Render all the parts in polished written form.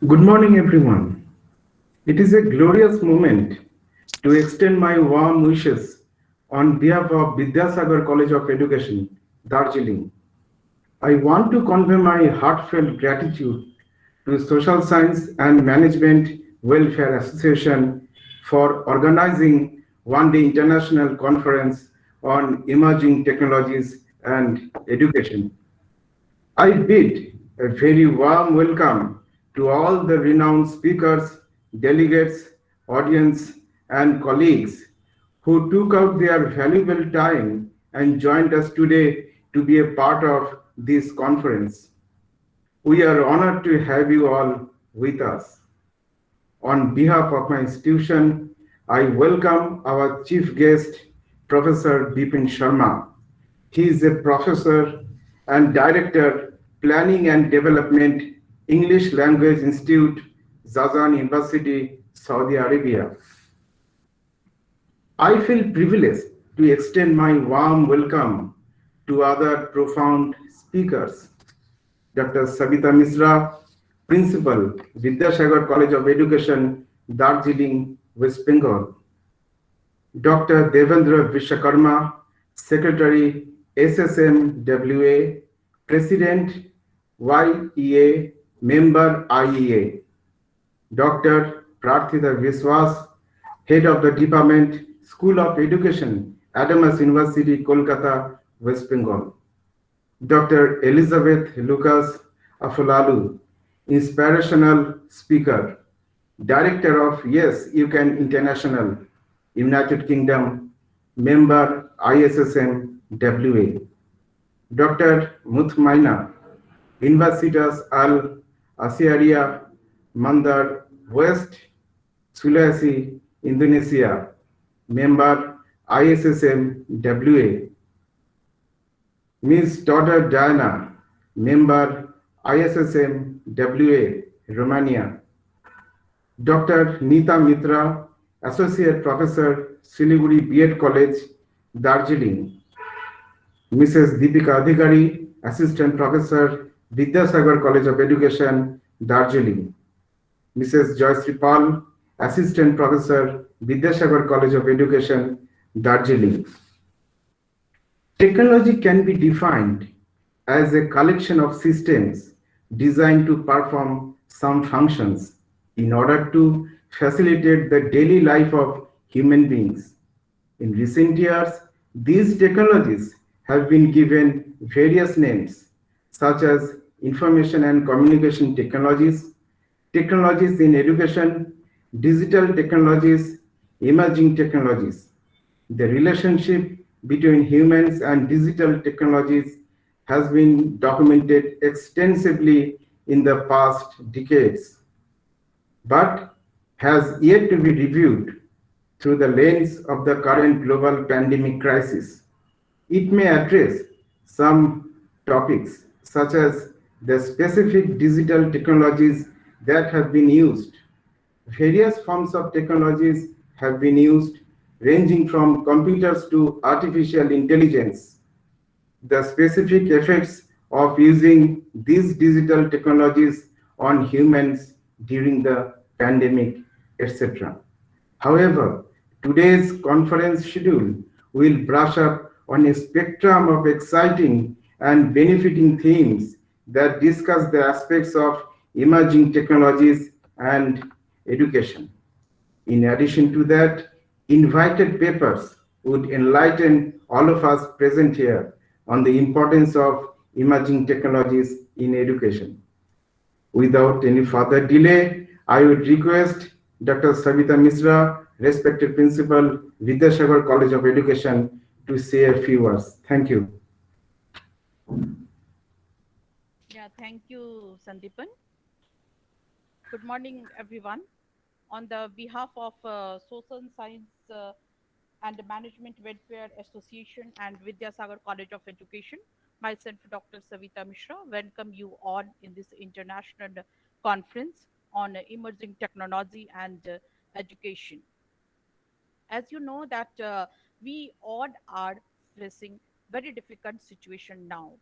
Good morning, everyone. It is a glorious moment to extend my warm wishes on behalf of Vidyasagar College of Education, Darjeeling. I want to convey my heartfelt gratitude to Social Science and Management Welfare Association for organizing one-day international conference on emerging technologies and education. I bid a very warm welcome to all the renowned speakers, delegates, audience, and colleagues who took out their valuable time and joined us today to be a part of this conference. We are honored to have you all with us. On behalf of my institution, I welcome our chief guest, Professor Deepan Sharma. He is a professor and director, Planning and Development, English Language Institute, Zazan University, Saudi Arabia. I feel privileged to extend my warm welcome to other profound speakers. Dr. Sabita Misra, Principal, Vidyasagar College of Education, Darjeeling, West Bengal. Dr. Devendra Vishwakarma, Secretary, SSMWA, President, YEA, Member, IEA. Dr. Prarthita Viswas, Head of the Department, School of Education, Adamas University, Kolkata, West Bengal. Dr. Elizabeth Lucas Afolalu, Inspirational Speaker, Director of Yes You Can International, United Kingdom, Member ISSM WA. Dr. Mutmaina, Universitas Al Asyariya, Mandar, West Sulawesi, Indonesia, Member ISSM WA. Ms. Daughter Diana, Member ISSM WA, Romania. Dr. Nita Mitra, Associate Professor, Siliguri B.Ed College, Darjeeling. Mrs. Deepika Adhikari, Assistant Professor, Vidyasagar College of Education, Darjeeling. Mrs. Joyce Pal, Assistant Professor, Vidyasagar College of Education, Darjeeling. Technology can be defined as a collection of systems designed to perform some functions in order to facilitate the daily life of human beings. In recent years, these technologies have been given various names, such as information and communication technologies, technologies in education, digital technologies, emerging technologies. The relationship between humans and digital technologies has been documented extensively in the past decades, but has yet to be reviewed through the lens of the current global pandemic crisis. It may address some topics such as the specific digital technologies that have been used. Various forms of technologies have been used, ranging from computers to artificial intelligence. The specific effects of using these digital technologies on humans during the pandemic, etc. However, today's conference schedule will brush up on a spectrum of exciting and benefiting themes that discuss the aspects of emerging technologies and education. In addition to that, invited papers would enlighten all of us present here on the importance of emerging technologies in education. Without any further delay, I would request Dr. Savita Misra, respected principal, Vidyasagar College of Education, to say a few words. Thank you. Yeah, thank you, Sandeepan. Good morning, everyone. On the behalf of Social Science and Management Welfare Association and Vidyasagar College of Education, myself, Dr. Savita Mishra, welcome you all in this international conference on emerging technology and education. As you know that we all are facing very difficult situation now.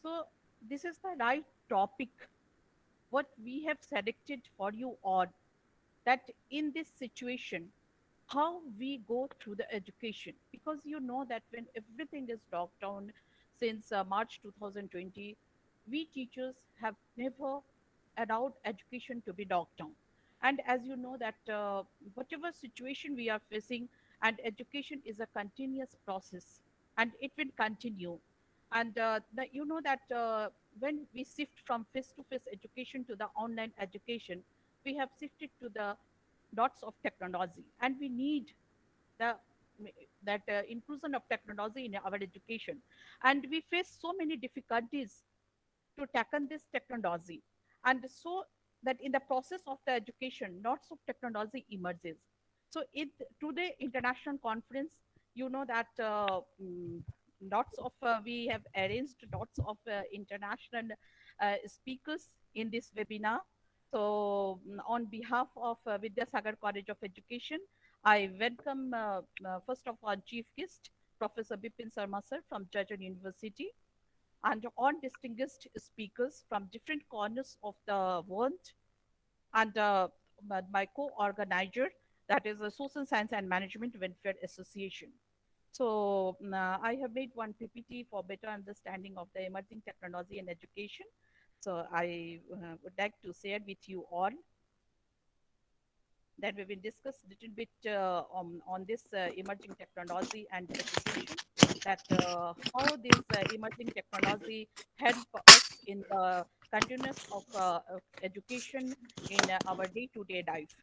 So this is the right topic what we have selected for you all, that in this situation, how we go through the education, because you know that when everything is locked down since March 2020, we teachers have never allowed education to be locked down. And as you know that whatever situation we are facing, and education is a continuous process, and it will continue. And you know that when we shift from face to face education to the online education, we have shifted to the lots of technology, and we need the that inclusion of technology in our education. And we face so many difficulties to tackle this technology, and so that in the process of the education lots of technology emerges. So in today international conference, you know that lots of we have arranged lots of international speakers in this webinar. So on behalf of Vidyasagar College of Education, I welcome first of all chief guest Professor Bipin Sharma sir from Darjeeling University, and all distinguished speakers from different corners of the world, and my co-organizer, that is the Social Science and Management Welfare Association. So I have made one PPT for better understanding of the emerging technology in education. So I would like to share with you all that we will discuss a little bit on this emerging technology and education, that how this emerging technology help us in the continuous of education in our day-to-day life.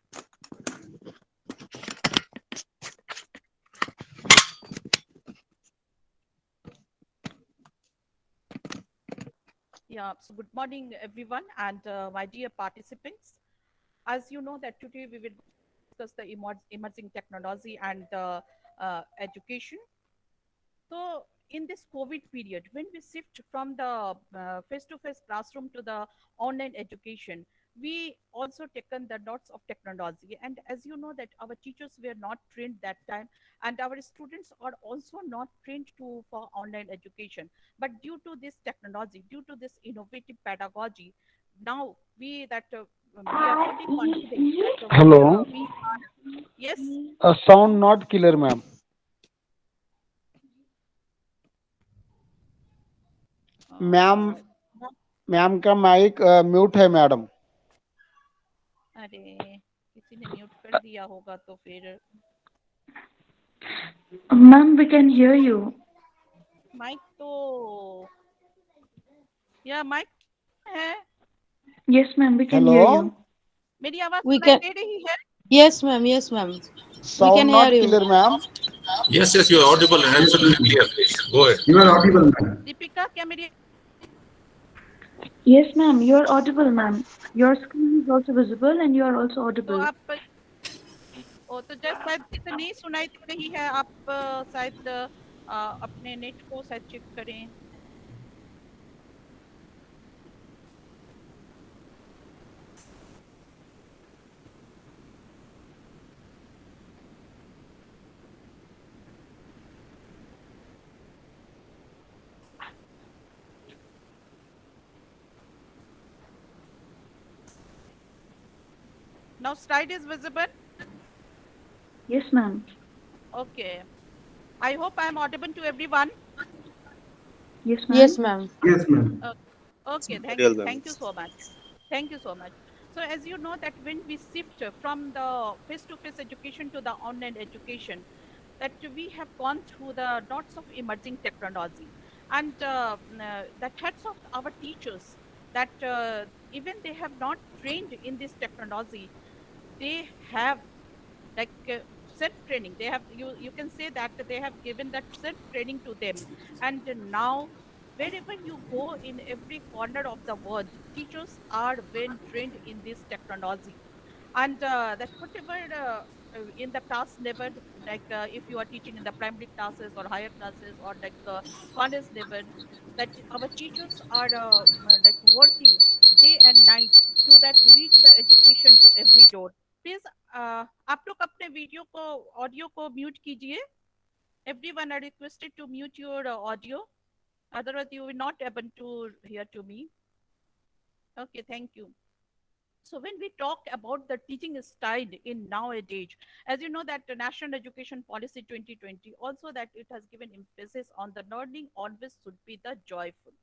Yeah, so good morning, everyone, and my dear participants. As you know that today we will discuss the emerging technology and education. So, in this COVID period, when we shift from the face to face classroom to the online education, we also taken the lots of technology. And as you know, that our teachers were not trained that time, and our students are also not trained to for online education. But due to this technology, due to this innovative pedagogy, now we are fully confident that Hello. whatever we are, yes, Sound not clear, ma'am. Ma'am uh, ma'am का mic mute है madam. अरे किसी ने mute कर दिया होगा तो फिर Ma'am, we can hear you. Mic तो या माइक है। Yes, ma'am, we can hear hello. you. मेरी आवाज We सुनाई can. दे रही है? Yes, ma'am. Yes, ma'am. We can Sound hear not you. clear, ma'am. Yes, yes, you are audible and absolutely clear. Go ahead. You are audible, madam. Deepika क्या मेरी Yes, ma'am, you are audible, ma'am. Your screen is also visible and you are also तो audible. आप तो just शायद इसे नहीं सुनाई दे रही है। आप शायद अपने नेट को शायद चेक करें। Now slide is visible. Yes, ma'am. Okay, I hope I am audible to everyone. Yes, Yes, ma'am. ma'am. Yes, ma'am. Okay, Audible, ma'am. thank you so much. Thank you so much. So as you know that when we shift from the face-to-face education to the online education, that we have gone through the lots of emerging technology, and that heads of our teachers, that even they have not trained in this technology, they have like self training. They have, you can say that they have given that self training to them. And now wherever you go in every corner of the world, teachers are well trained in this technology. And that whatever in the class level, like if you are teaching in the primary classes or higher classes or like college level, that our teachers are like working day and night to that reach the education to every door. Please आप लोग अपने video को, audio को mute कीजिए। Everyone are requested to mute your audio, otherwise you will not able to hear to me. Okay, thank you. So when we talk about the teaching style in nowadays, as you know that the National Education Policy 2020 also that it has given emphasis on the learning always should be the joyful.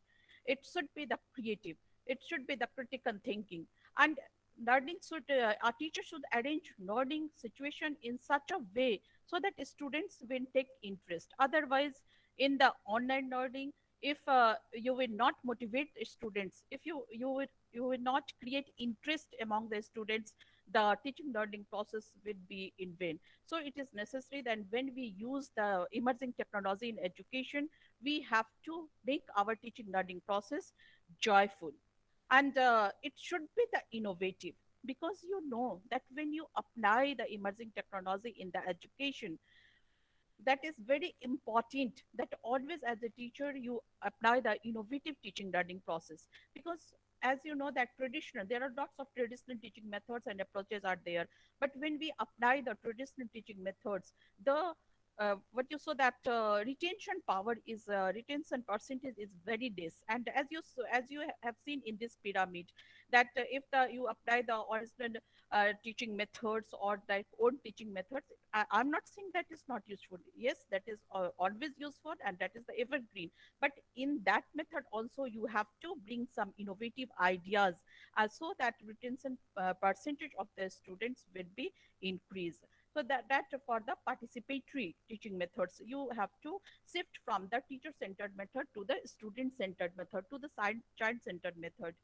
It should be the creative. It should be the critical thinking. And learning should, our teacher should arrange learning situation in such a way so that students will take interest. Otherwise, in the online learning, if you will not motivate students, if you will not create interest among the students, the teaching learning process will be in vain. So it is necessary that when we use the emerging technology in education, we have to make our teaching learning process joyful, and it should be the innovative, because you know that when you apply the emerging technology in the education, that is very important that always as a teacher you apply the innovative teaching learning process. Because as you know that traditional, there are lots of traditional teaching methods and approaches are there, but when we apply the traditional teaching methods, the what you saw that retention power is retention percentage is very less. And as you have seen in this pyramid, that if you apply the original teaching methods or like old teaching methods, I'm not saying that is not useful. Yes, that is always useful, and that is the evergreen. But in that method also, you have to bring some innovative ideas, so that retention percentage of the students will be increased. So that for the participatory teaching methods, you have to shift from the teacher-centered method to the student-centered method to the child-centered method.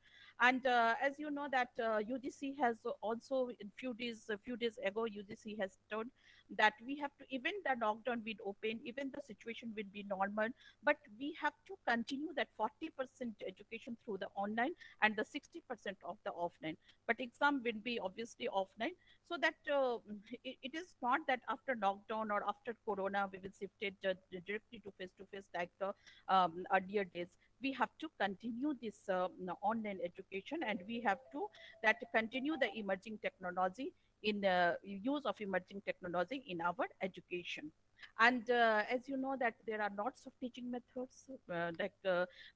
And as you know that UGC has also in few days ago, UGC has told that we have to, even the lockdown will open, even the situation will be normal, but we have to continue that 40% education through the online and the 60% of the offline. But exam will be obviously offline, so that it is not that after lockdown or after corona we will shift it directly to face like the earlier days. We have to continue this online education, and we have to that continue the emerging technology in the use of emerging technology in our education. And as you know that there are lots of teaching methods,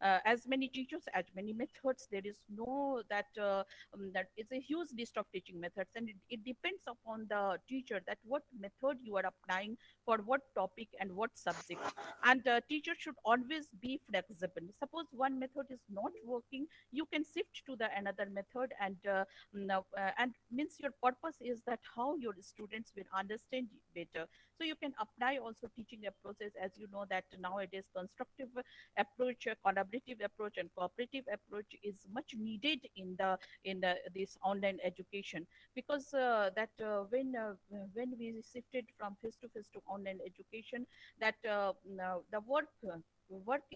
as many teachers as many methods. There is no that that is a huge list of teaching methods, and it depends upon the teacher that what method you are applying for what topic and what subject. And teacher should always be flexible. Suppose one method is not working, you can shift to the another method. And and means your purpose is that how your students will understand better. So you can apply also teaching approaches. As you know that nowadays constructive approach, collaborative approach, and cooperative approach is much needed in the this online education. Because when we shifted from face to face to online education, that the work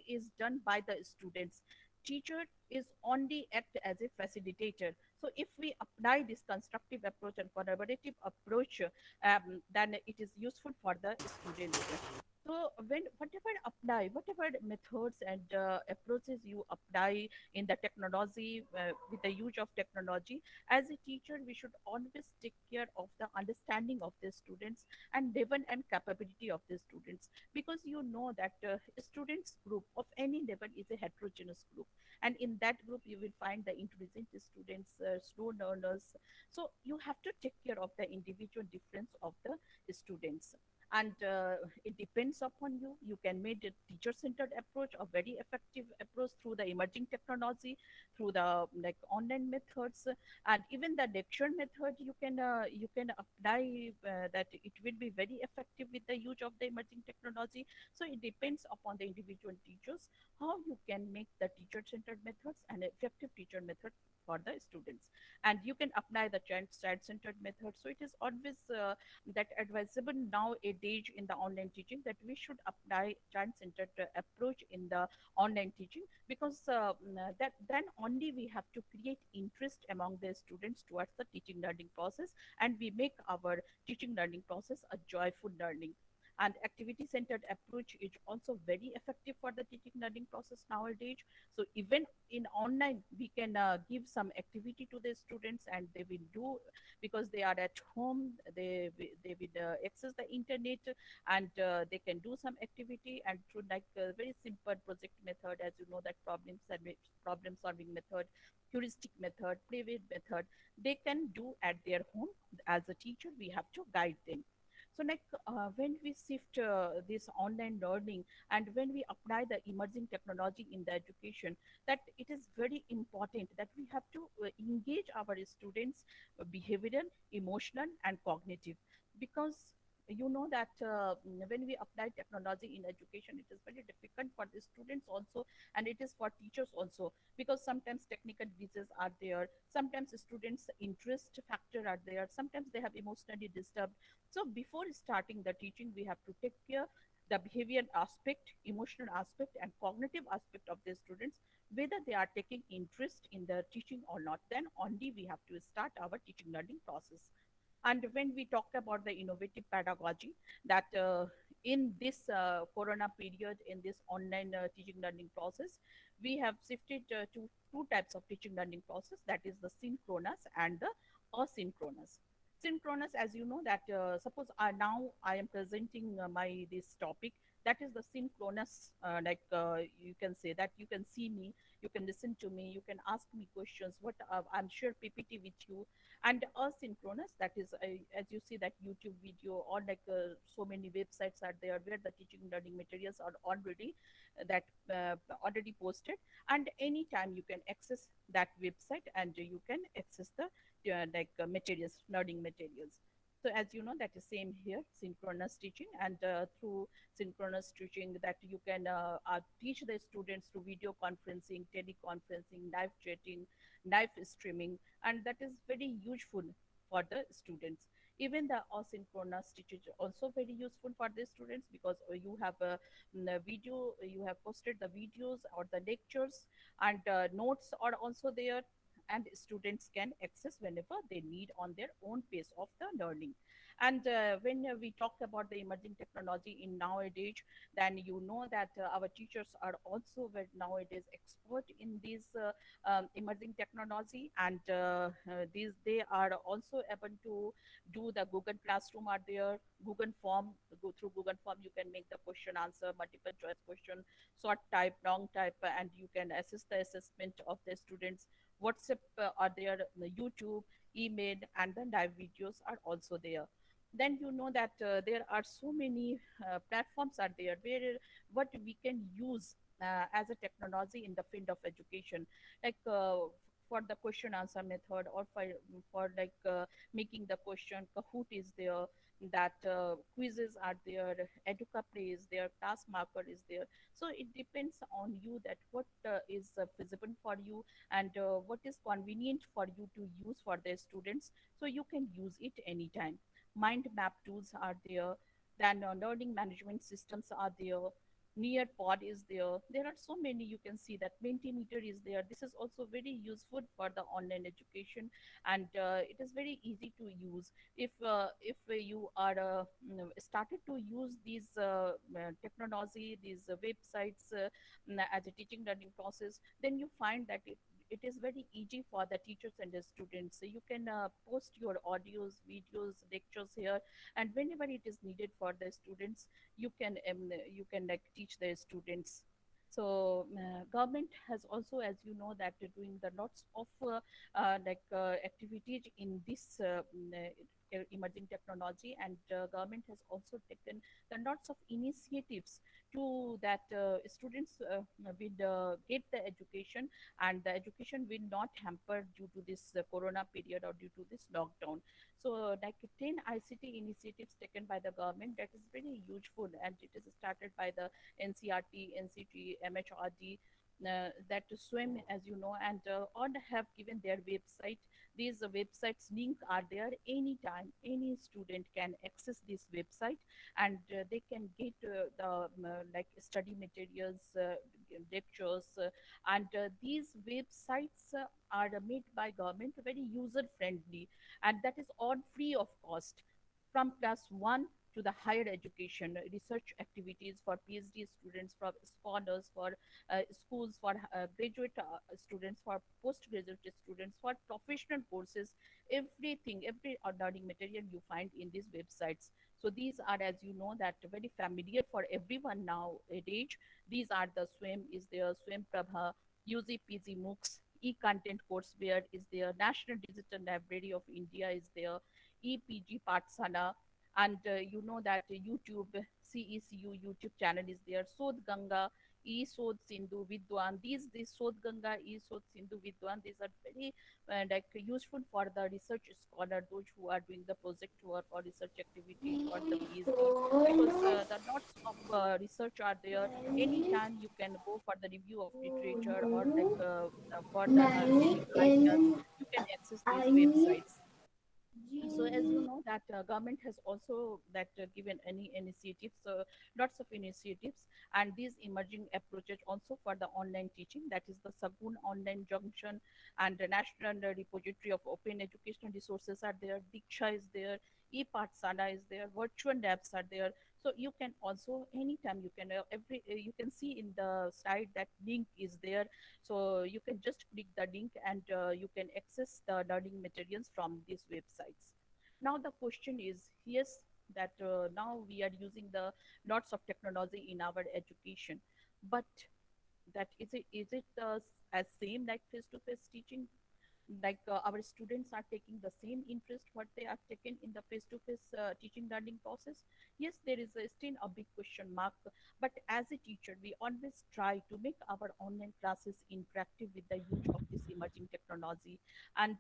is done by the students. Teacher is only act as a facilitator. So if we apply this constructive approach and collaborative approach, then it is useful for the students. So when whatever methods and approaches you apply in the technology, with the use of technology, as a teacher we should always take care of the understanding of the students and level and capability of the students. Because you know that students group of any level is a heterogeneous group, and in that group you will find the intelligent students, slow learners. So you have to take care of the individual difference of the students. And it depends upon you. You can make a teacher centered approach a very effective approach through the emerging technology, through the like online methods, and even the lecture method. You can apply that it will be very effective with the use of the emerging technology. So it depends upon the individual teachers how you can make the teacher centered methods and effective teacher method for the students. And you can apply the child centered method. So it is always that advisable nowadays in the online teaching that we should apply child-centered approach in the online teaching. Because that then only we have to create interest among the students towards the teaching learning process, and we make our teaching learning process a joyful learning. And activity centered approach is also very effective for the teaching learning process nowadays. So even in online we can give some activity to the students, and they will do, because they are at home, they will access the internet, and they can do some activity, and through like a very simple project method, as you know, that problem solving method, heuristic method, private method, they can do at their home. As a teacher we have to guide them. So like when we shift this online learning, and when we apply the emerging technology in the education, that it is very important that we have to engage our students behavioral, emotional and cognitive. Because you know that when we apply technology in education, it is very difficult for the students also, and it is for teachers also, because sometimes technical glitches are there, sometimes students interest factor are there, sometimes they have emotionally disturbed. So before starting the teaching, we have to take care the behavioral aspect, emotional aspect and cognitive aspect of the students, whether they are taking interest in the teaching or not. Then only we have to start our teaching learning process. And when we talk about the innovative pedagogy, that in this corona period, in this online teaching learning process, we have shifted to two types of teaching learning process, that is the synchronous and the asynchronous. Synchronous, as you know, that suppose now I am presenting my this topic, that is the synchronous, you can say that you can see me, you can listen to me, you can ask me questions, what I'm sure PPT with you. And asynchronous, that is as you see that YouTube video, or like so many websites are there where the teaching learning materials are already that already posted, and anytime you can access that website, and you can access the materials, learning materials. So as you know, that is same here, synchronous teaching. And through synchronous teaching, that you can teach the students through video conferencing, teleconferencing, live chatting, live streaming, and that is very useful for the students. Even the asynchronous teaching is also very useful for the students, because you have a video, you have posted the videos or the lectures, and notes are also there, and students can access whenever they need on their own pace of the learning. And when we talk about the emerging technology in nowadays, then you know that our teachers are also nowadays expert in these emerging technology, and these they are also able to do the Google Classroom are there, Google Form. Go through Google Form, you can make the question answer, multiple choice question, short type, long type, and you can assess the assessment of the students. WhatsApp are there, YouTube, email, and the live videos are also there. Then you know that there are so many platforms are there where what we can use as a technology in the field of education, like for the question answer method, or for like making the question, Kahoot is there, that quizzes are there, Educa Play is there, Task Marker is there. So it depends on you that what is feasible for you, and what is convenient for you to use for the students, so you can use it anytime. Mind map tools are there, then learning management systems are there, Nearpod is there. There are so many, you can see that Mentimeter is there. This is also very useful for the online education, and it is very easy to use. If you are started to use these technology, these websites as a teaching learning process, then you find that it is very easy for the teachers and the students. So you can post your audios, videos, lectures here, and whenever it is needed for the students, you can like teach the students. So government has also, as you know, that doing the lots of activities in this emerging technology, and government has also taken the lots of initiatives to that students will get the education, and the education will not hamper due to this corona period or due to this lockdown. So like 10 ICT initiatives taken by the government, that is very useful, and it is started by the NCRT, NCT, MHRD, that swim, as you know, and all have given their website. These websites link are there anytime. Any student can access this website, and they can get the like study materials, lectures, and these websites are made by government, very user friendly, and that is all free of cost, from class 1 to the higher education, research activities for PhD students, for scholars, for schools, for graduate students, for postgraduate students, for professional courses, everything, every learning material you find in these websites. So these are, as you know, that very familiar for everyone nowadays. These are the Swim is there, Swim Prabha, UGPG MOOCs, e-content courseware is there, National Digital Library of India is there, EPG Pathsana, and you know that YouTube, CECU YouTube channel is there, Sodh Ganga, Sodh Sindhu Vidwan. These Sodh Ganga, Sodh Sindhu Vidwan, these are very like useful for the research scholar, those who are doing the project work or research activity for the PhD, because the lots of research are there. Anytime you can go for the review of literature or like for the getting ideas, you can access these websites. So as you know that government has also that given any initiatives, lots of initiatives, and these emerging approaches also for the online teaching, that is the Sagun online junction, and the national repository of open educational resources are there, Diksha is there, e-Pathsana is there, virtual labs are there. So you can also anytime you can you can see in the slide that link is there, so you can just click the link and you can access the learning materials from these websites. Now the question is, yes, that now we are using the lots of technology in our education, but that is it as same like face to face teaching, like our students are taking the same interest what they are taken in the face to face teaching learning process? Yes, there is still a big question mark, but as a teacher we always try to make our online classes interactive with the use of this emerging technology. And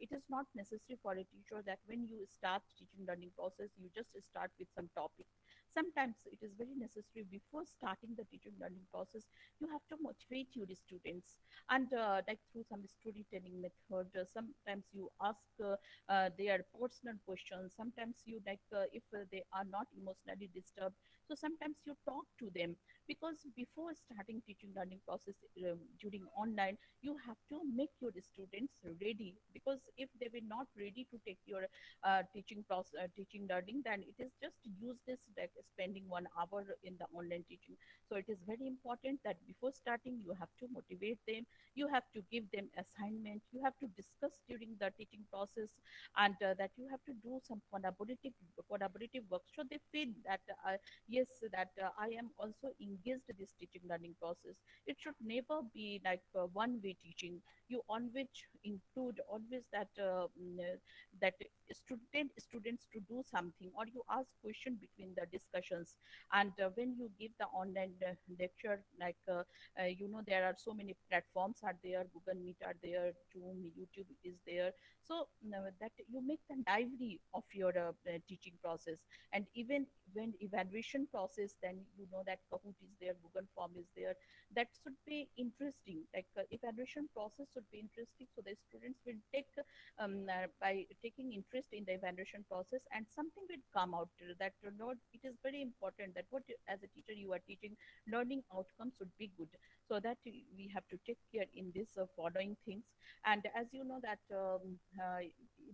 it is not necessary for a teacher that when you start teaching learning process you just start with some topic. Sometimes it is very necessary before starting the teaching learning process, you have to motivate your students, and like through some storytelling method, sometimes you ask their personal questions, sometimes you like if they are not emotionally disturbed, so sometimes you talk to them, because before starting teaching learning process during online, you have to make your students ready, because if they were not ready to take your teaching process, teaching learning, then it is just useless like spending 1 hour in the online teaching. So it is very important that before starting you have to motivate them, you have to give them assignment, you have to discuss during the teaching process, and that you have to do some collaborative work, so they feel that yes, that I am also engaged in this teaching learning process. It should never be like one way teaching. You always include always that that students to do something, or you ask question between the discussions. And when you give the online lecture, like you know there are so many platforms are there, Google Meet are there, Zoom, YouTube is there. So that you make the diary of your teaching process. And even when evaluation process, then you know that Kahoot is there, Google Form is there. That should be interesting, like evaluation process should be interesting, so the students will take by taking interest in the evaluation process, and something will come out that not, it is very important that what as a teacher you are teaching, learning outcomes should be good. So that we have to take care in this following things. And as you know that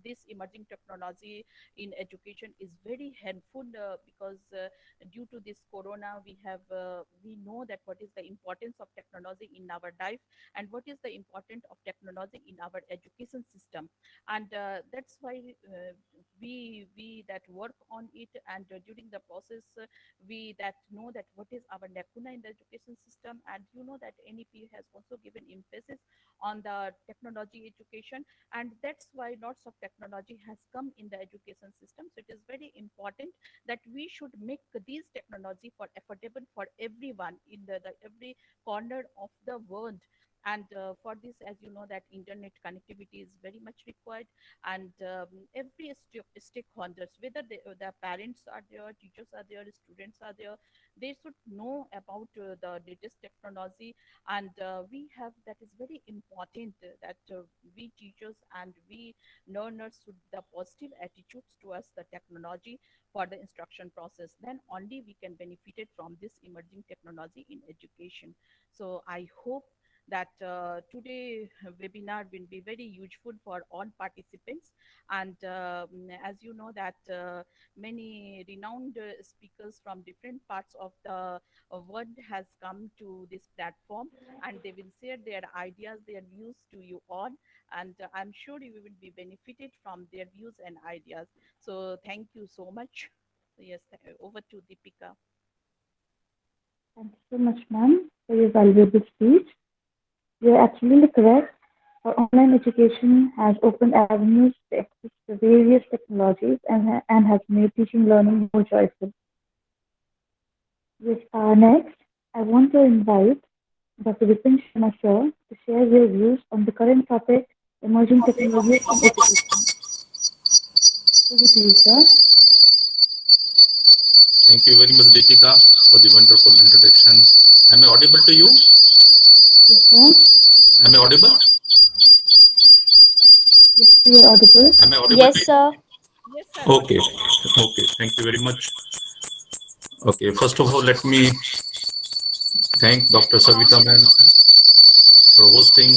this emerging technology in education is very helpful, because due to this corona we know that what is the importance of technology in our life, and what is the importance of technology in our education system. And that's why we that work on it, and during the process we that know that what is our lacuna in the education system. And you know that NEP has also given emphasis on the technology education, and that's why lots of technology has come in the education system. So it is very important that we should make these technology for affordable for everyone in the every corner of the world. And for this, as you know that internet connectivity is very much required, and every stakeholders, whether the parents are there, teachers are there, students are there, they should know about the latest technology. And we have that is very important that we teachers and we learners should the positive attitudes towards the technology for the instruction process, then only we can benefit it from this emerging technology in education. So I hope that today webinar will be very useful for all participants. And as you know that many renowned speakers from different parts of the world has come to this platform, and they will share their ideas, their views to you all. And I'm sure you will be benefited from their views and ideas. So thank you so much. Yes, over to Deepika. Thank you so much, ma'am, for your valuable speech. You're absolutely correct. Our online education has opened avenues to access to various technologies and has made teaching learning more joyful. Yes, next, I want to invite Dr. Deepan Sharma sir to share your views on the current topic, emerging technologies in education. Over to you, sir. Thank you very much, Deepika, for the wonderful introduction. Am I audible to you? Yes, sir. Am I audible? Yes, you're audible. Am I audible to Yes, you? sir. Yes, sir. Okay. Okay. Thank you very much. Okay. First of all, let me thank Dr. Savita ma'am for hosting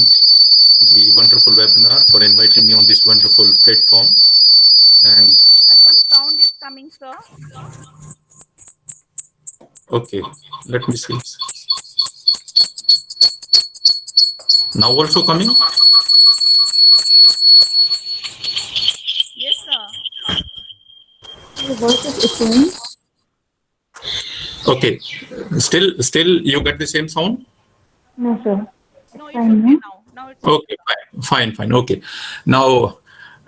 the wonderful webinar, for inviting me on this wonderful platform. And Some sound is coming, sir. okay, let me see. Now also coming? Yes, sir. Your voice is echoing. Okay. Still you get the same sound? No, sir. No, it's Fine, okay no? now. Now it's Okay, fine. Okay. Now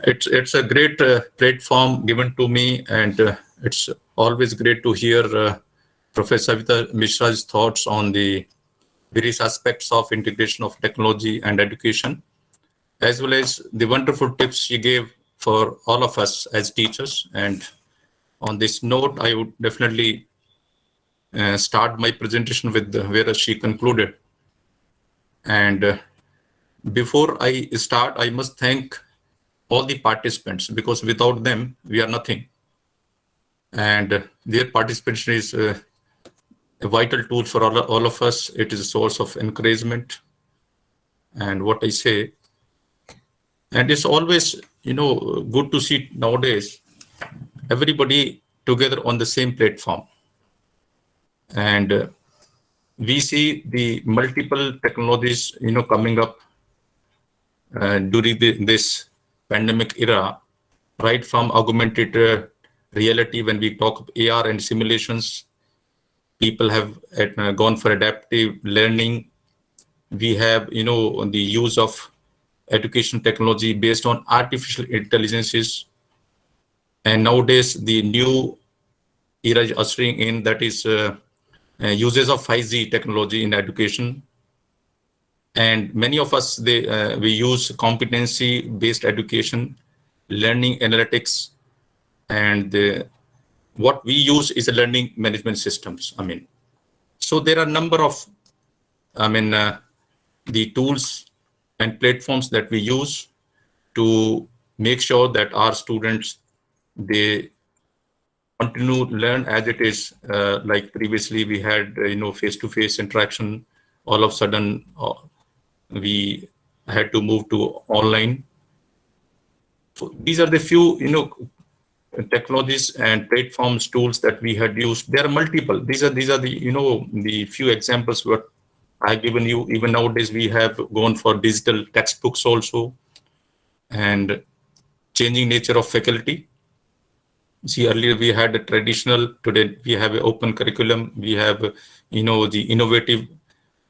it's a great platform given to me, and it's always great to hear Professor Savita Mishra's thoughts on the various aspects of integration of technology and education, as well as the wonderful tips she gave for all of us as teachers. And on this note, I would definitely start my presentation with where she concluded. And before I start, I must thank all the participants, because without them, we are nothing. And their participation is a vital tool for all of us. It is a source of encouragement. And what I say, and it's always, good to see nowadays everybody together on the same platform. And we see the multiple technologies, coming up during this pandemic era, right from augmented reality. When we talk of AR and simulations, people have gone for adaptive learning. We have, the use of education technology based on artificial intelligences. And nowadays, the new era is ushering in, that is uses of 5G technology in education. And many of us, we use competency-based education, learning analytics, and what we use is a learning management systems. So there are a number of, the tools and platforms that we use to make sure that our students, they continue to learn as it is. Like previously we had, face-to-face interaction. All of a sudden, we had to move to online. So these are the few, technologies and platforms, tools that we had used. There are multiple. These are the, the few examples what I've given you. Even nowadays, we have gone for digital textbooks also, and changing nature of faculty. See, earlier we had a traditional, today we have an open curriculum. We have, the innovative,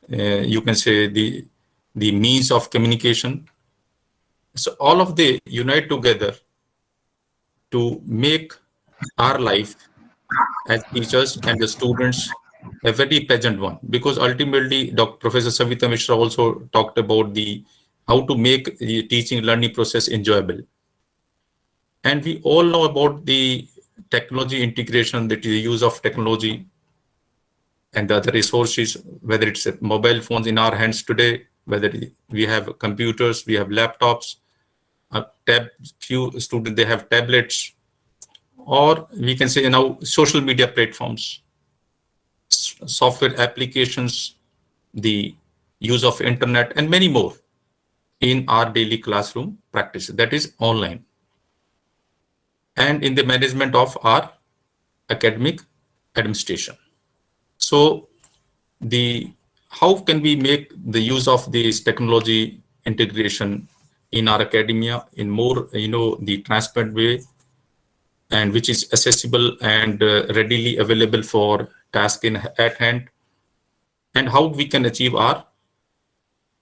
you can say the means of communication. So all of they unite together to make our life as teachers and the students a very pleasant one. Because ultimately, Professor Savita Mishra also talked about the how to make the teaching learning process enjoyable. And we all know about the technology integration, that is the use of technology and the other resources, whether it's mobile phones in our hands today, whether we have computers, we have laptops, few students, they have tablets, or we can say now social media platforms, software applications, the use of internet, and many more in our daily classroom practice, that is online, and in the management of our academic administration. So how can we make the use of this technology integration in our academia in more, the transparent way, and which is accessible and readily available for task at hand, and how we can achieve our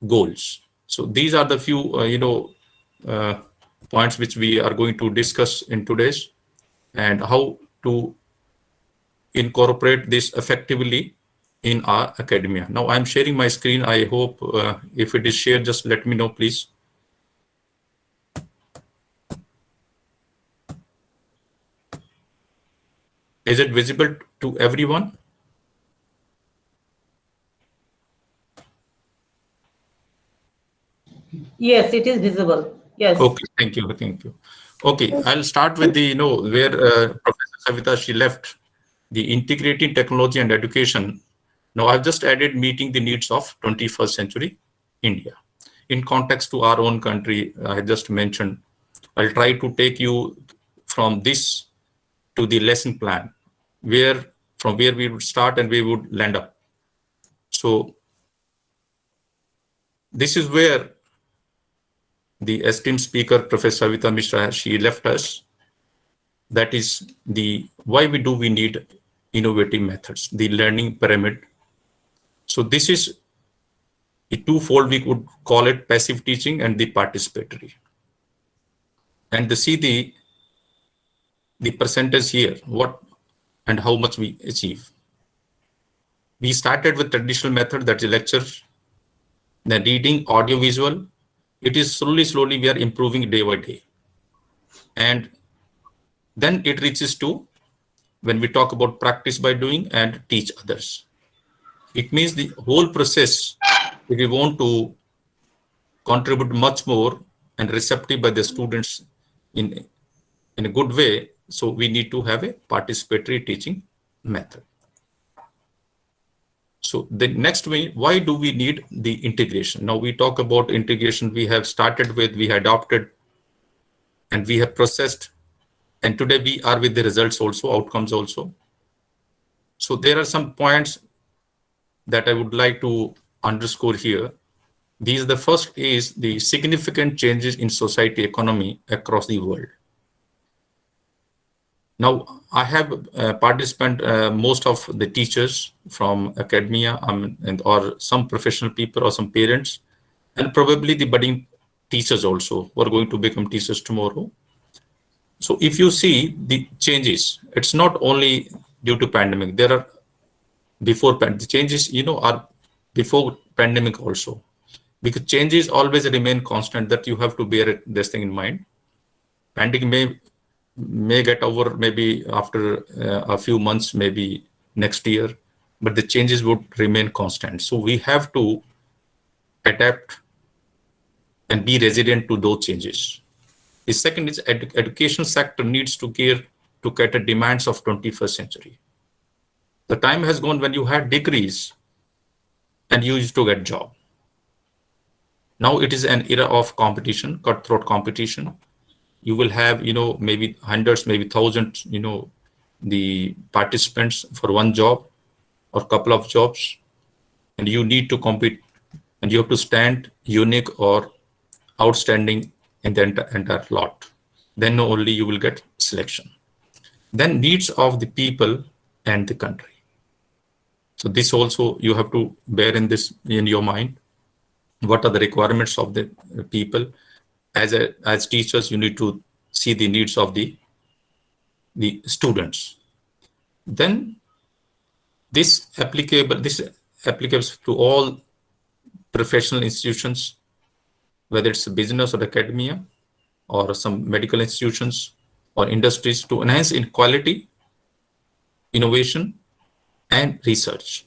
goals. So these are the few, points which we are going to discuss in today's, and how to incorporate this effectively in our academia. Now I'm sharing my screen. I hope if it is shared, just let me know, please. Is it visible to everyone? Yes, it is visible. Yes. Okay, thank you, thank you. Okay, I'll start with the, where Professor Savita, she left the integrating technology and education. Now I've just added meeting the needs of 21st century India. In context to our own country, I just mentioned, I'll try to take you from this to the lesson plan, from where we would start and we would land up. So this is where the esteemed speaker, Professor Savita Mishra, she left us. That is why we need innovative methods, the learning pyramid. So this is a twofold, we could call it passive teaching and the participatory. And to see the percentage here, what and how much we achieve. We started with traditional method, that is lecture, then reading, audio, visual. It is slowly we are improving day by day. And then it reaches to when we talk about practice by doing and teach others. It means the whole process, if we want to contribute much more and receptive by the students in a good way, so we need to have a participatory teaching method. So the next way, why do we need the integration? Now we talk about integration. We have started with, we adopted, and we have processed, and today we are with the results also, outcomes also. So there are some points that I would like to underscore here. The first is the significant changes in society economy across the world. Now, I have participant, most of the teachers from academia or some professional people or some parents, and probably the budding teachers also who are going to become teachers tomorrow. So if you see the changes, it's not only due to pandemic. There are the changes, are before pandemic also. Because changes always remain constant, that you have to bear this thing in mind. Pandemic may get over maybe after a few months, maybe next year, but the changes would remain constant. So we have to adapt and be resilient to those changes. The second is education sector needs to cater demands of 21st century. The time has gone when you had degrees and you used to get job. Now it is an era of competition, cutthroat competition. You will have, maybe hundreds, maybe thousands, the participants for one job or couple of jobs, and you need to compete, and you have to stand unique or outstanding in the entire lot. Then only you will get selection. Then needs of the people and the country. So this also you have to bear in your mind. What are the requirements of the people? As teachers, you need to see the needs of the students. Then this applicables to all professional institutions, whether it's a business or academia or some medical institutions or industries, to enhance in quality, innovation, and research,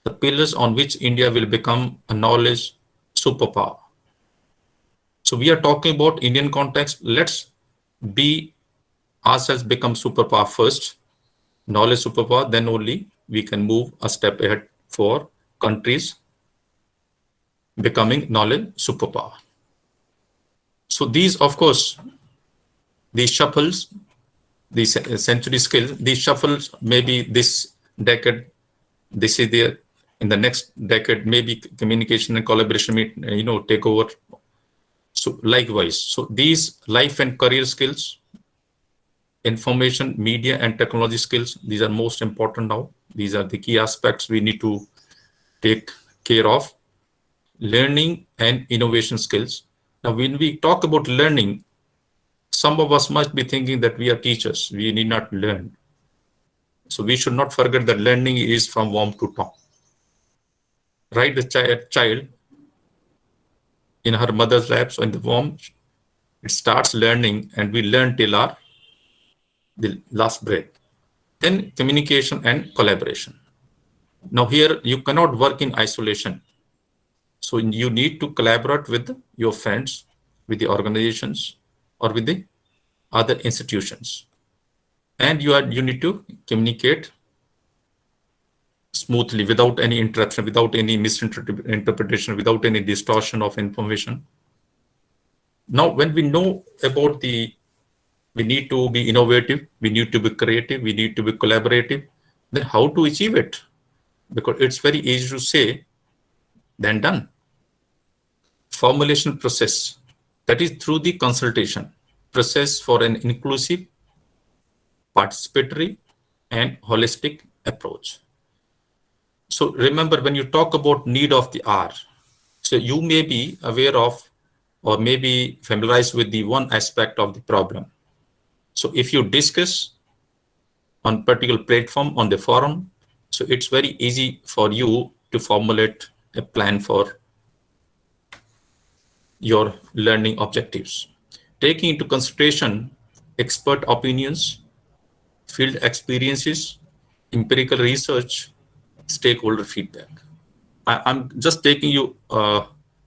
the pillars on which India will become a knowledge superpower. So we are talking about Indian context. Let's be ourselves become superpower first, knowledge superpower, then only we can move a step ahead for countries becoming knowledge superpower. So these, of course, these shuffles, these century skills, these shuffles, maybe this decade, this is there. In the next decade, maybe communication and collaboration may, take over. So likewise, so these life and career skills, information, media, and technology skills, these are most important now. These are the key aspects we need to take care of. Learning and innovation skills. Now, when we talk about learning, some of us must be thinking that we are teachers, we need not learn. So we should not forget that learning is from womb to tomb. Right, the child in her mother's lap, so in the womb, it starts learning, and we learn till the last breath. Then communication and collaboration. Now here, you cannot work in isolation. So you need to collaborate with your friends, with the organizations, or with the other institutions. And you need to communicate smoothly, without any interruption, without any misinterpretation, without any distortion of information. Now, when we know about we need to be innovative, we need to be creative, we need to be collaborative, then how to achieve it? Because it's very easy to say than done. Formulation process, that is through the consultation process for an inclusive, participatory, and holistic approach. So remember, when you talk about need of the hour, so you may be aware of or maybe familiarized with the one aspect of the problem. So if you discuss on particular platform, on the forum, so it's very easy for you to formulate a plan for your learning objectives. Taking into consideration expert opinions, field experiences, empirical research, stakeholder feedback. I'm just taking you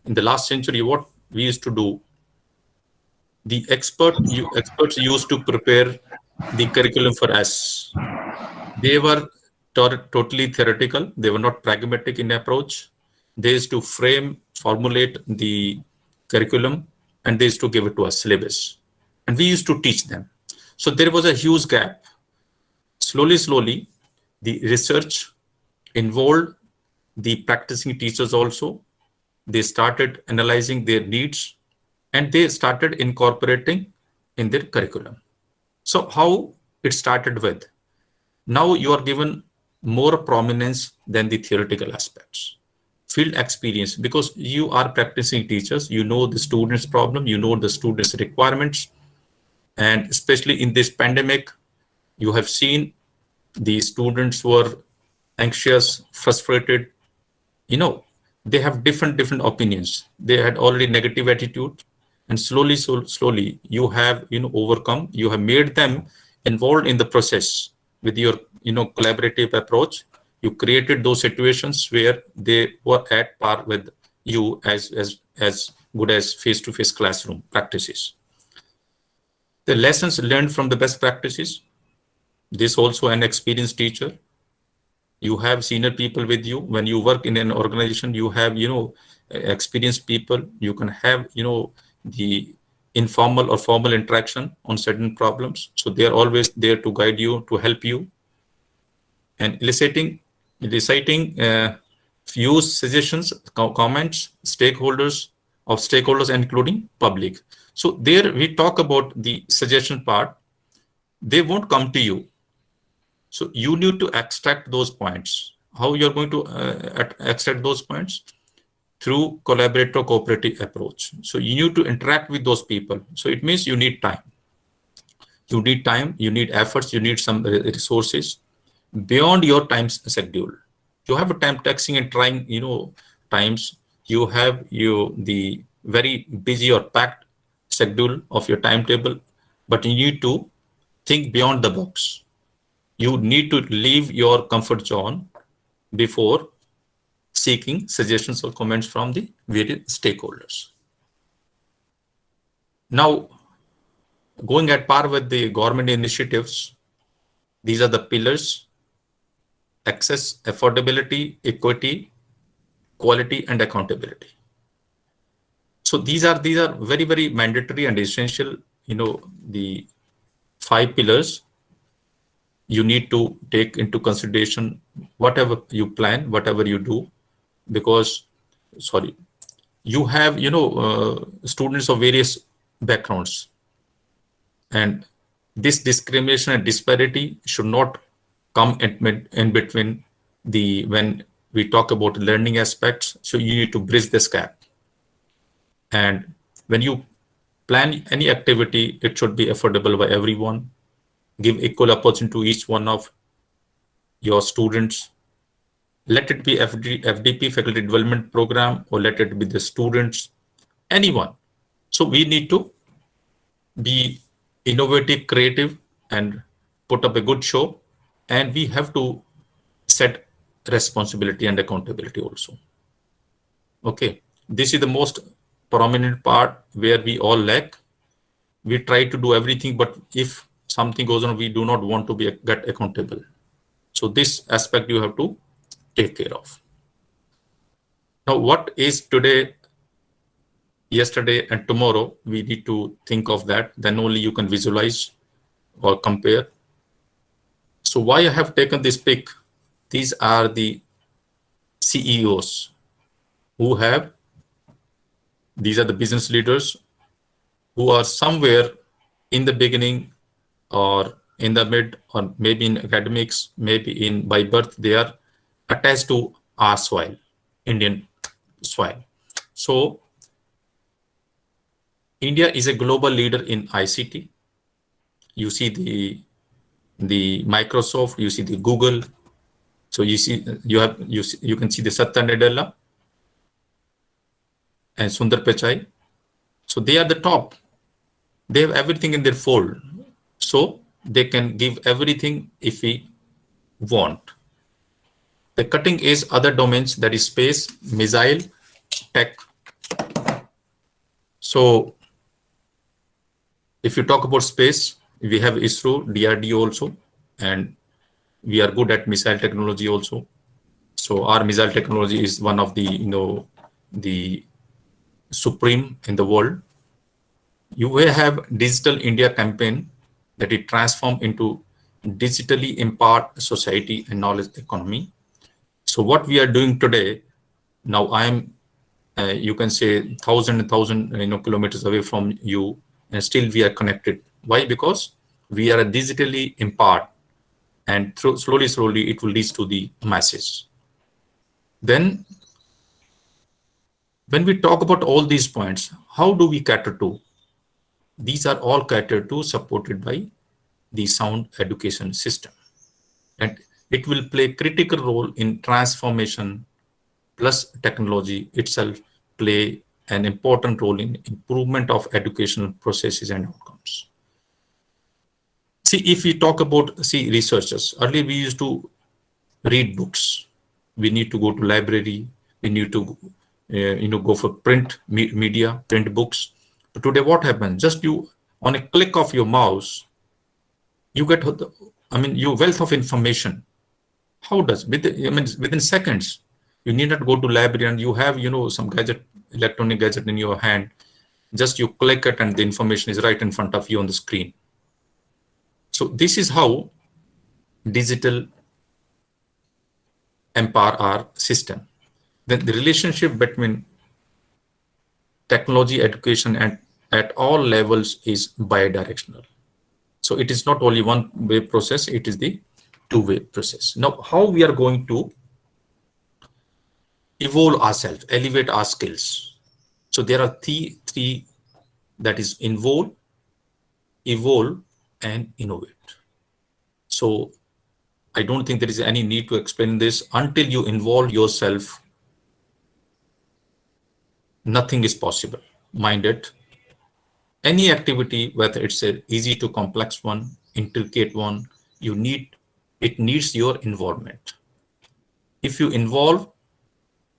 in the last century, what we used to do. The experts used to prepare the curriculum for us. They were totally theoretical. They were not pragmatic in approach. They used to formulate the curriculum, and they used to give it to us, syllabus. And we used to teach them. So there was a huge gap. Slowly, the research involved the practicing teachers also. They started analyzing their needs, and they started incorporating in their curriculum. So how it started with, now you are given more prominence than the theoretical aspects. Field experience, because you are practicing teachers, you know the students' problem, you know the students' requirements, and especially in this pandemic, you have seen the students were anxious, frustrated, they have different opinions. They had already negative attitude, and slowly you have overcome, you have made them involved in the process with your collaborative approach. You created those situations where they were at par with you, as good as face-to-face classroom practices. The lessons learned from the best practices. This also an experienced teacher. You have senior people with you. When you work in an organization, you have experienced people. You can have the informal or formal interaction on certain problems. So they are always there to guide you, to help you. And eliciting views, suggestions, comments, stakeholders, including public. So there we talk about the suggestion part. They won't come to you. So you need to extract those points. How you're going to extract those points? Through collaborative cooperative approach. So you need to interact with those people. So it means you need time. You need efforts, you need some resources beyond your time schedule. You have a time taxing and trying, times. You have the very busy or packed schedule of your timetable, but you need to think beyond the box. You need to leave your comfort zone before seeking suggestions or comments from the various stakeholders. Now, going at par with the government initiatives, these are the pillars: access, affordability, equity, quality, and accountability. So these are very, very mandatory and essential, the 5 pillars you need to take into consideration whatever you plan, whatever you do, because, sorry, you have, students of various backgrounds, and this discrimination and disparity should not come in between when we talk about learning aspects. So you need to bridge this gap. And when you plan any activity, it should be affordable by everyone. Give equal opportunity to each one of your students. Let it be FDP, Faculty Development Program, or let it be the students, anyone. So we need to be innovative, creative, and put up a good show. And we have to set responsibility and accountability also. Okay, this is the most prominent part where we all lack. We try to do everything, but if something goes on, we do not want to get accountable. So this aspect you have to take care of. Now, what is today, yesterday, and tomorrow? We need to think of that. Then only you can visualize or compare. So why I have taken this pick? These are the CEOs who have, these are the business leaders who are somewhere in the beginning or in the mid, or maybe in academics, maybe by birth, they are attached to our soil, Indian soil. So India is a global leader in ICT. You see the Microsoft, you see the Google. So you see, you can see the Satya Nadella and Sundar Pichai. So they are the top. They have everything in their fold. So they can give everything if we want. The cutting edge other domains, that is space, missile, tech. So if you talk about space, we have ISRO, DRDO also, and we are good at missile technology also. So our missile technology is one of the, the supreme in the world. You will have Digital India campaign that it transform into digitally empowered society and knowledge economy. So what we are doing today, now I am, you can say, thousand kilometers away from you, and still we are connected. Why? Because we are digitally empowered, and slowly it will reach to the masses. Then when we talk about all these points, how do we cater to? These are all catered to, supported by the sound education system. And it will play a critical role in transformation, plus technology itself play an important role in improvement of educational processes and outcomes. See, if we talk about, researchers, earlier we used to read books. We need to go to library. We need to, go for print media, print books. But today what happens? Just you, on a click of your mouse, you get, your wealth of information. How does, within seconds, you need not go to library and you have, some electronic gadget in your hand. Just you click it and the information is right in front of you on the screen. So this is how digital empower our system. Then the relationship between technology, education, and at all levels is bidirectional. So it is not only one-way process, it is the two-way process. Now, how we are going to evolve ourselves, elevate our skills? So there are three, that is involve, evolve, and innovate. So I don't think there is any need to explain this. Until you involve yourself, nothing is possible. Mind it. Any activity, whether it's an easy to complex one, intricate one, it needs your involvement. If you involve,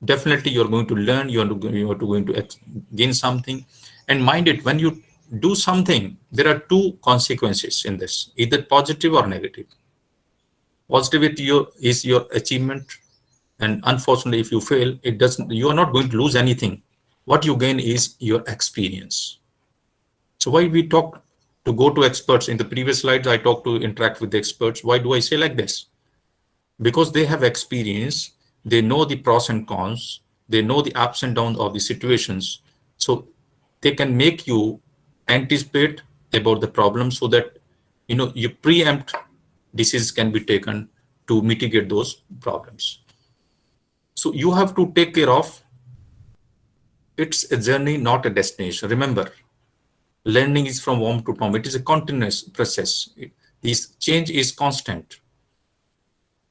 definitely you're going to learn, you're going to gain something. And mind it, when you do something, there are two consequences in this, either positive or negative. Positivity is your achievement, and unfortunately, if you fail, you are not going to lose anything. what you gain is your experience. So why we talk to go to experts? In the previous slides, I talked to interact with the experts. Why do I say like this? Because they have experience, they know the pros and cons, they know the ups and downs of the situations. So they can make you anticipate about the problem so that you preempt decisions can be taken to mitigate those problems. So you have to take care of it's a journey, not a destination. Remember, learning is from womb to tomb. It is a continuous process. This change is constant.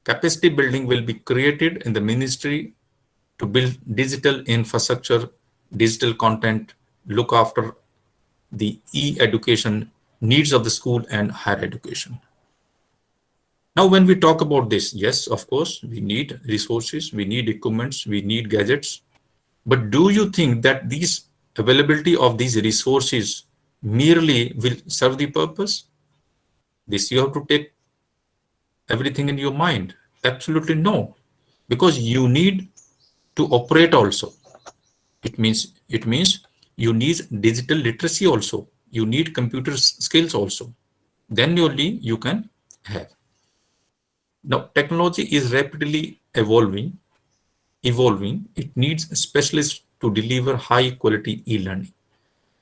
Capacity building will be created in the ministry to build digital infrastructure, digital content, look after the e-education needs of the school and higher education. Now, when we talk about this, yes, of course, we need resources, we need equipments, we need gadgets. But do you think that these availability of these resources merely will serve the purpose? This you have to take everything in your mind. Absolutely no, because you need to operate also. It means you need digital literacy also. You need computer skills also. Then only you can have. Now, technology is rapidly evolving. It needs specialists to deliver high quality e-learning.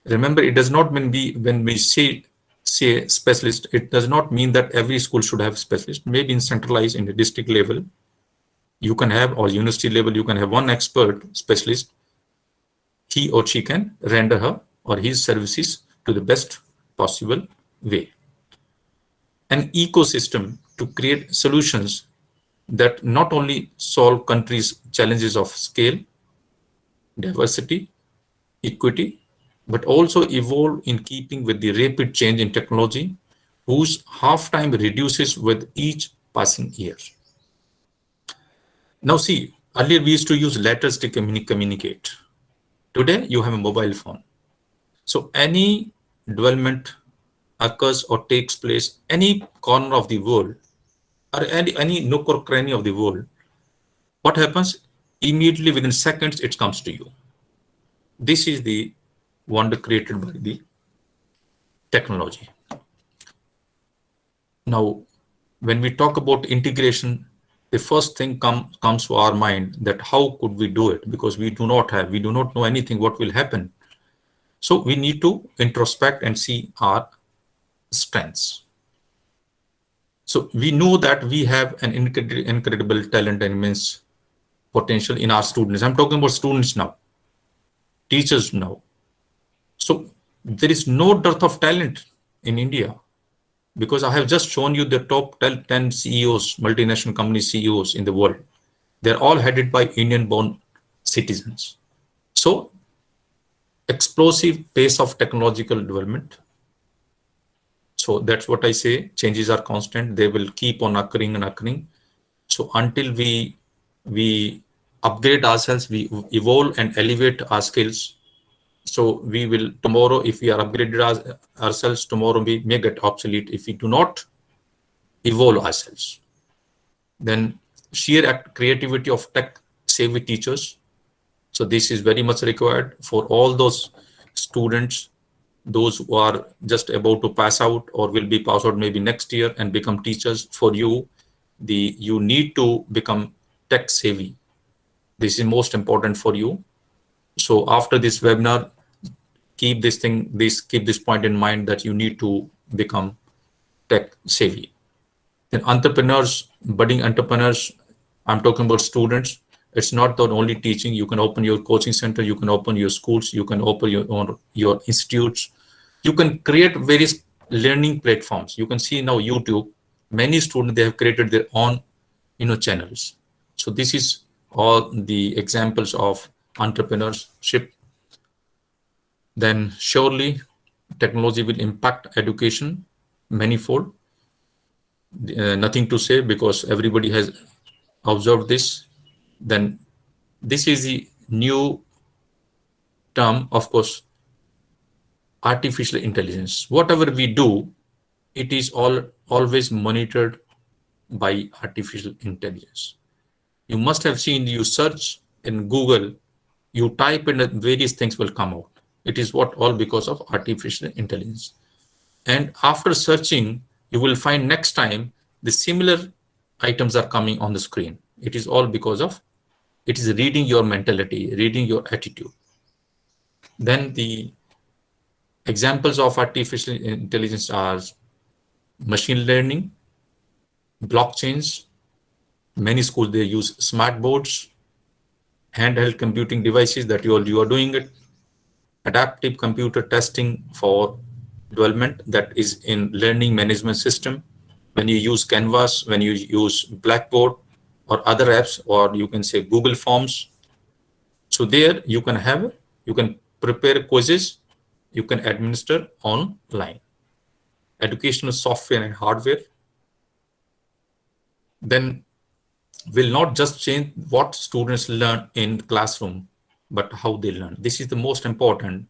Remember, it does not mean when we say specialist, it does not mean that every school should have specialist. Maybe in centralized in the district level, you can have, or university level, you can have one expert specialist. He or she can render her or his services to the best possible way. An ecosystem to create solutions that not only solve countries' challenges of scale, diversity, equity, but also evolve in keeping with the rapid change in technology, whose half-time reduces with each passing year. Now see, earlier we used to use letters to communicate. Today you have a mobile phone. So any development occurs or takes place any corner of the world or any nook or cranny of the world, what happens? Immediately within seconds it comes to you. This is the wonder created by the technology. Now, when we talk about integration, the first thing comes to our mind that how could we do it? Because we do not know anything what will happen. So we need to introspect and see our strengths. So we know that we have an incredible talent and immense potential in our students. I'm talking about students now, teachers now. So there is no dearth of talent in India, because I have just shown you the top 10 CEOs, multinational company CEOs in the world. They're all headed by Indian-born citizens. So explosive pace of technological development. So that's what I say, changes are constant. They will keep on occurring and occurring. So until we upgrade ourselves, we evolve and elevate our skills. So we will tomorrow, if we are upgraded ourselves, tomorrow we may get obsolete if we do not evolve ourselves. Then sheer creativity of tech-savvy teachers. So this is very much required for all those students, those who are just about to pass out or will be passed out maybe next year and become teachers. For you, you need to become tech-savvy. This is most important for you. So after this webinar, keep this point in mind that you need to become tech savvy. Then entrepreneurs, budding entrepreneurs, I'm talking about students. It's not the only teaching. You can open your coaching center, you can open your schools, you can open your institutes. You can create various learning platforms. You can see now YouTube, many students, they have created their own channels. So this is all the examples of entrepreneurship. Then surely technology will impact education manifold. Nothing to say because everybody has observed this. Then this is the new term, of course, artificial intelligence. Whatever we do, it is always monitored by artificial intelligence. You must have seen, you search in Google You type in various things will come out. It is what all because of artificial intelligence. And after searching, you will find next time the similar items are coming on the screen. It is all because of, it is reading your mentality, reading your attitude. Then the examples of artificial intelligence are machine learning, blockchains. Many schools, they use smart boards, handheld computing devices that you are doing it, adaptive computer testing for development, that is in learning management system. When you use Canvas, when you use Blackboard or other apps, or you can say Google Forms. So there you can prepare quizzes, you can administer online. Educational software and hardware then will not just change what students learn in classroom, but how they learn. This is the most important.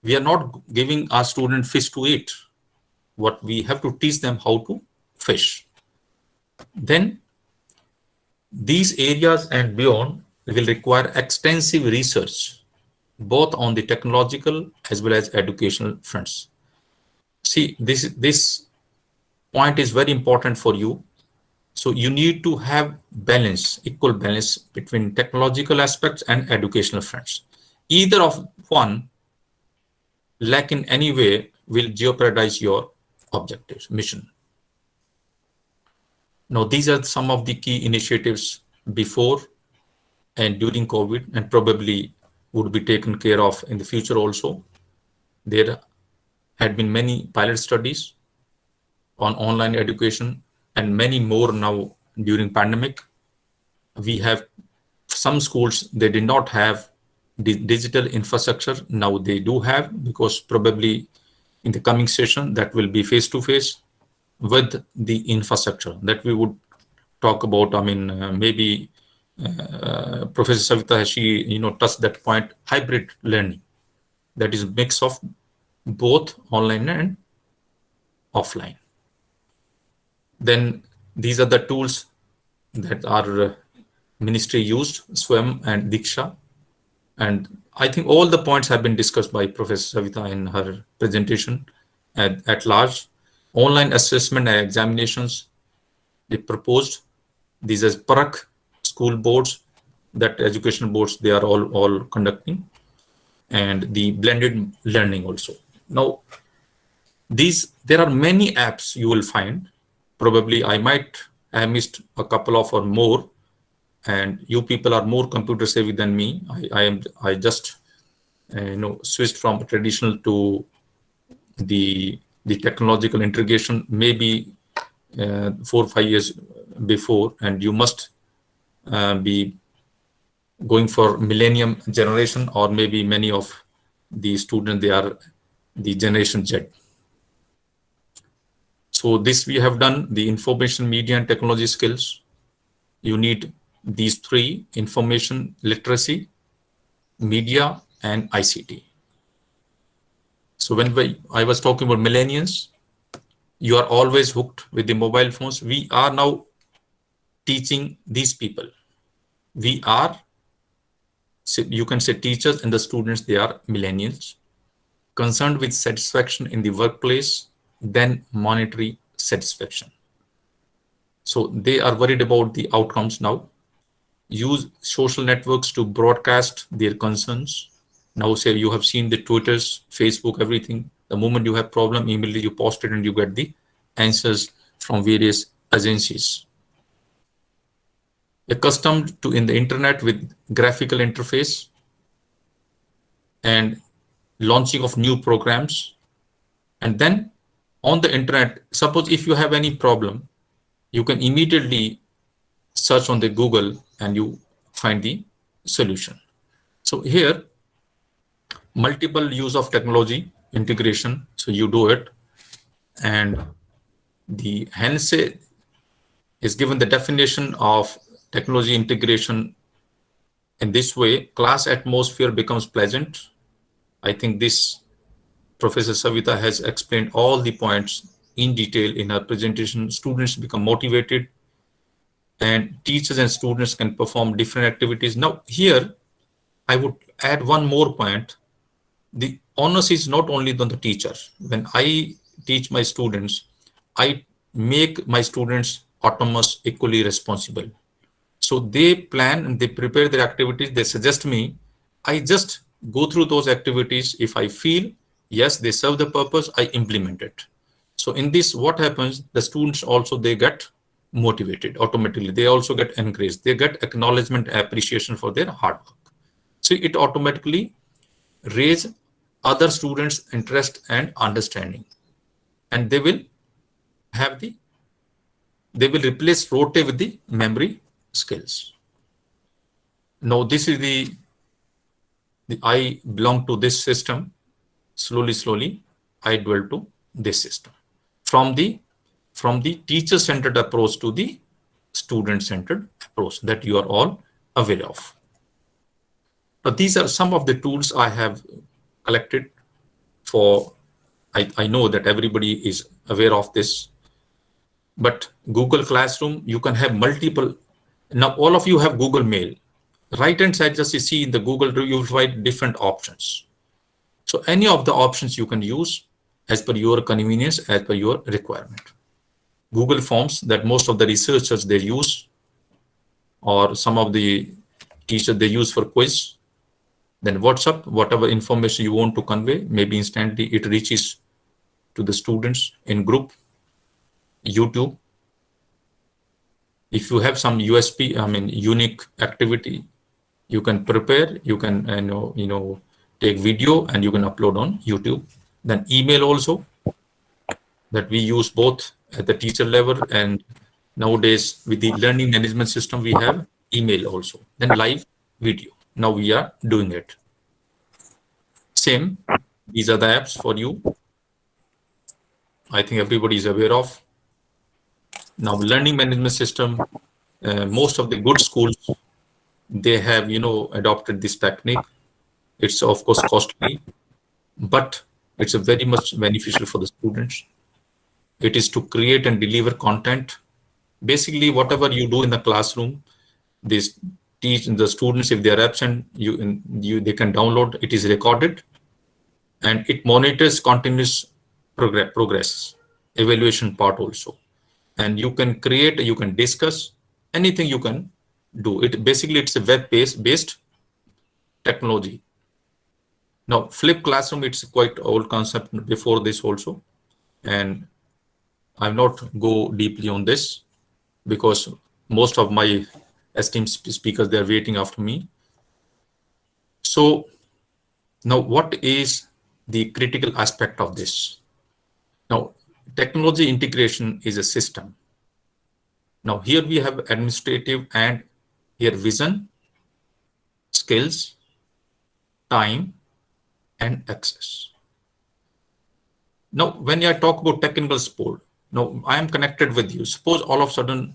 We are not giving our student fish to eat. What we have to teach them how to fish. Then these areas and beyond will require extensive research, both on the technological as well as educational fronts. See, this point is very important for you. So you need to have balance, equal balance between technological aspects and educational fronts. Either of one lack in any way will jeopardize your objectives, mission. Now, these are some of the key initiatives before and during COVID, and probably would be taken care of in the future also. There had been many pilot studies on online education and many more now during pandemic. We have some schools, they did not have the digital infrastructure. Now they do have, because probably in the coming session that will be face-to-face with the infrastructure that we would talk about. I mean, maybe Professor Savita, she touched that point, hybrid learning. That is a mix of both online and offline. Then these are the tools that our ministry used, SWAM and Diksha. And I think all the points have been discussed by Professor Savita in her presentation at large. Online assessment and examinations, they proposed. These are Parak school boards, that educational boards, they are all conducting, and the blended learning also. Now, there are many apps you will find. Probably I might have missed a couple of or more, and you people are more computer savvy than me. I just switched from traditional to the technological integration maybe 4 or 5 years before, and you must be going for millennium generation, or maybe many of the students, they are the generation Z. So this we have done, the information, media and technology skills. You need these three: information literacy, media and ICT. So when I was talking about millennials, you are always hooked with the mobile phones. We are now teaching these people. We are, you can say, teachers, and the students, they are millennials, concerned with satisfaction in the workplace, then monetary satisfaction. So they are worried about the outcomes now. Use social networks to broadcast their concerns. Now, say you have seen the Twitters, Facebook, everything. The moment you have problem, immediately you post it and you get the answers from various agencies. Accustomed to in the internet with graphical interface and launching of new programs. And then on the internet, suppose if you have any problem, you can immediately search on the Google and you find the solution. So here, multiple use of technology integration. So you do it, and the Hense is given the definition of technology integration in this way: class atmosphere becomes pleasant. I think this Professor Savita has explained all the points in detail in her presentation. Students become motivated, and teachers and students can perform different activities. Now here, I would add one more point. The onus is not only on the teacher. When I teach my students, I make my students autonomous, equally responsible. So they plan and they prepare their activities. They suggest me. I just go through those activities. If I feel, yes, they serve the purpose, I implement it. So in this, what happens, the students also, they get motivated automatically. They also get encouraged. They get acknowledgement, appreciation for their hard work. So it automatically raise other students' interest and understanding. And they will have they will replace rote with the memory skills. Now this is the I belong to this system. Slowly, I dwell to this system. From the teacher-centered approach to the student-centered approach that you are all aware of. Now, these are some of the tools I have collected for, I know that everybody is aware of this, but Google Classroom, you can have multiple. Now, all of you have Google Mail. Right-hand side, just you see in the Google, you will find different options. So any of the options you can use as per your convenience, as per your requirement. Google Forms that most of the researchers they use, or some of the teachers they use for quiz. Then WhatsApp, whatever information you want to convey, maybe instantly it reaches to the students in group. YouTube, if you have some USP, unique activity, you can prepare, you can take video and you can upload on YouTube. Then email also, that we use both at the teacher level, and nowadays with the learning management system we have email also. Then live video, now we are doing it. Same, these are the apps for you. I think everybody is aware of. Now learning management system, most of the good schools, they have adopted this technique. It's of course costly, but it's a very much beneficial for the students. It is to create and deliver content. Basically, whatever you do in the classroom, this teach the students, if they are absent, they can download. It is recorded, and it monitors continuous progress, evaluation part also. And you can create, you can discuss anything you can do. It basically it's a web-based technology. Now, flipped classroom, it's quite old concept before this also, and I'll not go deeply on this because most of my esteemed speakers, they're waiting after me. So now what is the critical aspect of this? Now, technology integration is a system. Now here we have administrative and here vision, skills, time, and access. Now, when I talk about technical support, now I am connected with you. Suppose all of a sudden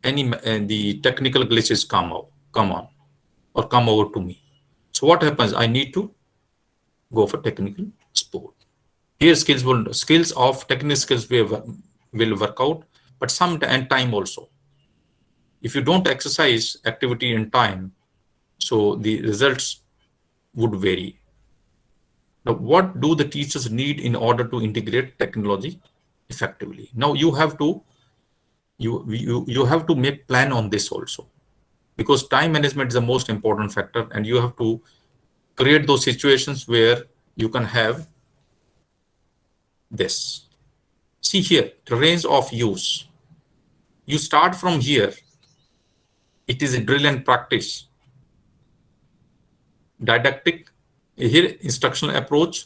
the technical glitches come over to me. So what happens? I need to go for technical support. Here skills of technical skills will work out, but some and time also. If you don't exercise activity and time, so the results would vary. Now, what do the teachers need in order to integrate technology effectively? Now you have to make plan on this also, because time management is the most important factor, and you have to create those situations where you can have this. See here, the range of use. You start from here. It is a drill and practice. Didactic, here instructional approach.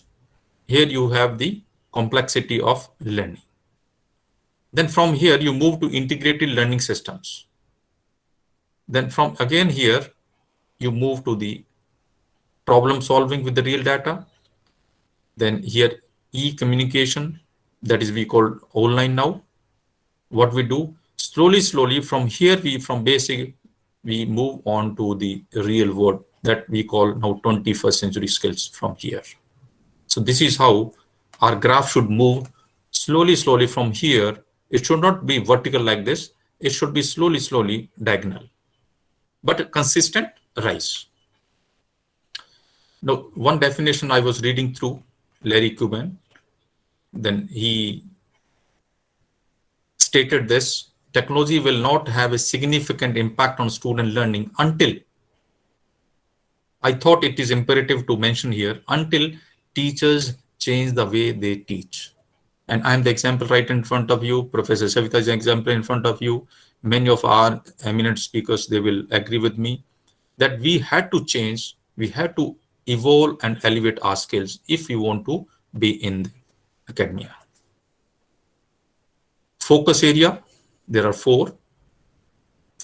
Here you have the complexity of learning. Then from here you move to integrated learning systems. Then from again here you move to the problem solving with the real data. Then here e-communication, that is we call online now. What we do slowly from here, from basic we move on to the real world that we call now 21st century skills from here. So this is how our graph should move slowly from here. It should not be vertical like this. It should be slowly diagonal, but a consistent rise. Now, one definition I was reading through Larry Cuban, then he stated this: technology will not have a significant impact on student learning until, I thought it is imperative to mention here, until teachers change the way they teach. And I'm the example right in front of you. Professor Savita is an example in front of you. Many of our eminent speakers, they will agree with me that we had to change, we had to evolve and elevate our skills if we want to be in the academia. Focus area, there are 4.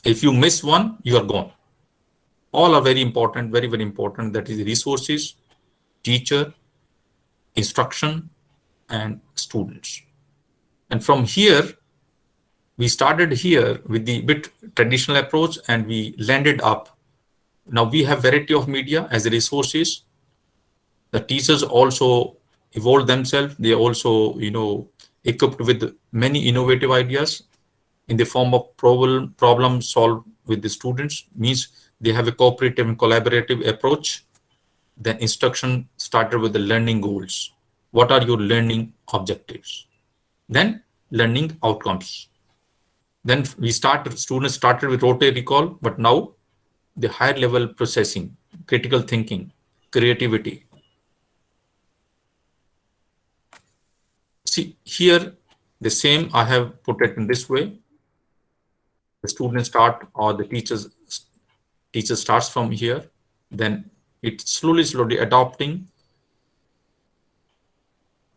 If you miss one, you are gone. All are very important, very, very important. That is resources, teacher, instruction, and students. And from here, we started here with the bit traditional approach and we landed up. Now we have variety of media as resources. The teachers also evolved themselves. They also, equipped with many innovative ideas in the form of problem solved with the students, means they have a cooperative and collaborative approach. Then instruction started with the learning goals. What are your learning objectives? Then learning outcomes. Then students started with rote recall, but now the higher level processing, critical thinking, creativity. See here, the same I have put it in this way. The students start, or the teacher starts from here, then it slowly adapting,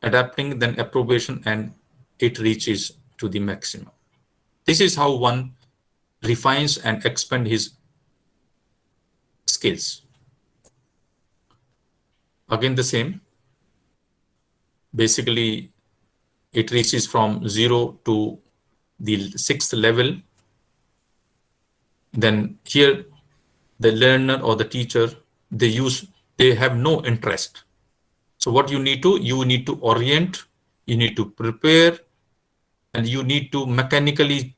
then approbation, and it reaches to the maximum. This is how one refines and expand his skills. Again, the same. Basically, it reaches from 0 to the 6th level. Then here, the learner or the teacher, they have no interest. So what you need to orient, you need to prepare, and you need to mechanically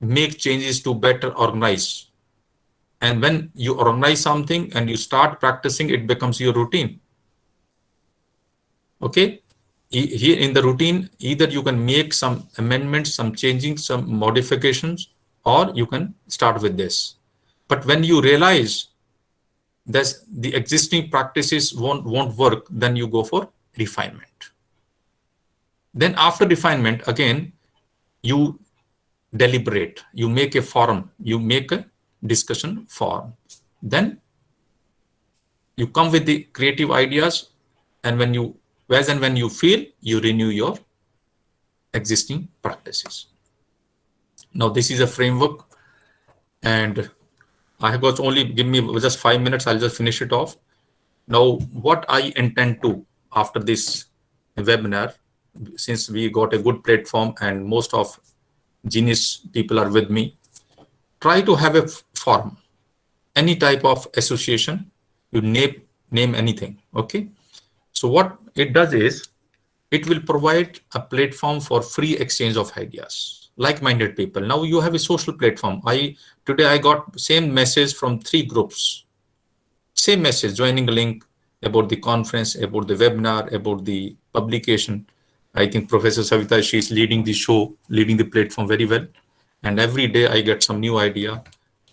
make changes to better organize. And when you organize something and you start practicing, it becomes your routine. Okay? Here in the routine, either you can make some amendments, some changing, some modifications, or you can start with this. But when you realize that the existing practices won't work, then you go for refinement. Then after refinement, again, you deliberate, you make a forum, you make a discussion forum. Then you come with the creative ideas, and when you feel, you renew your existing practices. Now this is a framework, and I have got only, give me just 5 minutes, I'll just finish it off. Now what I intend to, after this webinar, since we got a good platform and most of genius people are with me, try to have a forum, any type of association, you name anything, okay? So what it does is, it will provide a platform for free exchange of ideas, like-minded people. Now you have a social platform. Today I got same message from 3 groups, same message, joining a link about the conference, about the webinar, about the publication. I think Professor Savita, she's leading the show, leading the platform very well. And every day I get some new idea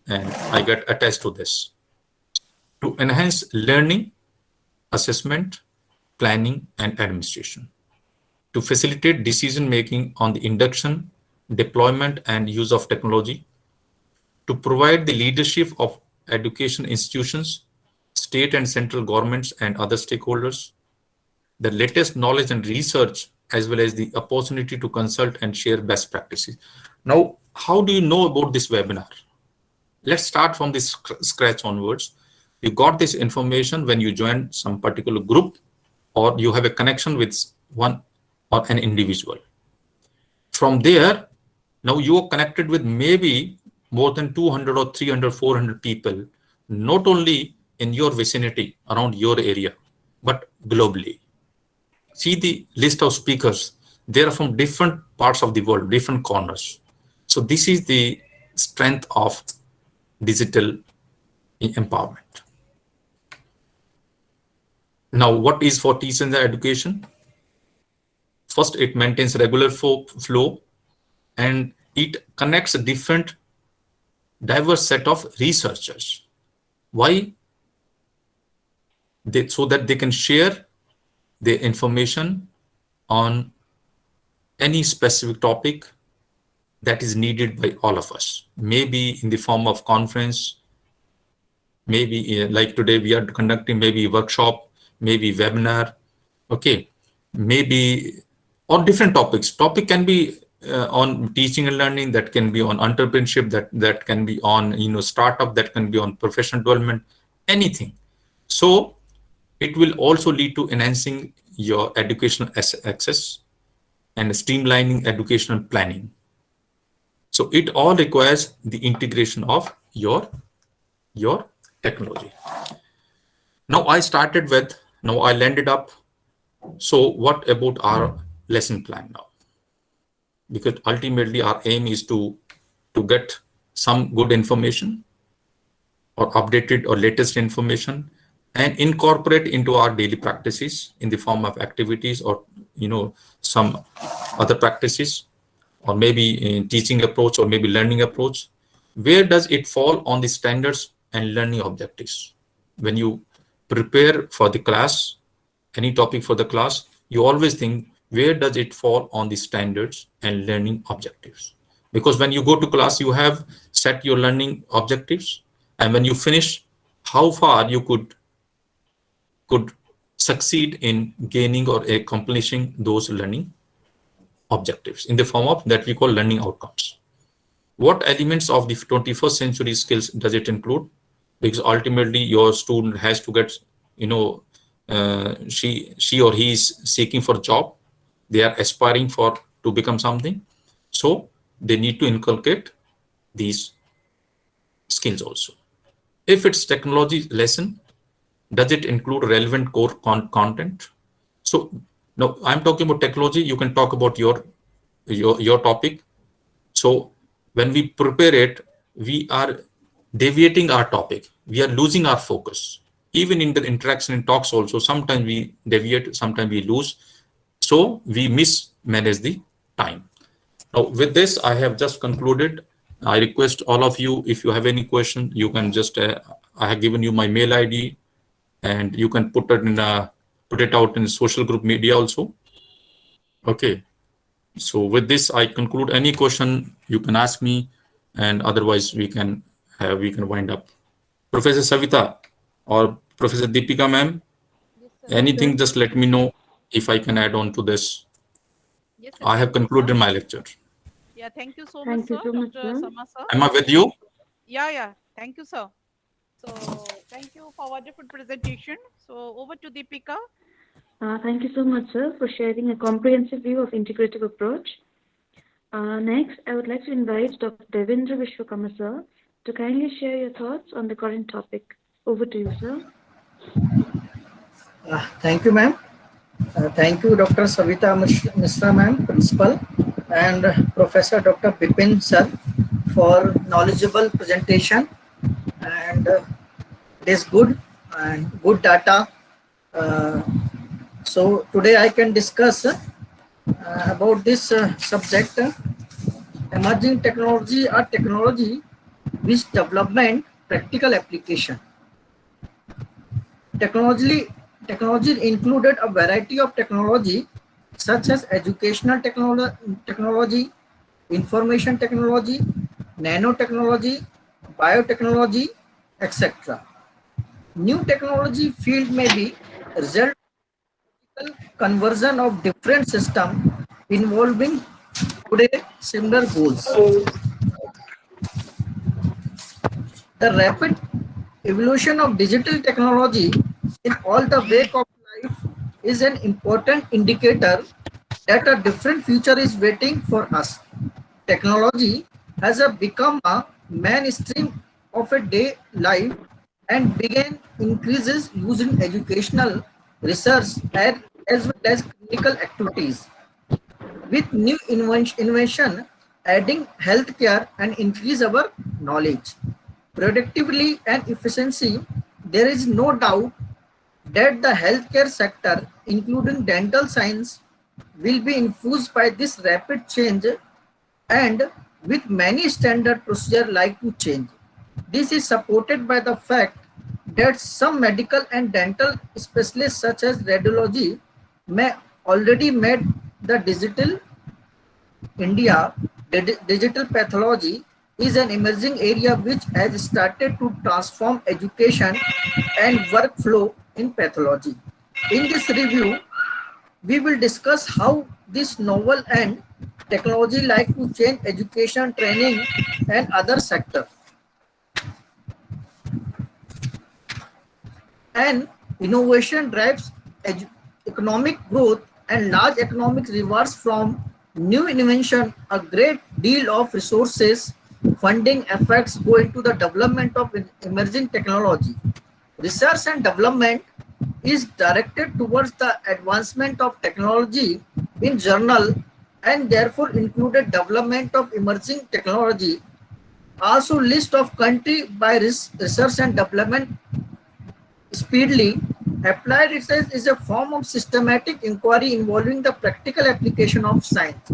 and I get attached to this. To enhance learning, assessment, planning, and administration. To facilitate decision-making on the induction, deployment, and use of technology. To provide the leadership of education institutions, state and central governments, and other stakeholders. The latest knowledge and research, as well as the opportunity to consult and share best practices. Now, how do you know about this webinar? Let's start from this scratch onwards. You got this information when you joined some particular group, or you have a connection with one or an individual. From there, now you are connected with maybe more than 200 or 300, 400 people, not only in your vicinity, around your area, but globally. See the list of speakers. They are from different parts of the world, different corners. So this is the strength of digital empowerment. Now, what is for teachers and education? First, it maintains regular flow, and it connects a different diverse set of researchers. Why? So that they can share their information on any specific topic that is needed by all of us. Maybe in the form of conference, maybe like today we are conducting maybe workshop, maybe webinar, okay, maybe on different topics. Topic can be on teaching and learning, that can be on entrepreneurship, that can be on startup, that can be on professional development, anything. So it will also lead to enhancing your educational access and streamlining educational planning. So it all requires the integration of your technology. Now I landed up. So what about our lesson plan now? Because ultimately our aim is to get some good information or updated or latest information and incorporate into our daily practices in the form of activities or some other practices, or maybe in teaching approach or maybe learning approach. Where does it fall on the standards and learning objectives? When you prepare for the class, any topic for the class, you always think, where does it fall on the standards and learning objectives? Because when you go to class, you have set your learning objectives, and when you finish, how far you could succeed in gaining or accomplishing those learning objectives in the form of that we call learning outcomes. What elements of the 21st century skills does it include? Because ultimately your student has to get, she or he is seeking for a job. They are aspiring to become something. So they need to inculcate these skills also. If it's technology lesson, does it include relevant core content? So now I'm talking about technology. You can talk about your topic. So when we prepare it, we are deviating our topic. We are losing our focus. Even in the interaction and talks also, sometimes we deviate, sometimes we lose. So we mismanage the time. Now with this, I have just concluded. I request all of you, if you have any question, you can just, I have given you my mail ID, and you can put it out in social group media also. Okay. So with this, I conclude. Any question you can ask me, and otherwise we can wind up. Professor Savita or Professor Deepika ma'am, Yes, sir. anything, just let me know if I can add on to this. Yes, sir. I have concluded my lecture. Yeah, thank you so much, Thank you sir, so much, Dr. sir. Sama, sir. Am I with you? Yeah. Thank you, sir. So thank you for wonderful presentation. So over to Deepika. Thank you so much, sir, for sharing a comprehensive view of integrative approach. Next, I would like to invite Dr. Devendra Vishwakama, sir, to kindly share your thoughts on the current topic. Over to you, sir. Thank you, ma'am. Thank you, Dr. Savita Misra, ma'am, Principal, and Professor Dr. Deepan, sir, for knowledgeable presentation. And it is good and good data. So today I can discuss about this subject, emerging technology or technology with development practical application. Technology included a variety of technology such as educational technology, information technology, nanotechnology, biotechnology, etc. New technology field may be a result of conversion of different systems involving today similar goals. The rapid evolution of digital technology in all the wake of life is an important indicator that a different future is waiting for us. Technology has become a mainstream of a day life and began increases used in educational research as well as clinical activities. With new invention adding healthcare and increase our knowledge. Productivity and efficiency, there is no doubt that the healthcare sector, including dental science, will be infused by this rapid change and with many standard procedures like to change. This is supported by the fact that some medical and dental specialists such as radiology may already made the digital India. Digital pathology is an emerging area which has started to transform education and workflow in pathology. In this review, we will discuss how this novel and technology like to change education, training and other sectors. And innovation drives economic growth and large economic rewards from new invention. A great deal of resources, funding efforts go into the development of emerging technology. Research and development is directed towards the advancement of technology in general and therefore included development of emerging technology. Also list of country by research and development speedily. Applied research is a form of systematic inquiry involving the practical application of science.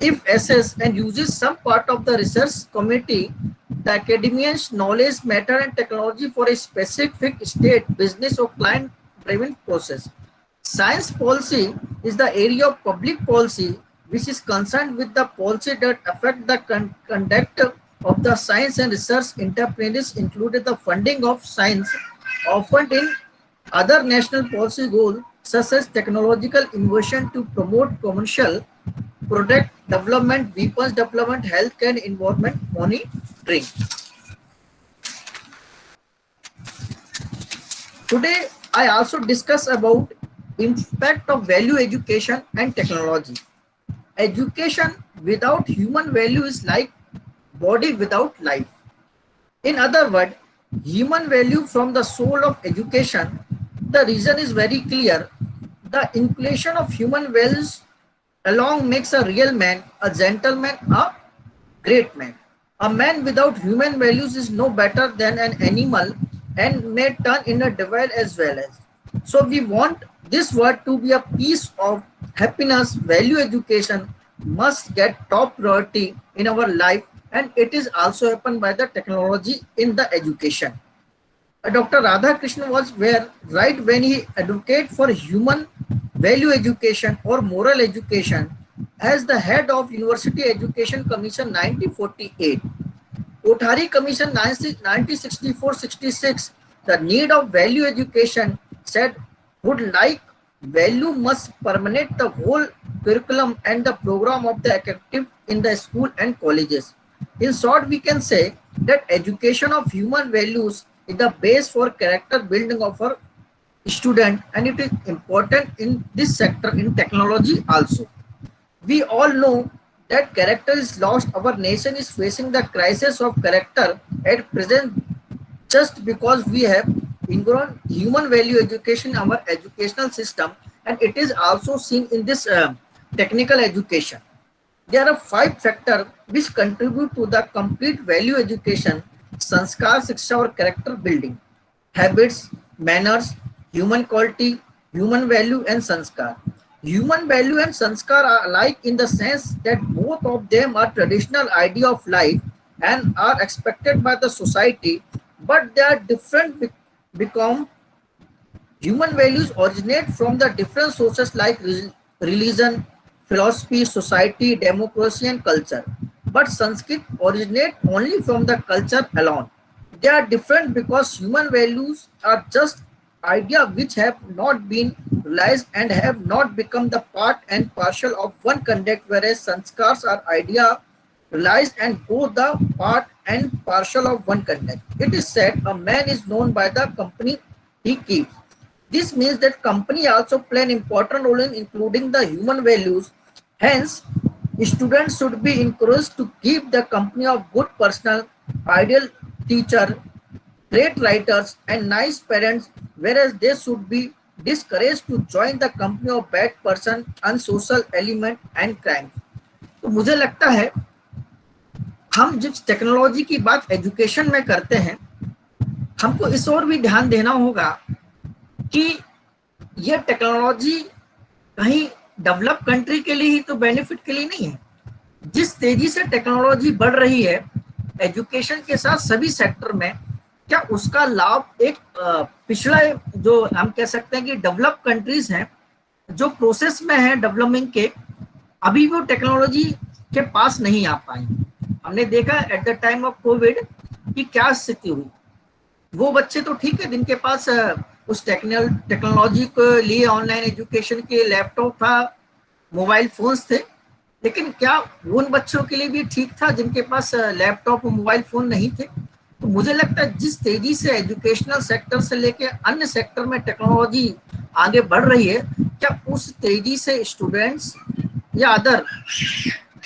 If assessed and uses some part of the research committee, the academian's knowledge, matter and technology for a specific state, business or client-driven process. Science policy is the area of public policy which is concerned with the policy that affect the conduct of the science and research enterprises, included the funding of science, often in other national policy goals such as technological innovation to promote commercial product development, weapons development, healthcare and environment monitoring. Today, I also discuss about impact of value education and technology. Education without human value is like body without life. In other words, human value from the soul of education. The reason is very clear. The inclusion of human values along makes a real man, a gentleman, a great man. A man without human values is no better than an animal and may turn in a devil as well as. So we want this word to be a piece of happiness. Value education must get top priority in our life, and it is also happened by the technology in the education. Dr. Radhakrishnan was right when he advocated for human value education or moral education as the head of University Education Commission 1948. Kothari Commission 1964-66, the need of value education said would like value must permeate the whole curriculum and the program of the active in the school and colleges. In short, we can say that education of human values is the base for character building of our student, and it is important in this sector in technology also. We all know that character is lost. Our nation is facing the crisis of character at present just because we have ingrown human value education in our educational system, and it is also seen in this technical education. There are 5 factors which contribute to the complete value education: sanskar, shiksha or character building, habits, manners, human quality, human value and sanskar. Human value and sanskar are alike in the sense that both of them are traditional idea of life and are expected by the society, but they are different become human values originate from the different sources like religion, philosophy, society, democracy and culture. But Sanskrit originate only from the culture alone. They are different because human values are just ideas which have not been realized and have not become the part and parcel of one conduct, whereas sanskars are idea realized and both the part and parcel of one conduct. It is said a man is known by the company he keeps. This means that company also play an important role in including the human values. Hence, students should be encouraged to keep the company of good personal, ideal teacher, great writers and nice parents, whereas they should be discouraged to join the company of bad person, unsocial element and crime. तो मुझे लगता है हम जिस technology की बात education में करते हैं, हमको इस ओर भी ध्यान देना होगा कि ये टेक्नोलॉजी कहीं डेवलप कंट्री के लिए ही तो बेनिफिट के लिए नहीं है। जिस तेजी से टेक्नोलॉजी बढ़ रही है एजुकेशन के साथ सभी सेक्टर में, क्या उसका लाभ एक पिछड़ा जो हम कह सकते हैं कि डेवलप कंट्रीज हैं जो प्रोसेस में है डेवलपमेंट के, अभी वो टेक्नोलॉजी के पास नहीं आ पाए। हमने देखा at the time of Covid कि क्या स्थिति हुई। वो बच्चे तो ठीक है जिनके पास उस टेक्नोलॉजी के लिए ऑनलाइन एजुकेशन के लैपटॉप था, मोबाइल फोन्स थे, लेकिन क्या उन बच्चों के लिए भी ठीक था जिनके पास लैपटॉप और मोबाइल फोन नहीं थे? तो मुझे लगता है जिस तेजी से एजुकेशनल सेक्टर से लेके अन्य सेक्टर में टेक्नोलॉजी आगे बढ़ रही है, क्या उस तेजी से स्टूडेंट्स या अदर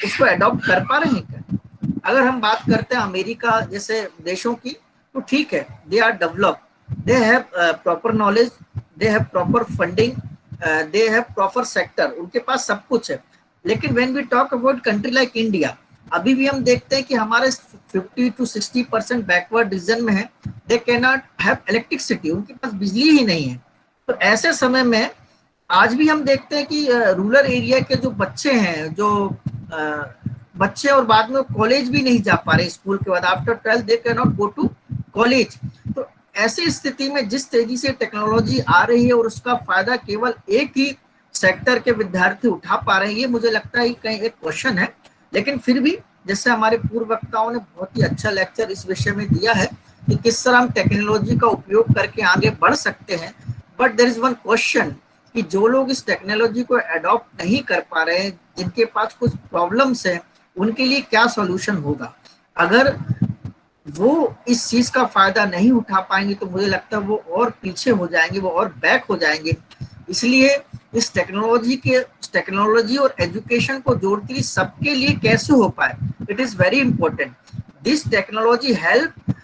उसको अडॉप्ट कर पा रहे हैं क्या? अगर हम बात करते हैं अमेरिका जैसे देशों की, तो ठीक है, they are develop, they have proper knowledge, they have proper funding, they have proper sector, उनके पास सब कुछ है। लेकिन when we talk about country like India, अभी भी हम देखते हैं कि हमारे 50 to 60% बैकवर्ड रीजन में है, दे कैन नॉट हैव इलेक्ट्रिसिटी, उनके पास बिजली ही नहीं है। तो ऐसे समय में आज भी हम देखते हैं कि रूरल एरिया के जो बच्चे हैं, जो बच्चे और बाद में कॉलेज भी नहीं जा पा रहे स्कूल के बाद, after 12 they can not go to college. तो ऐसी स्थिति में जिस तेजी से टेक्नोलॉजी आ रही है और उसका फायदा केवल एक ही सेक्टर के विद्यार्थी उठा पा रहे हैं, ये मुझे लगता है कहीं एक क्वेश्चन है। लेकिन फिर भी जैसे हमारे पूर्व वक्ताओं ने बहुत ही अच्छा लेक्चर इस विषय में दिया है कि किस तरह हम टेक्नोलॉजी का उपयोग करके आगे बढ़ सकते हैं, but there is one question कि जो लोग इस टेक्नोलॉजी को अडॉप्ट नहीं कर पा रहे हैं, जिनके पास कुछ प्रॉब्लम्स हैं, उनके लिए क्या सॉल्यूशन होगा। अगर वो इस चीज का फायदा नहीं उठा पाएंगे तो मुझे लगता है वो और पीछे हो जाएंगे, वो और बैक हो जाएंगे। इसलिए इस टेक्नोलॉजी और एजुकेशन को जोड़ती हुई सबके लिए कैसे हो पाए, it is very important. This technology help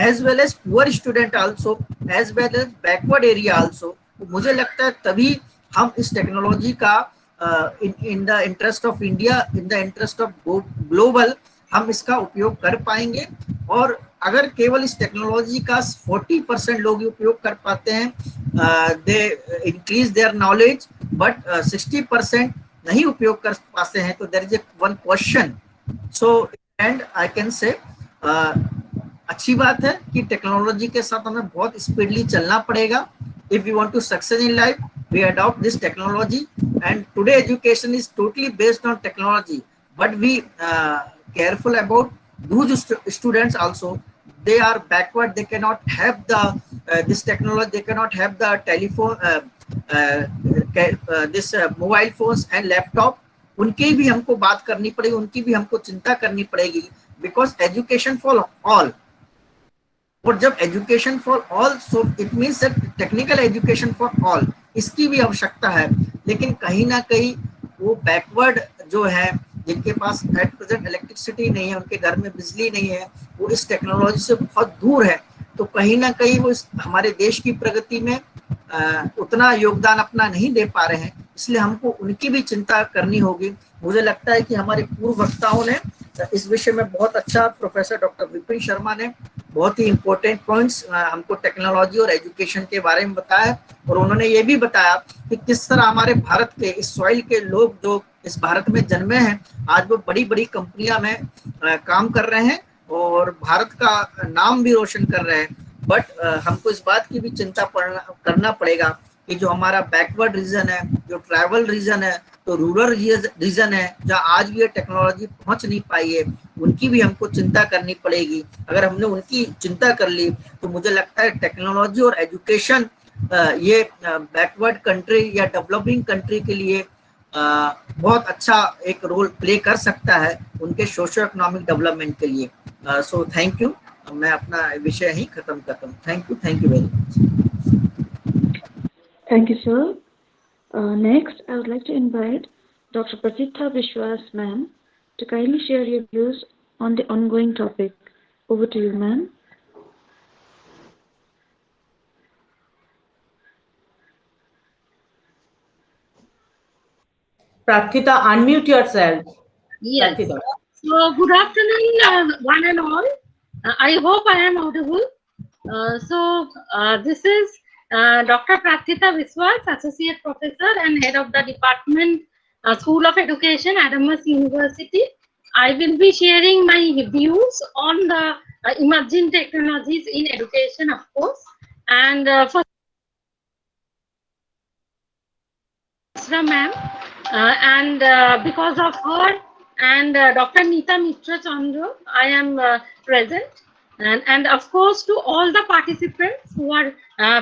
as well as poor student also, as well as backward area also। तो मुझे लगता है तभी हम इस टेक्नोलॉजी का in the interest of India, in the interest of global, हम इसका उपयोग कर पाएंगे। और अगर केवल इस टेक्नोलॉजी का 40% लोग उपयोग कर पाते हैं, they increase their knowledge, but 60% नहीं उपयोग कर पाते हैं, तो there is one question. So and I can say अच्छी बात है कि टेक्नोलॉजी के साथ हमें बहुत स्पीडली चलना पड़ेगा। If we want to success in life, we adopt this technology, and today education is totally based on technology, but we careful about those students also. They are backward, they cannot have the this technology, they cannot have the telephone, this mobile phones and laptop। उनकी भी हमको बात करनी पड़ेगी, उनकी भी हमको चिंता करनी पड़ेगी, बिकॉज एजुकेशन फॉर ऑल। और जब education for all, so it means technical education for all, इसकी भी आवश्यकता है। लेकिन कहीं ना कहीं वो बैकवर्ड जो है, जिनके पास एट प्रेजेंट इलेक्ट्रिसिटी नहीं है, उनके घर में बिजली नहीं है, वो इस टेक्नोलॉजी से बहुत दूर है। तो कहीं ना कहीं वो हमारे देश की प्रगति में उतना योगदान अपना नहीं दे पा रहे हैं, इसलिए हमको उनकी भी चिंता करनी होगी। मुझे लगता है कि हमारे पूर्व वक्ताओं ने इस विषय में बहुत अच्छा, प्रोफेसर डॉक्टर विपिन शर्मा ने बहुत ही इंपॉर्टेंट पॉइंट्स हमको टेक्नोलॉजी और एजुकेशन के बारे में बताया। और उन्होंने ये भी बताया कि किस तरह हमारे भारत के इस सॉइल के लोग जो इस भारत में जन्मे हैं, आज वो बड़ी बड़ी कंपनियां में काम कर रहे हैं और भारत का नाम भी रोशन कर रहे हैं। बट हमको इस बात की भी चिंता करना पड़ेगा कि जो हमारा बैकवर्ड रीजन है, जो ट्राइबल रीजन है, तो रूरल रीजन है, जहाँ आज भी ये टेक्नोलॉजी पहुंच नहीं पाई है, उनकी भी हमको चिंता करनी पड़ेगी। अगर हमने उनकी चिंता कर ली तो मुझे लगता है टेक्नोलॉजी और एजुकेशन ये बैकवर्ड कंट्री या डेवलपिंग कंट्री के लिए बहुत अच्छा एक रोल प्ले कर सकता है उनके सोशियो इकोनॉमिक डेवलपमेंट के लिए। सो थैंक यू, मैं अपना विषय ही खत्म करता हूँ। Thank you very much. Thank you, sir. Next, I would like to invite Dr. Prathitha Vishwas, ma'am, to kindly share your views on the ongoing topic. Over to you, ma'am. Prathita, unmute yourself. Yes. Prathita. So, good afternoon, one and all. I hope I am audible. This is Dr. Prathita Viswas, Associate Professor and Head of the Department, School of Education, Adamas University. I will be sharing my views on the emerging technologies in education, of course. And for Mishra ma'am, and because of her and Dr. Neeta Mitra Chandra, I am present. And of course, to all the participants who are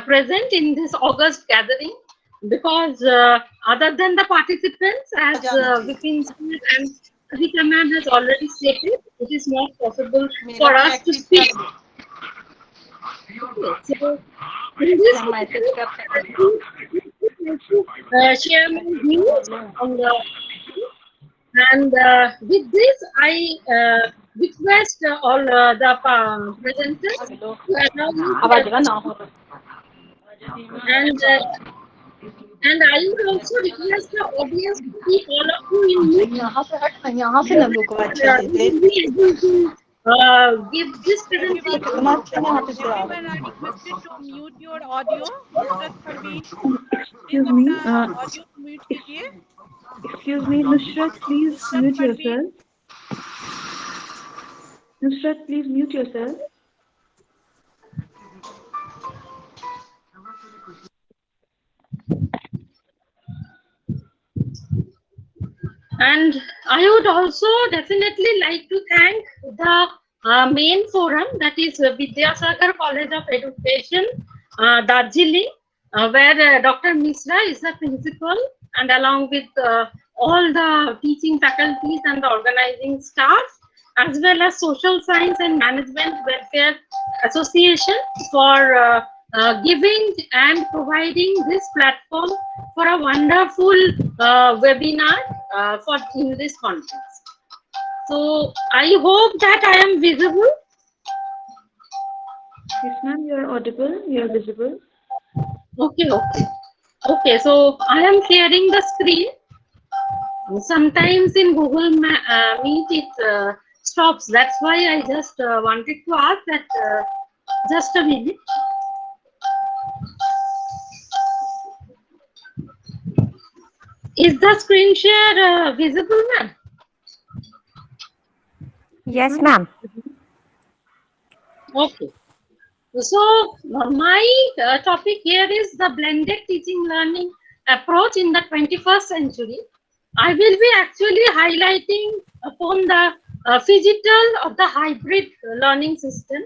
present in this August gathering, because other than the participants, as Vipin and Rita ma'am has already stated, it is not possible for us to speak. So, in this share my views on the, and with this I request all the presenters to allow me and I would also request the audience to keep all of you in mute. We will be able to give this presentation. Everyone are requested to mute your audio. Nusrat Parveen, please Excuse me. अपना audio mute कीजिए. Excuse me, Nusrat, please Nusrat mute Parveen. yourself. Nusrat, please mute yourself. And I would also definitely like to thank the main forum, that is Vidyasagar College of Education, Darjeeling, where Dr. Mishra is the principal, and along with all the teaching faculties and the organizing staff, as well as Social Science and Management Welfare Association for giving and providing this platform for a wonderful webinar for in this conference. So I hope that I am visible. Yes, ma'am, you are audible, you are visible. Okay. So I am sharing the screen. Sometimes in Google Meet it stops. That's why I just wanted to ask that. Just a minute. Is the screen share visible, ma'am? Yes, ma'am. Okay. So my topic here is the blended teaching learning approach in the 21st century. I will be actually highlighting upon the phygital or the hybrid learning system.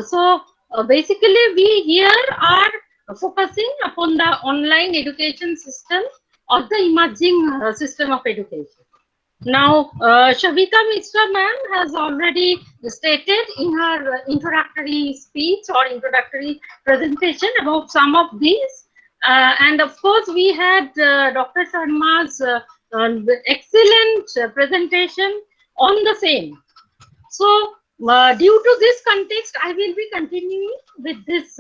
So basically we here are focusing upon the online education system or the emerging system of education. Now, Shavita Mishra ma'am has already stated in her introductory speech or introductory presentation about some of these. And of course, we had Dr. Sharma's excellent presentation on the same. So, due to this context, I will be continuing with this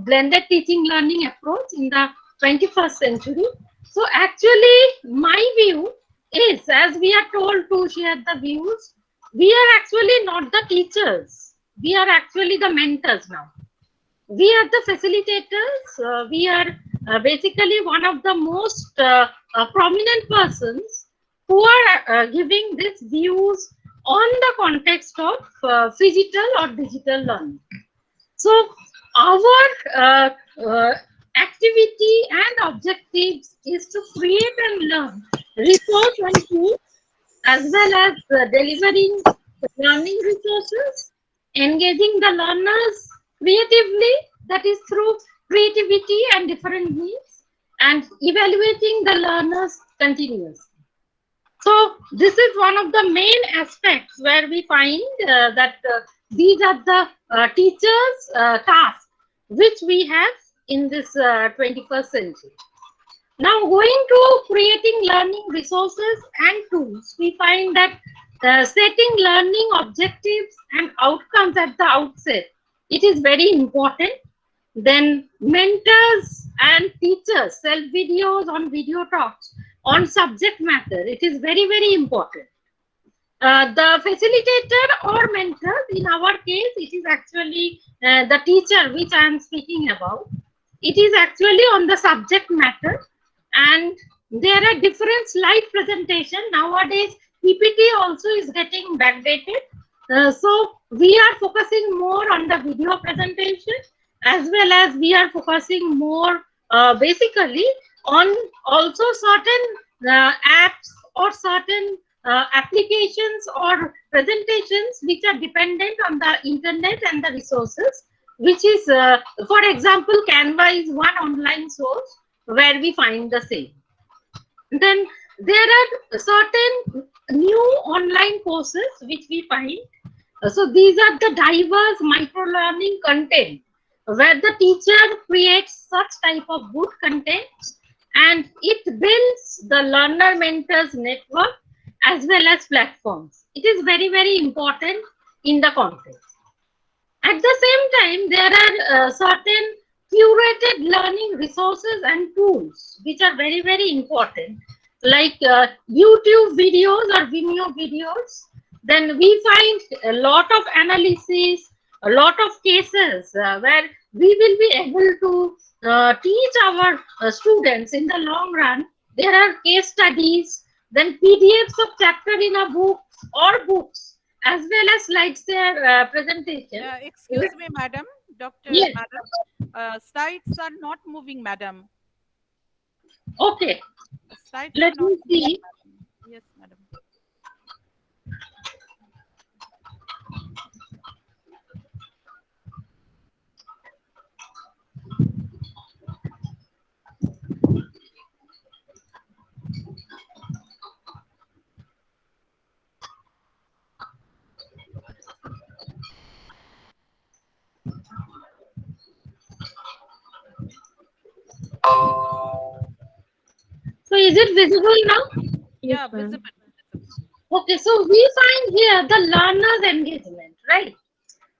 blended teaching learning approach in the 21st century. So, actually, my view is, as we are told to share the views, we are actually not the teachers. We are actually the mentors now. We are the facilitators. We are basically one of the most prominent persons who are giving these views on the context of phygital or digital learning. So our activity and objectives is to create and learn resource and tools, as well as delivering learning resources, engaging the learners creatively, that is through creativity and different means, and evaluating the learners continuously. So this is one of the main aspects where we find that these are the teachers' tasks which we have in this 21st century. Now, going to creating learning resources and tools, we find that setting learning objectives and outcomes at the outset, it is very important. Then mentors and teachers, self-videos on video talks on subject matter, it is very, very important. The facilitator or mentor, in our case, it is actually the teacher which I am speaking about. It is actually on the subject matter, and there are different slide presentation. Nowadays, PPT also is getting backdated. So we are focusing more on the video presentation, as well as we are focusing more basically on also certain apps or certain applications or presentations which are dependent on the internet and the resources, which is, for example, Canva is one online source where we find the same. Then there are certain new online courses which we find. So these are the diverse micro-learning content where the teacher creates such type of good content, and it builds the learner mentors network as well as platforms. It is very, very important in the context. At the same time, there are certain curated learning resources and tools which are very, very important, like YouTube videos or Vimeo videos. Then we find a lot of analysis, a lot of cases where we will be able to teach our students in the long run. There are case studies, then PDFs of chapter in a book or books, as well as slides there presentation. Excuse me, madam, Dr. Yes. Madam. Slides are not moving, madam. Okay. Slides Let are not me see. moving, madam. Yes, madam. So is it visible now? Yeah, ma'am. visible. Okay, so we find here the learner's engagement, right?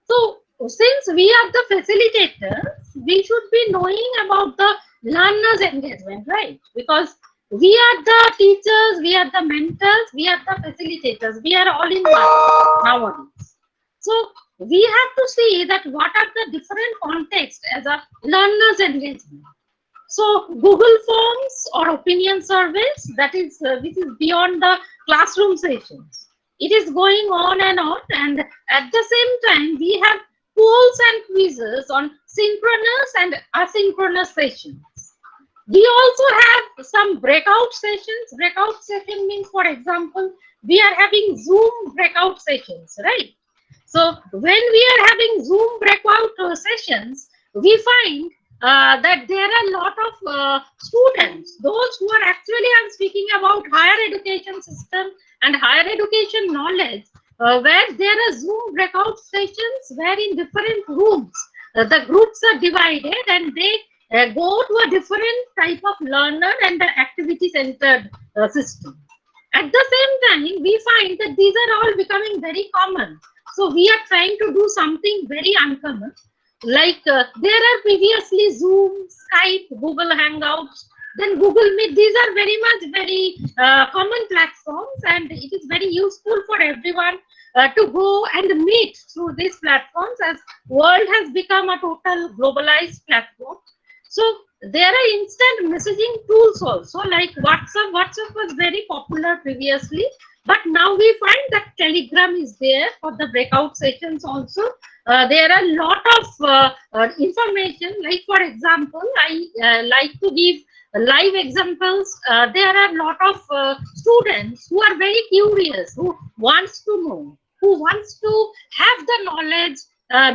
So since we are the facilitators, we should be knowing about the learner's engagement, right? Because we are the teachers, we are the mentors, we are the facilitators, we are all in one nowadays. So we have to see that what are the different contexts as a learner's engagement. So Google Forms or opinion surveys, that is which is beyond the classroom sessions. It is going on, and at the same time we have polls and quizzes on synchronous and asynchronous sessions. We also have some breakout sessions. Breakout session means, for example, we are having Zoom breakout sessions, right? So when we are having Zoom breakout sessions, we find that there are a lot of students, those who are actually, I'm speaking about higher education system and higher education knowledge, where there are Zoom breakout sessions where in different rooms, the groups are divided and they go to a different type of learner and the activity centered system. At the same time, we find that these are all becoming very common. So we are trying to do something very uncommon. Like there are previously Zoom, Skype, Google Hangouts, then Google Meet. These are very common platforms, and it is very useful for everyone to go and meet through these platforms, as world has become a total globalized platform. So there are instant messaging tools also, like WhatsApp. WhatsApp was very popular previously, but now we find that Telegram is there for the breakout sessions also. There are a lot of information, like for example, I like to give live examples. There are a lot of students who are very curious, who wants to know, who wants to have the knowledge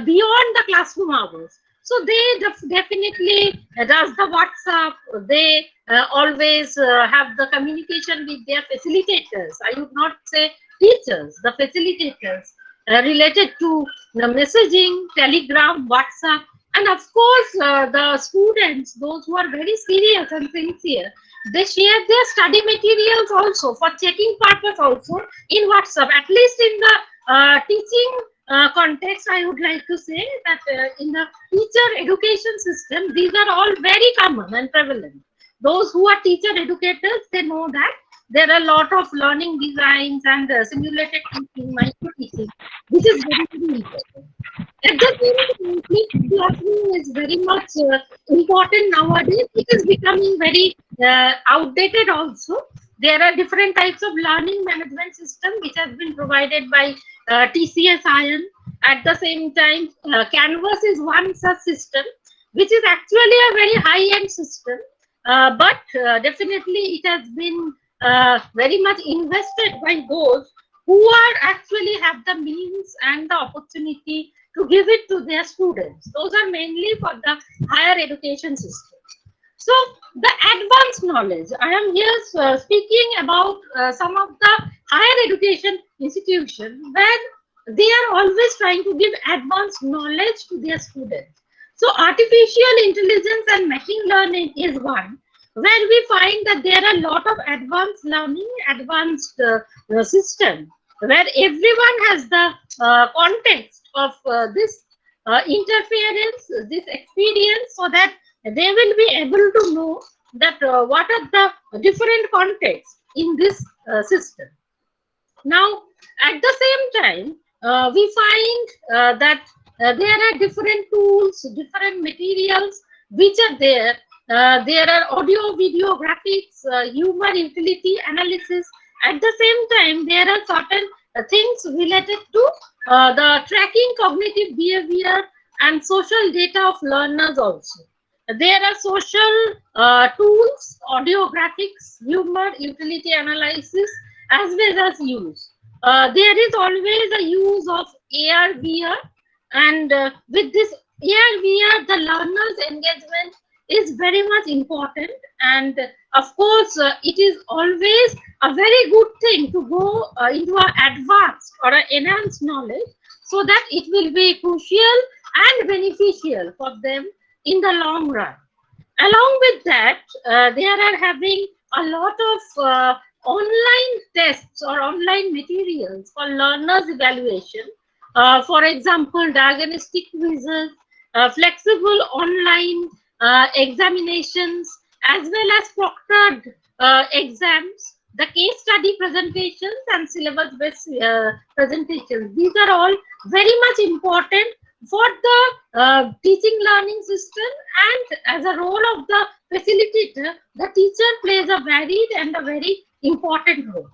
beyond the classroom hours. So they definitely does the WhatsApp. They always have the communication with their facilitators. I would not say teachers, the facilitators related to the messaging, Telegram, WhatsApp, and of course the students, those who are very serious and sincere, they share their study materials also for checking purpose also in WhatsApp. At least in the teaching context, I would like to say that in the teacher education system, these are all very common and prevalent. Those who are teacher educators, they know that there are a lot of learning designs and simulated teaching, micro teaching, which is very important. At the same time, flipped classroom is very much important nowadays. It is becoming very outdated also. There are different types of learning management system which has been provided by TCS Iron. At the same time, Canvas is one such system, which is actually a very high-end system, but definitely it has been very much invested by those who are actually have the means and the opportunity to give it to their students. Those are mainly for the higher education system. So the advanced knowledge, I am here speaking about some of the higher education institutions where they are always trying to give advanced knowledge to their students. So artificial intelligence and machine learning is one where we find that there are a lot of advanced learning, advanced system where everyone has the context of this interference, this experience, so that they will be able to know that what are the different contexts in this system. Now, at the same time, we find that there are different tools, different materials which are there. There are audio, video, graphics, humor, utility, analysis. At the same time, there are certain things related to the tracking cognitive behavior and social data of learners also. There are social tools, audio, graphics, humor, utility analysis, as well as use. There is always a use of AR, VR, and with this AR, VR, the learner's engagement is very much important. And of course, it is always a very good thing to go into an advanced or an enhanced knowledge, so that it will be crucial and beneficial for them in the long run. Along with that, they are having a lot of online tests or online materials for learners evaluation. For example, diagnostic quizzes, flexible online examinations, as well as proctored exams, the case study presentations and syllabus-based presentations. These are all very much important for the teaching learning system, and as a role of the facilitator, the teacher plays a varied and a very important role.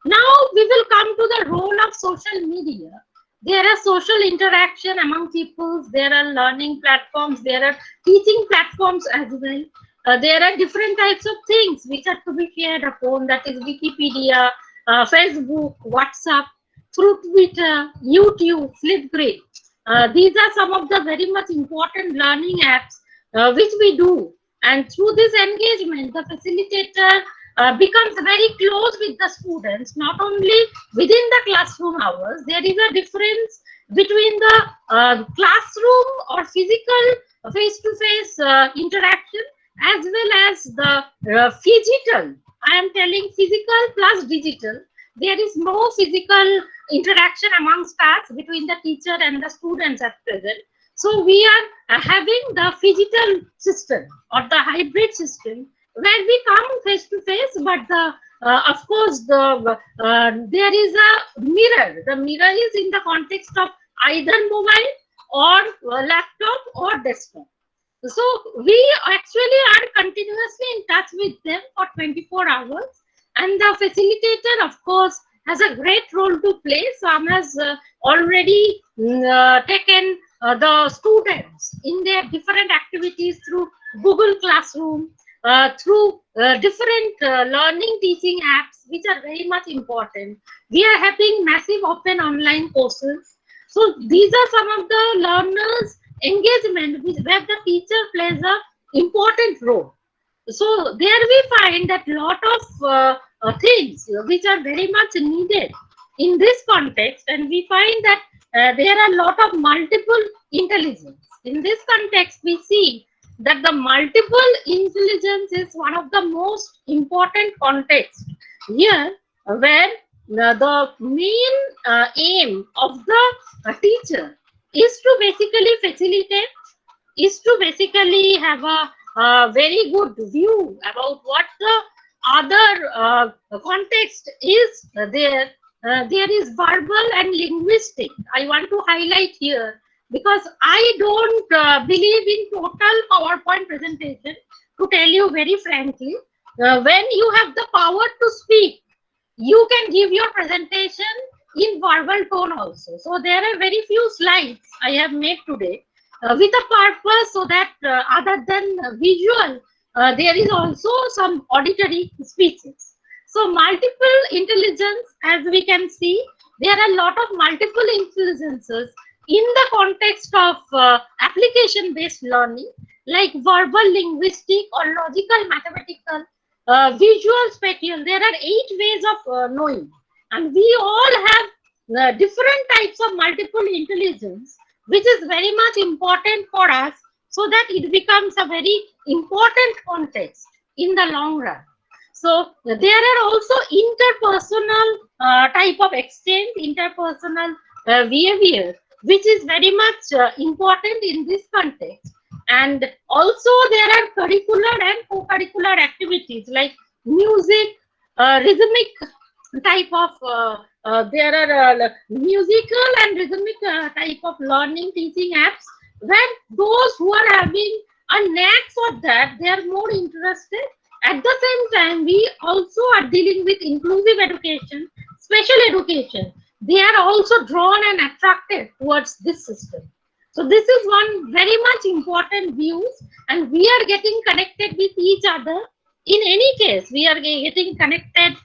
Now we will come to the role of social media. There are social interaction among people, there are learning platforms, there are teaching platforms as well. There are different types of things which are to be shared upon, that is Wikipedia, Facebook, WhatsApp, through Twitter, YouTube, Flipgrid. These are some of the very much important learning apps which we do. And through this engagement, the facilitator becomes very close with the students, not only within the classroom hours. There is a difference between the classroom or physical face-to-face interaction, as well as the phygital. I am telling physical plus digital. There is no physical interaction amongst us between the teacher and the students at present. So we are having the phygital system or the hybrid system, where we come face to face, but the of course the there is a mirror. The mirror is in the context of either mobile or laptop or desktop. So we actually are continuously in touch with them for 24 hours, and the facilitator, of course, has a great role to play. Sam has already taken the students in their different activities through Google Classroom, through different learning teaching apps, which are very much important. We are having massive open online courses. So these are some of the learners' engagement where the teacher plays an important role. So there we find that lot of things which are very much needed in this context, and we find that there are a lot of multiple intelligence. In this context, we see that the multiple intelligence is one of the most important contexts here, where the main aim of the teacher is to basically facilitate, is to basically have a very good view about what the other context is there there is verbal and linguistic. I want to highlight here because I don't believe in total PowerPoint presentation. To tell you very frankly, when you have the power to speak, you can give your presentation in verbal tone also. So there are very few slides I have made today with a purpose, so that other than visual, there is also some auditory speeches. So multiple intelligence, as we can see, there are a lot of multiple intelligences in the context of application-based learning, like verbal, linguistic, or logical, mathematical, visual, spatial. There are 8 ways of knowing, and we all have different types of multiple intelligence, which is very much important for us, so that it becomes a very important context in the long run. So there are also interpersonal type of exchange, interpersonal behavior, which is very much important in this context. And also there are curricular and co-curricular activities like music, rhythmic type of, there are musical and rhythmic type of learning teaching apps, where those who are having a knack for that, they are more interested. At the same time, we also are dealing with inclusive education, special education. They are also drawn and attracted towards this system. So this is one very much important views, and we are getting connected with each other. In any case, we are getting connected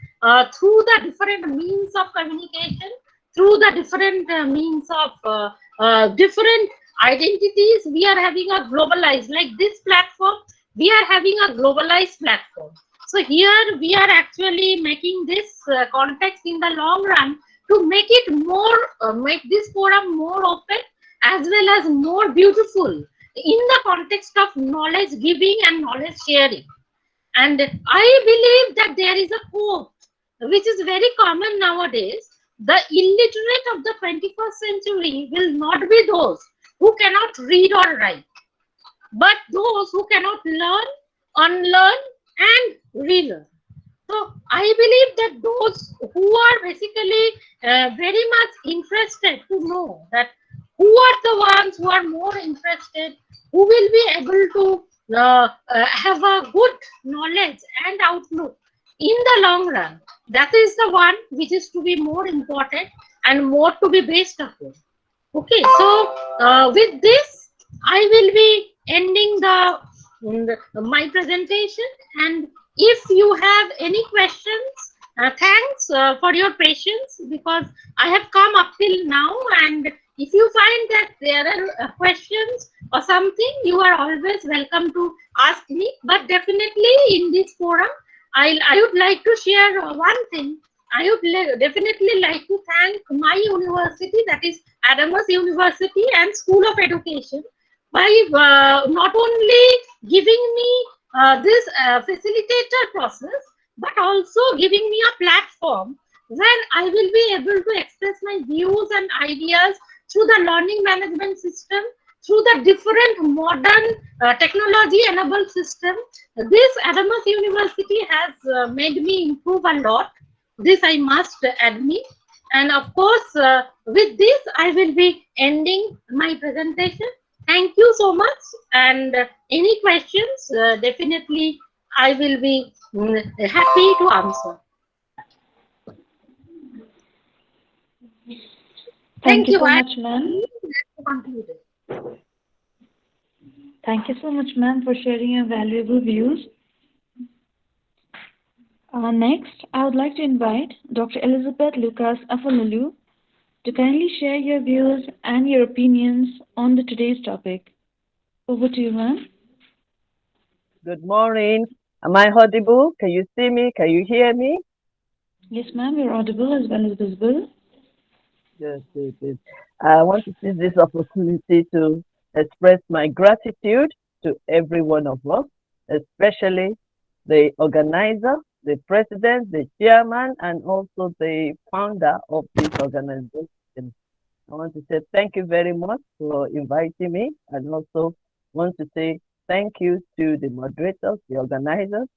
through the different means of communication, through the different means of different identities. We are having a globalized, like this platform, we are having a globalized platform. So here we are actually making this context in the long run to make it more, make this forum more open, as well as more beautiful in the context of knowledge giving and knowledge sharing. And I believe that there is a quote which is very common nowadays: the illiterate of the 21st century will not be those who cannot read or write, but those who cannot learn, unlearn, and relearn. So I believe that those who are basically very much interested to know that who are the ones who are more interested, who will be able to have a good knowledge and outlook in the long run, that is the one which is to be more important and more to be based upon. Okay, so with this, I will be ending my presentation, and if you have any questions, thanks for your patience, because I have come up till now, and if you find that there are questions or something, you are always welcome to ask me. But definitely in this forum, I would like to share one thing. I would definitely like to thank my university, that is Adamus University and School of Education, by not only giving me this facilitator process, but also giving me a platform where I will be able to express my views and ideas through the learning management system, through the different modern technology-enabled system. This Adamus University has made me improve a lot. This I must admit. And of course, with this, I will be ending my presentation. Thank you so much. And any questions, definitely I will be happy to answer. Thank you so much, ma'am. Concluded. Thank you so much, ma'am, for sharing your valuable views. Next, I would like to invite Dr. Elizabeth Lucas Afalulu to kindly share your views and your opinions on today's topic. Over to you, ma'am. Good morning. Am I audible? Can you see me? Can you hear me? Yes, ma'am, you're audible as well as visible. Yes, yes, yes. I want to seize this opportunity to express my gratitude to every one of us, especially the organizer, the president, the chairman, and also the founder of this organization. I want to say thank you very much for inviting me, and also want to say thank you to the moderators, the organizers.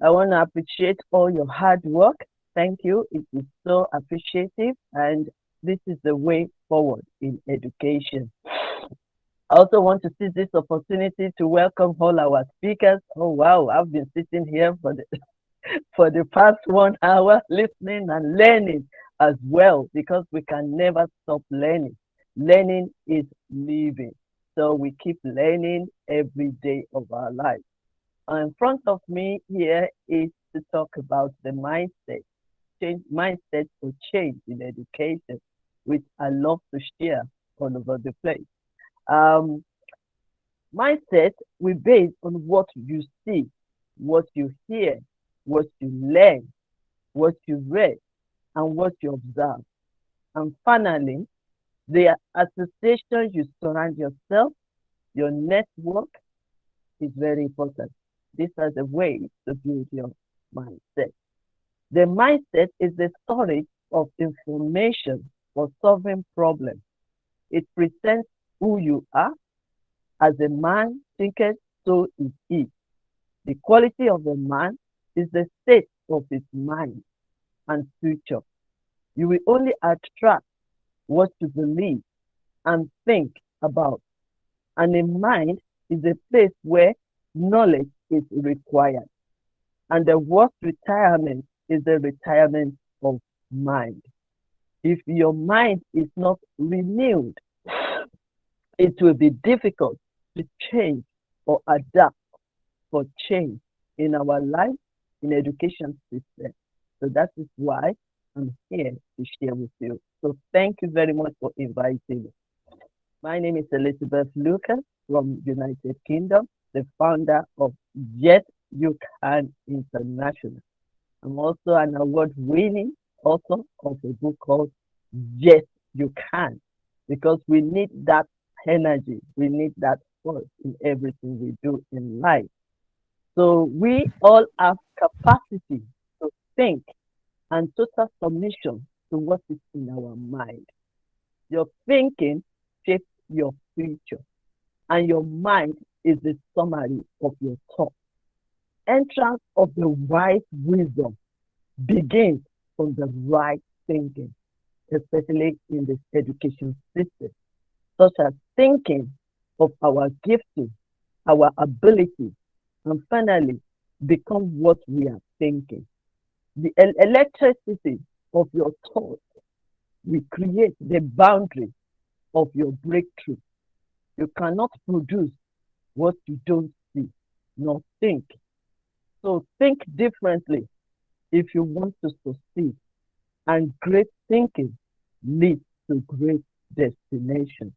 I want to appreciate all your hard work. Thank you. It is so appreciative, and this is the way forward in education. I also want to seize this opportunity to welcome all our speakers. Oh wow, I've been sitting here for the for the past 1 hour listening and learning as well, because we can never stop learning. Learning is living. So we keep learning every day of our life. In front of me here is to talk about the mindset for change in education, which I love to share all over the place. Um, Mindset we base on what you see, what you hear, what you learn, what you read, and what you observe. And finally, the association you surround yourself, your network is very important. These are the ways to build your mindset. The mindset is the storage of information for solving problems. It presents who you are. As a man thinketh, so is he. The quality of a man is the state of his mind and future. You will only attract what you believe and think about. And a mind is a place where knowledge is required. And the worst retirement is the retirement of mind. If your mind is not renewed, it will be difficult to change or adapt for change in our life, in education system. So that is why I'm here to share with you. So thank you very much for inviting me. My name is Elizabeth Lucas from United Kingdom, the founder of Yes You Can International. I'm also an award-winning author of a book called Yes You Can, because we need that energy, we need that force in everything we do in life. So we all have capacity to think and total submission to what is in our mind. Your thinking shapes your future, and your mind is the summary of your thoughts. Entrance of the wise wisdom begins from the right thinking, especially in the education system, such as thinking of our gifting, our ability, and finally become what we are thinking. The electricity of your thoughts will create the boundary of your breakthrough. You cannot produce what you don't see, nor think. So think differently if you want to succeed. And great thinking leads to great destination.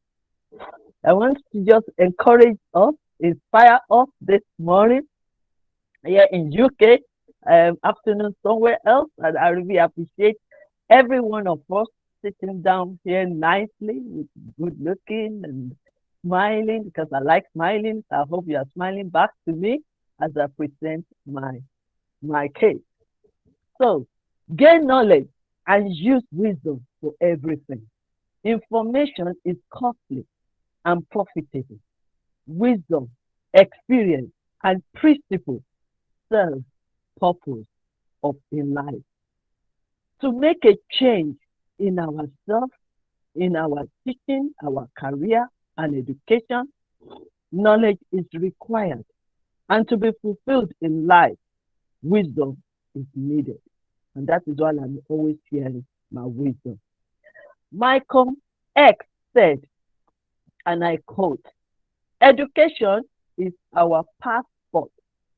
I want to just encourage us, inspire us this morning here in UK, afternoon somewhere else, and I really appreciate every one of us sitting down here nicely, with good looking and smiling, because I like smiling. So I hope you are smiling back to me as I present my case. So gain knowledge and use wisdom for everything. Information is costly and profitable. Wisdom, experience, and principle serve purpose of in life. To make a change in ourselves, in our teaching, our career, and education, knowledge is required. And to be fulfilled in life, wisdom is needed. And that is why I'm always sharing my wisdom. Malcolm X said, and I quote, education is our passport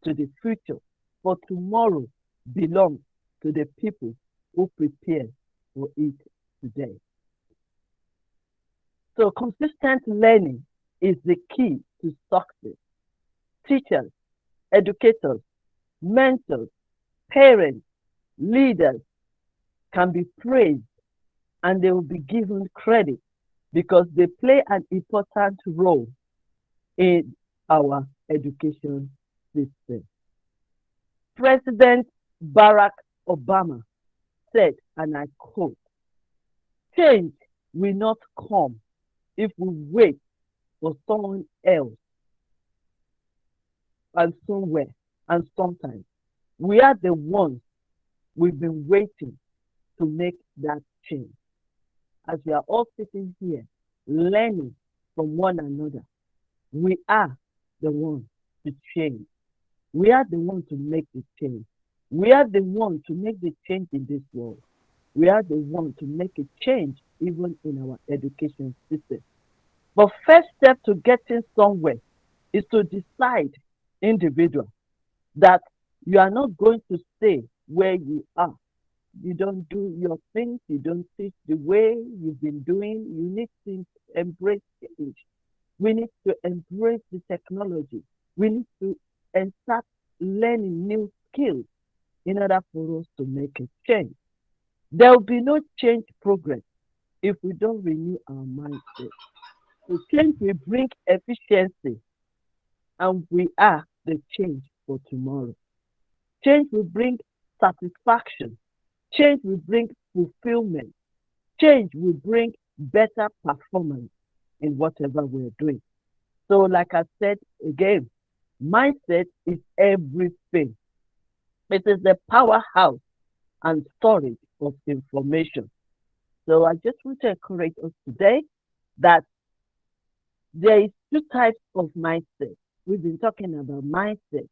to the future, for tomorrow belongs to the people who prepare for it today. So consistent learning is the key to success. Teachers, educators, mentors, parents, leaders can be praised, and they will be given credit because they play an important role in our education system. President Barack Obama said, and I quote, change will not come if we wait for someone else and somewhere and sometimes. We are the ones We've been waiting to make that change. As we are all sitting here, learning from one another, we are the ones to change. We are the ones to make the change. We are the ones to make the change in this world. We are the ones to make a change even in our education system. But first step to getting somewhere is to decide individual that you are not going to stay where you are. You don't do your things, you don't teach the way you've been doing. You need to embrace change. We need to embrace the technology. We need to and start learning new skills in order for us to make a change. There will be no change progress if we don't renew our mindset. So change will bring efficiency, and we are the change for tomorrow. Change will bring satisfaction. Change will bring fulfillment. Change will bring better performance in whatever we're doing. So, like I said again, mindset is everything. It is the powerhouse and storage of information. So, I just want to encourage us today that there is two types of mindset. We've been talking about mindset.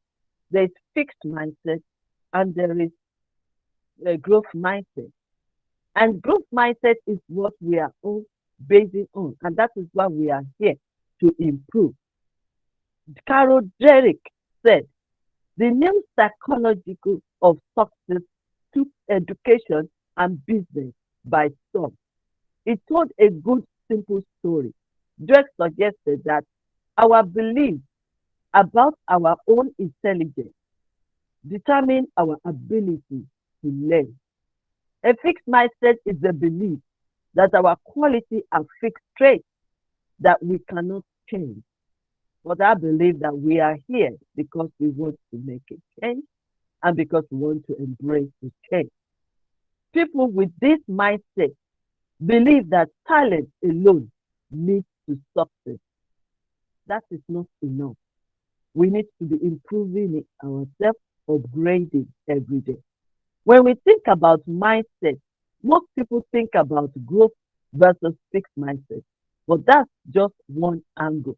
There is fixed mindset and there is a growth mindset. And growth mindset is what we are all basing on, and that is why we are here to improve. Carol Derrick said, the new psychological of success took education and business by storm. It told a good, simple story. Drake suggested that our beliefs about our own intelligence determine our ability to learn. A fixed mindset is the belief that our quality are fixed traits that we cannot change. But I believe that we are here because we want to make a change and because we want to embrace the change. People with this mindset believe that talent alone leads to success. That is not enough. We need to be improving ourselves, upgrading every day. When we think about mindset, most people think about growth versus fixed mindset, but that's just one angle.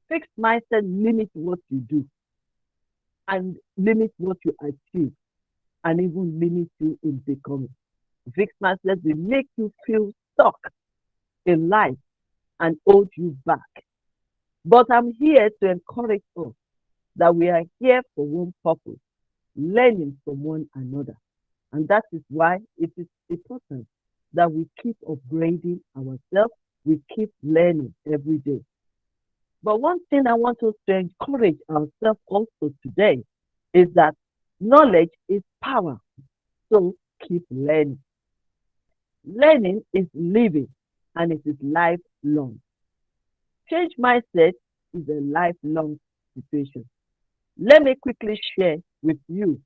Fixed mindset limits what you do and limits what you achieve and even limits you in becoming. Fixed mindset will make you feel stuck in life and hold you back. But I'm here to encourage us that we are here for one purpose, learning from one another. And that is why it is important that we keep upgrading ourselves, we keep learning every day. But one thing I want us to encourage ourselves also today is that knowledge is power. So keep learning. Learning is living and it is lifelong. Change mindset is a lifelong situation. Let me quickly share with you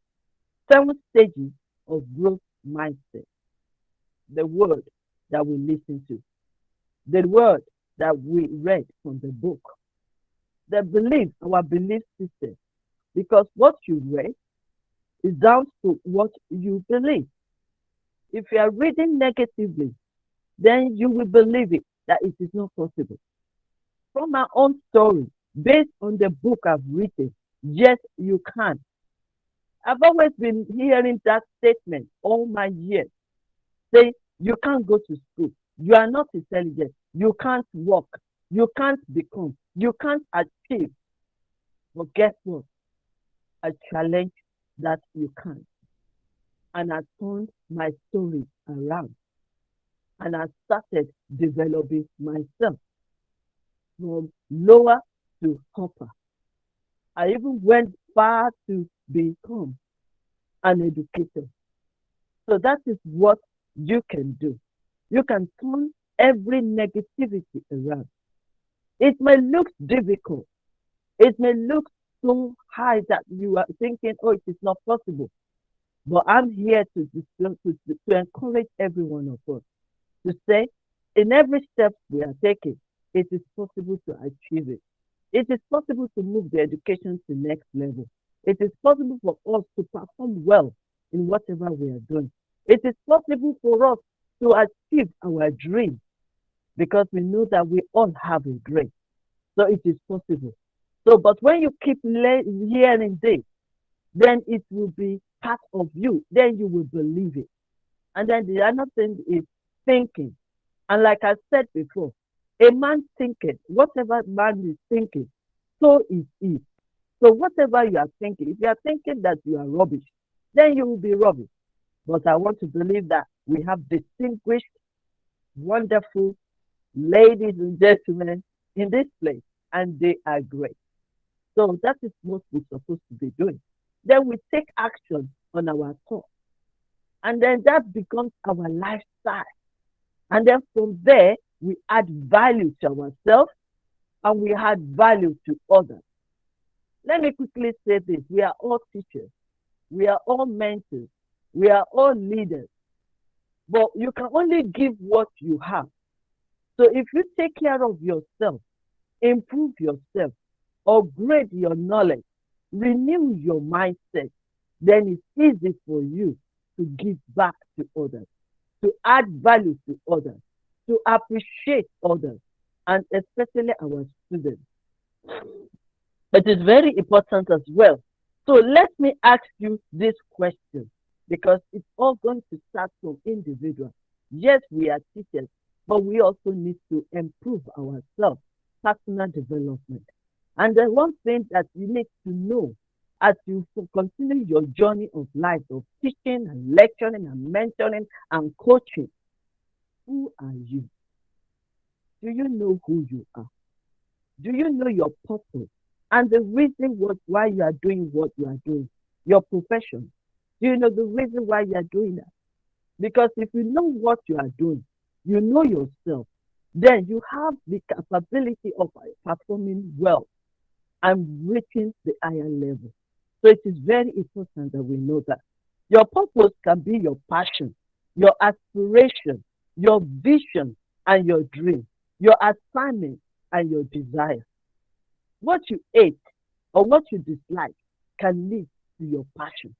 7 stages of growth mindset. The word that we listen to, the word that we read from the book, the belief, our belief system, because what you read is down to what you believe. If you are reading negatively, then you will believe it, that it is not possible. From my own story, based on the book I've written, yes, you can. I've always been hearing that statement all my years. Say, you can't go to school. You are not intelligent. You can't work. You can't become. You can't achieve. But guess what? I challenge that you can't. And I turned my story around. And I started developing myself from lower to upper. I even went far to become an educator. So that is what you can do. You can turn every negativity around. It may look difficult. It may look so high that you are thinking, oh, it is not possible. But I'm here to encourage every one of us to say, in every step we are taking, it is possible to achieve it. It is possible to move the education to the next level. It is possible for us to perform well in whatever we are doing. It is possible for us to achieve our dream because we know that we all have a dream. So it is possible. So, but when you keep hearing this, then it will be part of you. Then you will believe it. And then the other thing is thinking. And like I said before, a man thinking, whatever man is thinking, so is he. So whatever you are thinking, if you are thinking that you are rubbish, then you will be rubbish. But I want to believe that we have distinguished, wonderful ladies and gentlemen in this place, and they are great. So that is what we're supposed to be doing. Then we take action on our thoughts. And then that becomes our lifestyle. And then from there, we add value to ourselves and we add value to others. Let me quickly say this. We are all teachers. We are all mentors. We are all leaders. But you can only give what you have. So if you take care of yourself, improve yourself, upgrade your knowledge, renew your mindset, then it's easy for you to give back to others, to add value to others, to appreciate others, and especially our students. It is very important as well. So let me ask you this question, because it's all going to start from individuals. Yes, we are teachers, but we also need to improve ourselves, personal development. And the one thing that you need to know as you continue your journey of life of teaching and lecturing and mentoring and coaching, who are you? Do you know who you are? Do you know your purpose and the reason why you are doing what you are doing? Your profession. Do you know the reason why you are doing that? Because if you know what you are doing, you know yourself, then you have the capability of performing well and reaching the higher level. So it is very important that we know that. Your purpose can be your passion, your aspiration, your vision, and your dream, your assignment, and your desire. What you hate or what you dislike can lead to your passion.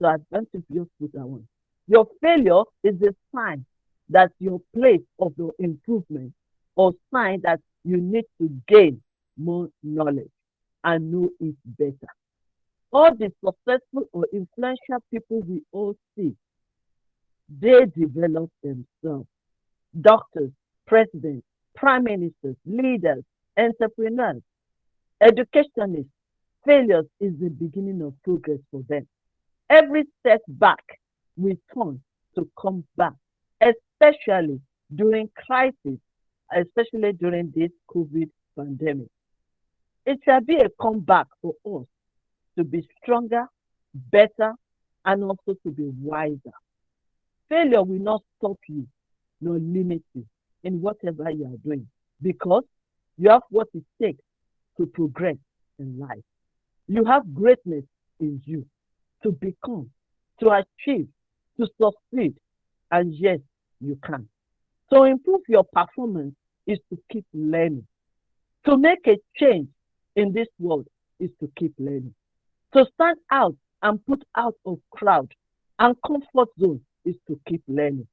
So advantage just put that one. Your failure is a sign that your place of your improvement or sign that you need to gain more knowledge and know it better. All the successful or influential people we all see, they develop themselves. Doctors, presidents, prime ministers, leaders, entrepreneurs, educationists. Failures is the beginning of progress for them. Every setback we turn to come back, especially during crisis, especially during this COVID pandemic. It shall be a comeback for us to be stronger, better, and also to be wiser. Failure will not stop you, nor limit you in whatever you are doing, because you have what it takes to progress in life. You have greatness in you to become, to achieve, to succeed, and yes, you can. To improve your performance is to keep learning. To make a change in this world is to keep learning. To stand out and put out of crowd and comfort zone is to keep learning.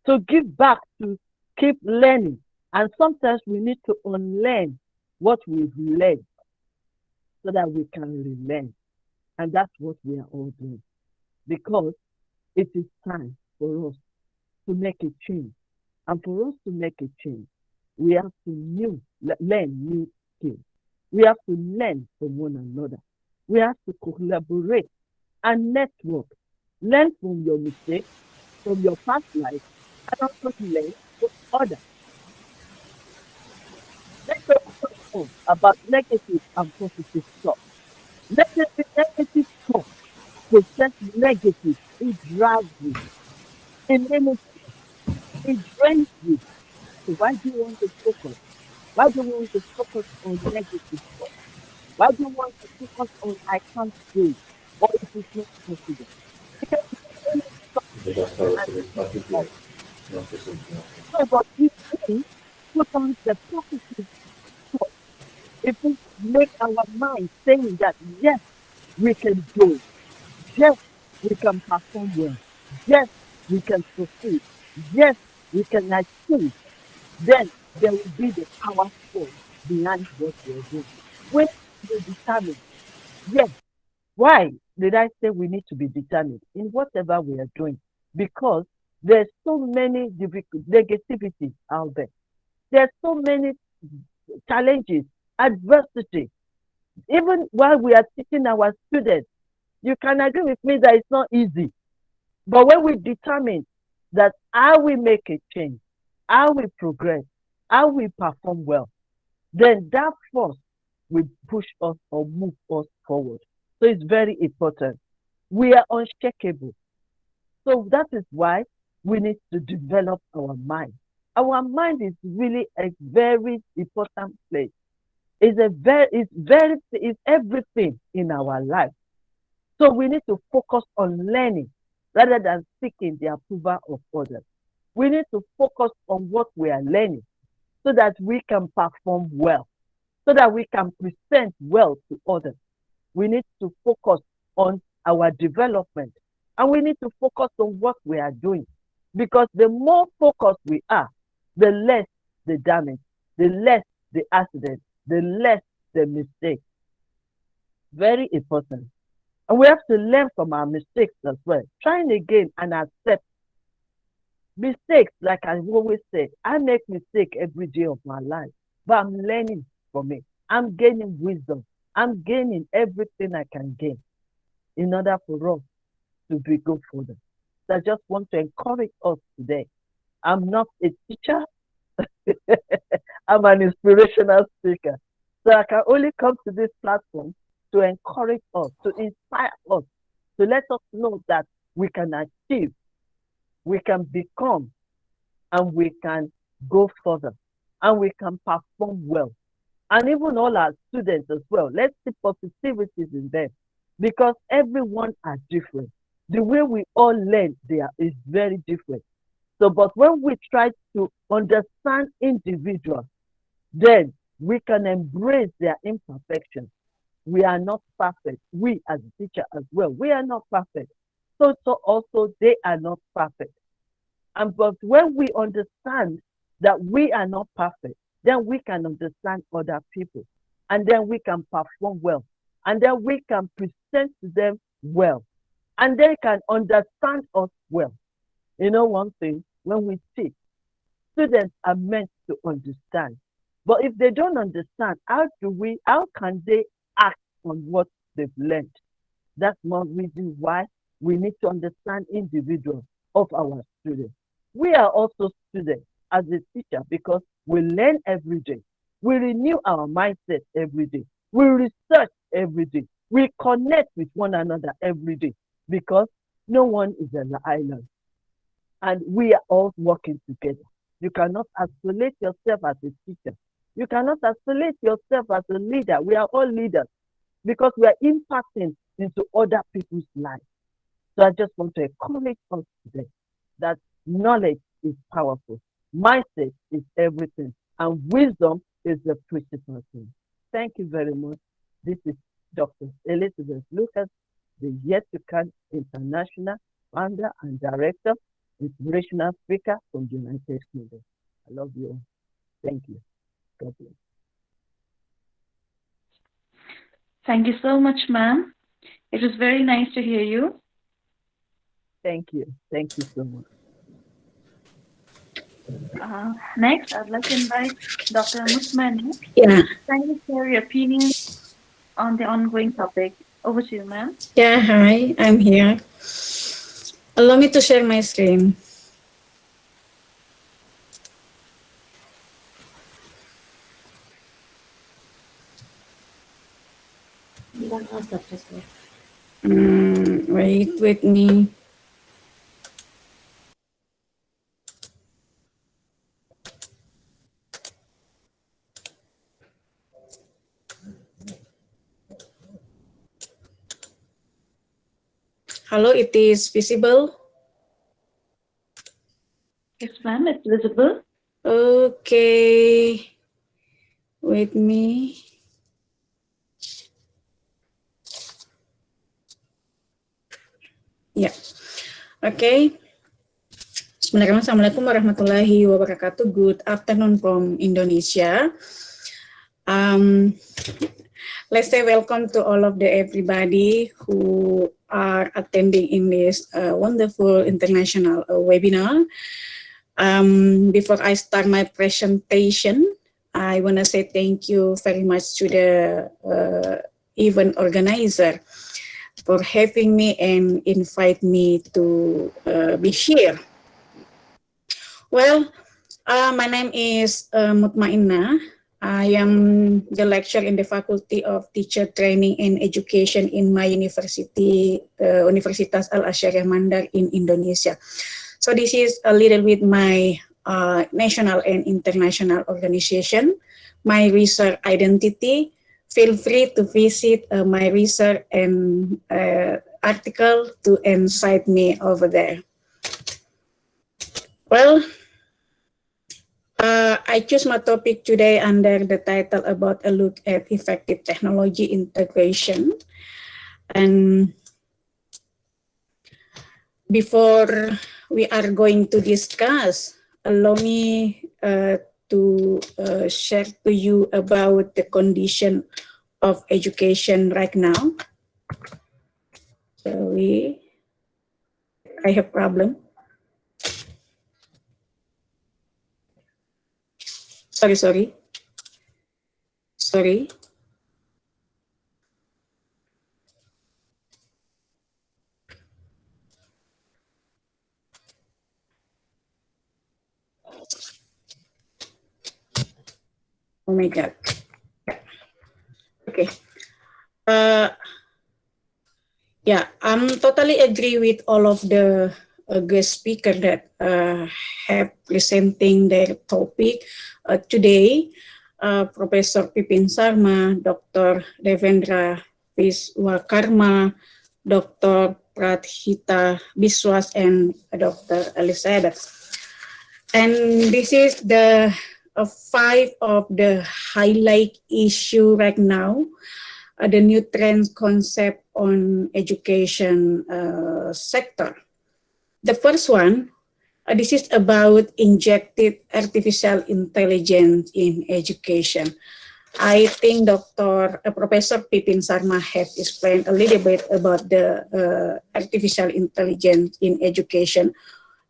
To give back to keep learning. And sometimes we need to unlearn what we've learned so that we can relearn. And that's what we are all doing. Because it is time for us to make a change. And for us to make a change, we have to learn new skills. We have to learn from one another. We have to collaborate and network. Learn from your mistakes, from your past life, and also learn from others. Let's talk about negative and positive thoughts. Negative thoughts possess negative. It drives you. It limits you. It drains you. So why do you want to focus? Why do you want to focus on negative thoughts? Why do you want to focus on I can't do it or it is not possible? Because you so, but if we put on the positive thought, if we make our mind saying that yes, we can do it, yes, we can perform well. Yes, we can succeed. Yes, we can achieve. Then there will be the power force behind what we are doing. We need to be determined. Yes. Why did I say we need to be determined in whatever we are doing? Because there's so many negativity out there. There's so many challenges, adversity. Even while we are teaching our students, you can agree with me that it's not easy. But when we determine that how we make a change, how we progress, how we perform well, then that force will push us or move us forward. So it's very important. We are unshakable. So that is why we need to develop our mind. Our mind is really a very important place. It's everything in our life. So we need to focus on learning rather than seeking the approval of others. We need to focus on what we are learning so that we can perform well, so that we can present well to others. We need to focus on our development, and we need to focus on what we are doing, because the more focused we are, the less the damage, the less the accident, the less the mistake. Very important. And we have to learn from our mistakes as well. Trying again and accept mistakes. Like I always say, I make mistakes every day of my life, but I'm learning from it. I'm gaining wisdom. I'm gaining everything I can gain in order for us to be good further. So I just want to encourage us today. I'm not a teacher. I'm an inspirational speaker. So I can only come to this platform to encourage us, to inspire us, to let us know that we can achieve, we can become, and we can go further, and we can perform well. And even all our students as well, let's see positivities in them, because everyone are different. The way we all learn is very different. So, but when we try to understand individuals, then we can embrace their imperfections. We are not perfect. We as a teacher as well, we are not perfect. So also they are not perfect. And but when we understand that we are not perfect, then we can understand other people, and then we can perform well, and then we can present to them well, and they can understand us well. You know one thing, when we teach, students are meant to understand. But if they don't understand, how can they act on what they've learned? That's one reason why we need to understand individuals of our students. We are also students as a teacher because we learn every day. We renew our mindset every day. We research every day. We connect with one another every day because no one is an island. And we are all working together. You cannot isolate yourself as a teacher. You cannot isolate yourself as a leader. We are all leaders because we are impacting into other people's lives. So I just want to encourage us today that knowledge is powerful. Mindset is everything. And wisdom is the principal thing. Thank you very much. This is Dr. Elizabeth Lucas, the Yet to Come International founder and director, inspirational speaker from the United Kingdom. I love you all. Thank you. God bless. Thank you so much, ma'am. It was very nice to hear you. Thank you. Thank you so much. Next, I'd like to invite Dr. Musmani. Yeah. Kindly share your opinion on the ongoing topic. Over to you, ma'am. Yeah, hi, I'm here. Allow me to share my screen. Wait with me. Hello, it is visible? Yes, ma'am, it's visible. Okay. With me. Yeah. Okay. Bismillahirrahmanirrahim. Assalamualaikum warahmatullahi wabarakatuh. Good afternoon from Indonesia. Let's say welcome to all of everybody who are attending in this wonderful international webinar. Before I start my presentation, I want to say thank you very much to the event organizer for having me and invite me to be here. Well, my name is Mutmainna. I am the lecturer in the Faculty of Teacher Training and Education in my university, Universitas Al Azhar Mandar in Indonesia. So this is a little bit my national and international organization, my research identity. Feel free to visit my research and article to cite me over there. Well, I choose my topic today under the title about a look at effective technology integration. And before we are going to discuss, allow me to share to you about the condition of education right now. Sorry, I have problem. Sorry. Oh my God. Okay. Yeah, I'm totally agree with all of the guest speaker that have presenting their topic today. Professor Pipin Sharma, Dr. Devendra Viswakarma, Dr. Prathita Biswas, and Dr. Elizabeth. And this is the 5 of the highlight issue right now, the new trends concept on education sector. The first one, this is about injected artificial intelligence in education. I think Professor Pipin Sharma has explained a little bit about the artificial intelligence in education.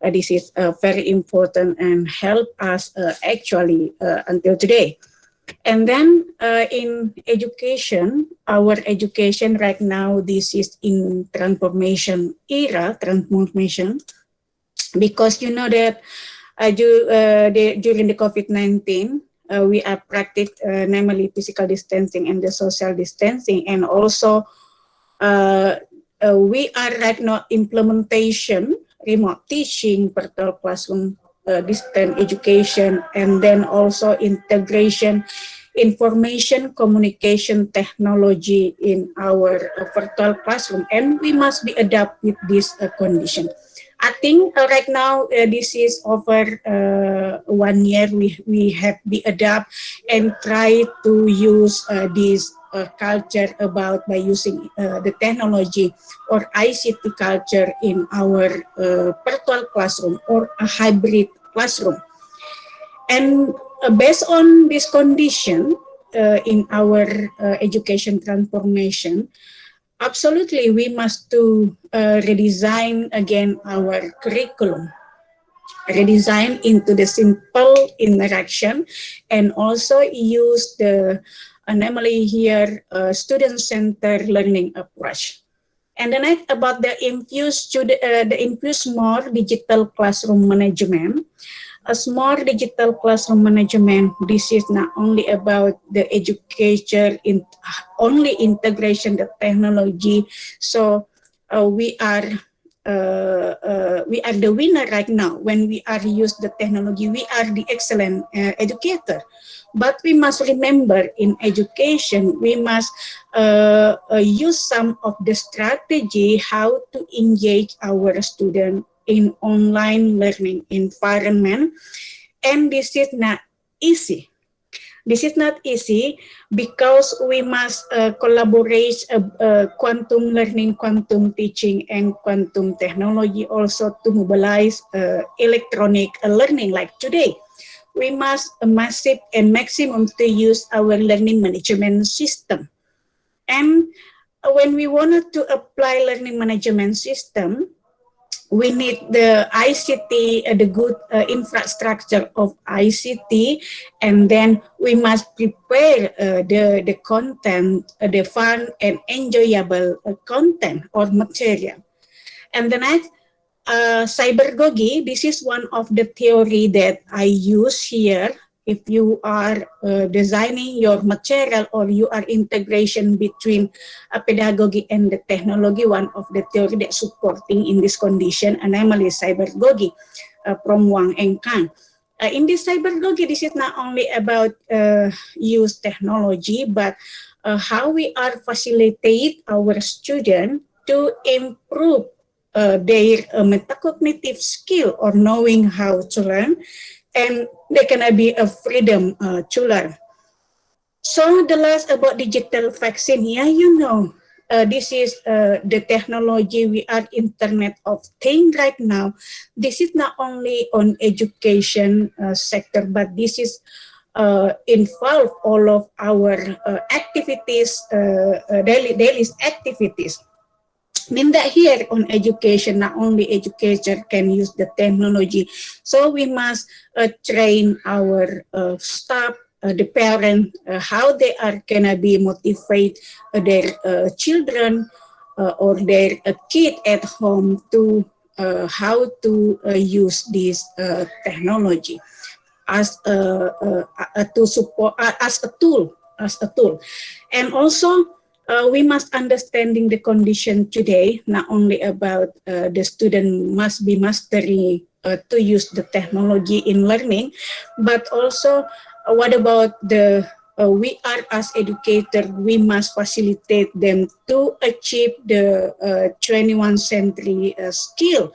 This is very important and help us actually until today. And then in education, our education right now, this is in transformation, because you know that during the COVID-19, we are practice namely physical distancing and the social distancing, and also we are right now implementation, remote teaching, virtual classroom, distance education, and then also integration information communication technology in our virtual classroom, and we must be adapt with this condition. I think right now this is over 1 year we have be adapt and try to use this culture about by using the technology or ICT culture in our virtual classroom or a hybrid classroom. And based on this condition in our education transformation, absolutely we must to redesign again our curriculum, redesign into the simple interaction, and also use the namely here student-centered learning approach. And the next about the infuse more digital classroom management. A small digital classroom management, this is not only about the education, only integration the technology. So we are the winner right now. When we are use the technology, we are the excellent educator. But we must remember in education, we must use some of the strategy how to engage our student in online learning environment, and this is not easy. This is not easy because we must collaborate quantum learning, quantum teaching, and quantum technology also to mobilize electronic learning like today. We must massive and maximum to use our learning management system. And when we wanted to apply learning management system, we need the ICT, the good infrastructure of ICT, and then we must prepare the content, the fun and enjoyable content or material. And the next, cybergogy, this is one of the theory that I use here. If you are designing your material or you are integration between pedagogy and the technology, one of the theory that supporting in this condition, namely cybergogy from Wang and Kang. In this cybergogy, this is not only about use technology, but how we are facilitate our student to improve their metacognitive skill or knowing how to learn, and they can be a freedom to learn. So the last about digital vaccine, yeah, you know, this is the technology, we are Internet of Things right now. This is not only on education sector, but this is involve all of our activities, daily activities. Mean that here on education, not only educator can use the technology, so we must train our staff, the parent, how they are gonna be motivate their children or their kid at home to how to use this technology as to support as a tool, and also. We must understanding the condition today, not only about the student must be mastering to use the technology in learning, but also what about the we are as educators, we must facilitate them to achieve the 21st century skill.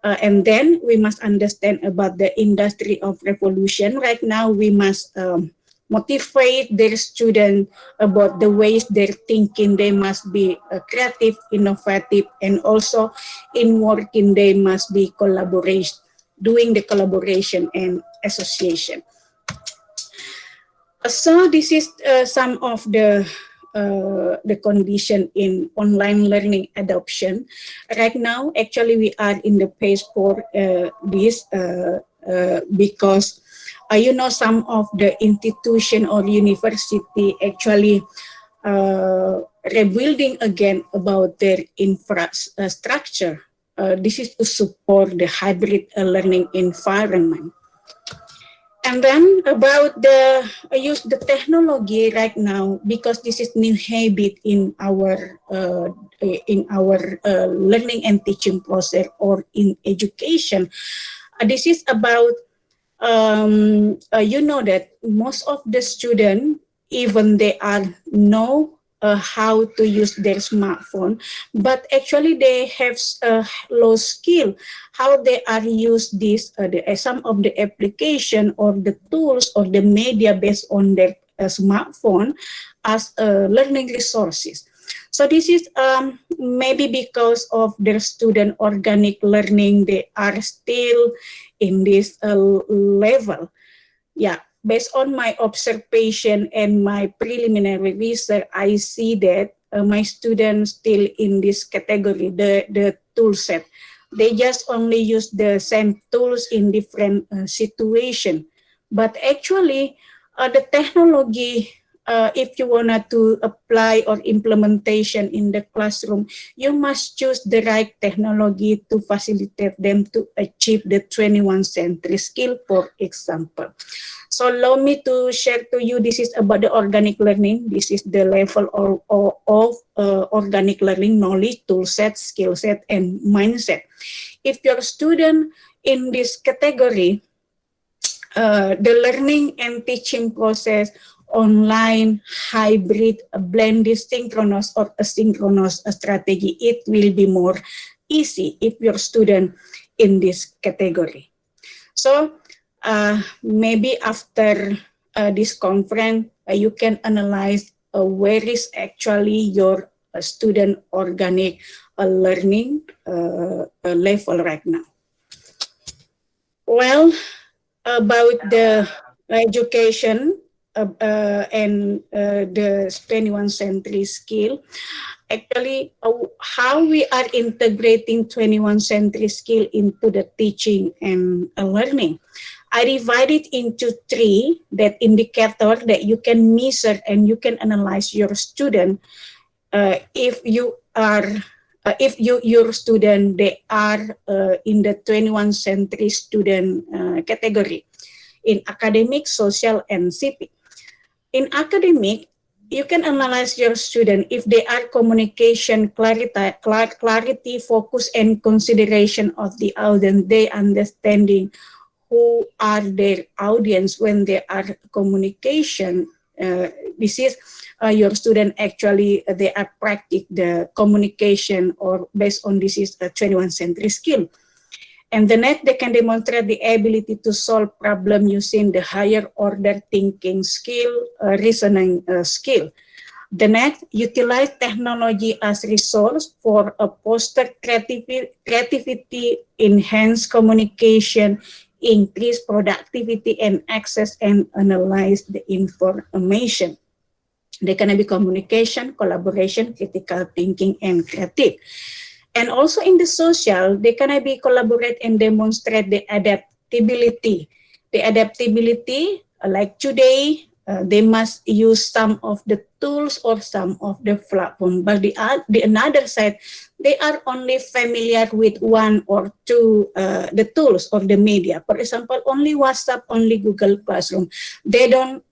And then we must understand about the industry of revolution. Right now, we must motivate their students about the ways they're thinking. They must be creative, innovative, and also in working they must be collaboration, doing the collaboration and association. So this is some of the condition in online learning adoption. Right now, actually, we are in the phase for this because you know, some of the institution or university actually rebuilding again about their infrastructure. This is to support the hybrid learning environment. And then about the use the technology right now, because this is new habit in our learning and teaching process or in education. This is about you know that most of the students, even they are know how to use their smartphone, but actually they have low skill how they are use this some of the application or the tools or the media based on their smartphone as learning resources. So this is maybe because of their student organic learning, they are still in this level. Yeah, based on my observation and my preliminary research, I see that my students still in this category, the tool set. They just only use the same tools in different situation. But actually, the technology, if you wanted to apply or implementation in the classroom, you must choose the right technology to facilitate them to achieve the 21st century skill, for example. So allow me to share to you, this is about the organic learning. This is the level of organic learning, knowledge, tool set, skill set, and mindset. If your student in this category, the learning and teaching process, online, hybrid, blended, synchronous or asynchronous strategy, it will be more easy if your student in this category. So maybe after this conference, you can analyze where is actually your student organic learning level right now. Well, about the education and the 21st century skill, actually how we are integrating 21st century skill into the teaching and learning. I divide it into 3 that indicator that you can measure and you can analyze your student if you are if your student they are in the 21st century student category in academic, social, and civic. In academic, you can analyze your student if they are communication, clarity, focus, and consideration of the audience. They understanding who are their audience when they are communication. This is your student actually they are practice the communication or based on this is a 21st century skill. And the next, they can demonstrate the ability to solve problem using the higher order thinking skill, reasoning skill. The next, utilize technology as resource for a foster creativity, enhance communication, increase productivity, and access and analyze the information. They can be communication, collaboration, critical thinking, and creative. And also in the social, they can be collaborate and demonstrate the adaptability. The adaptability, like today, they must use some of the tools or some of the platform. But the another side, they are only familiar with 1 or 2 the tools or the media. For example, only WhatsApp, only Google Classroom. They don't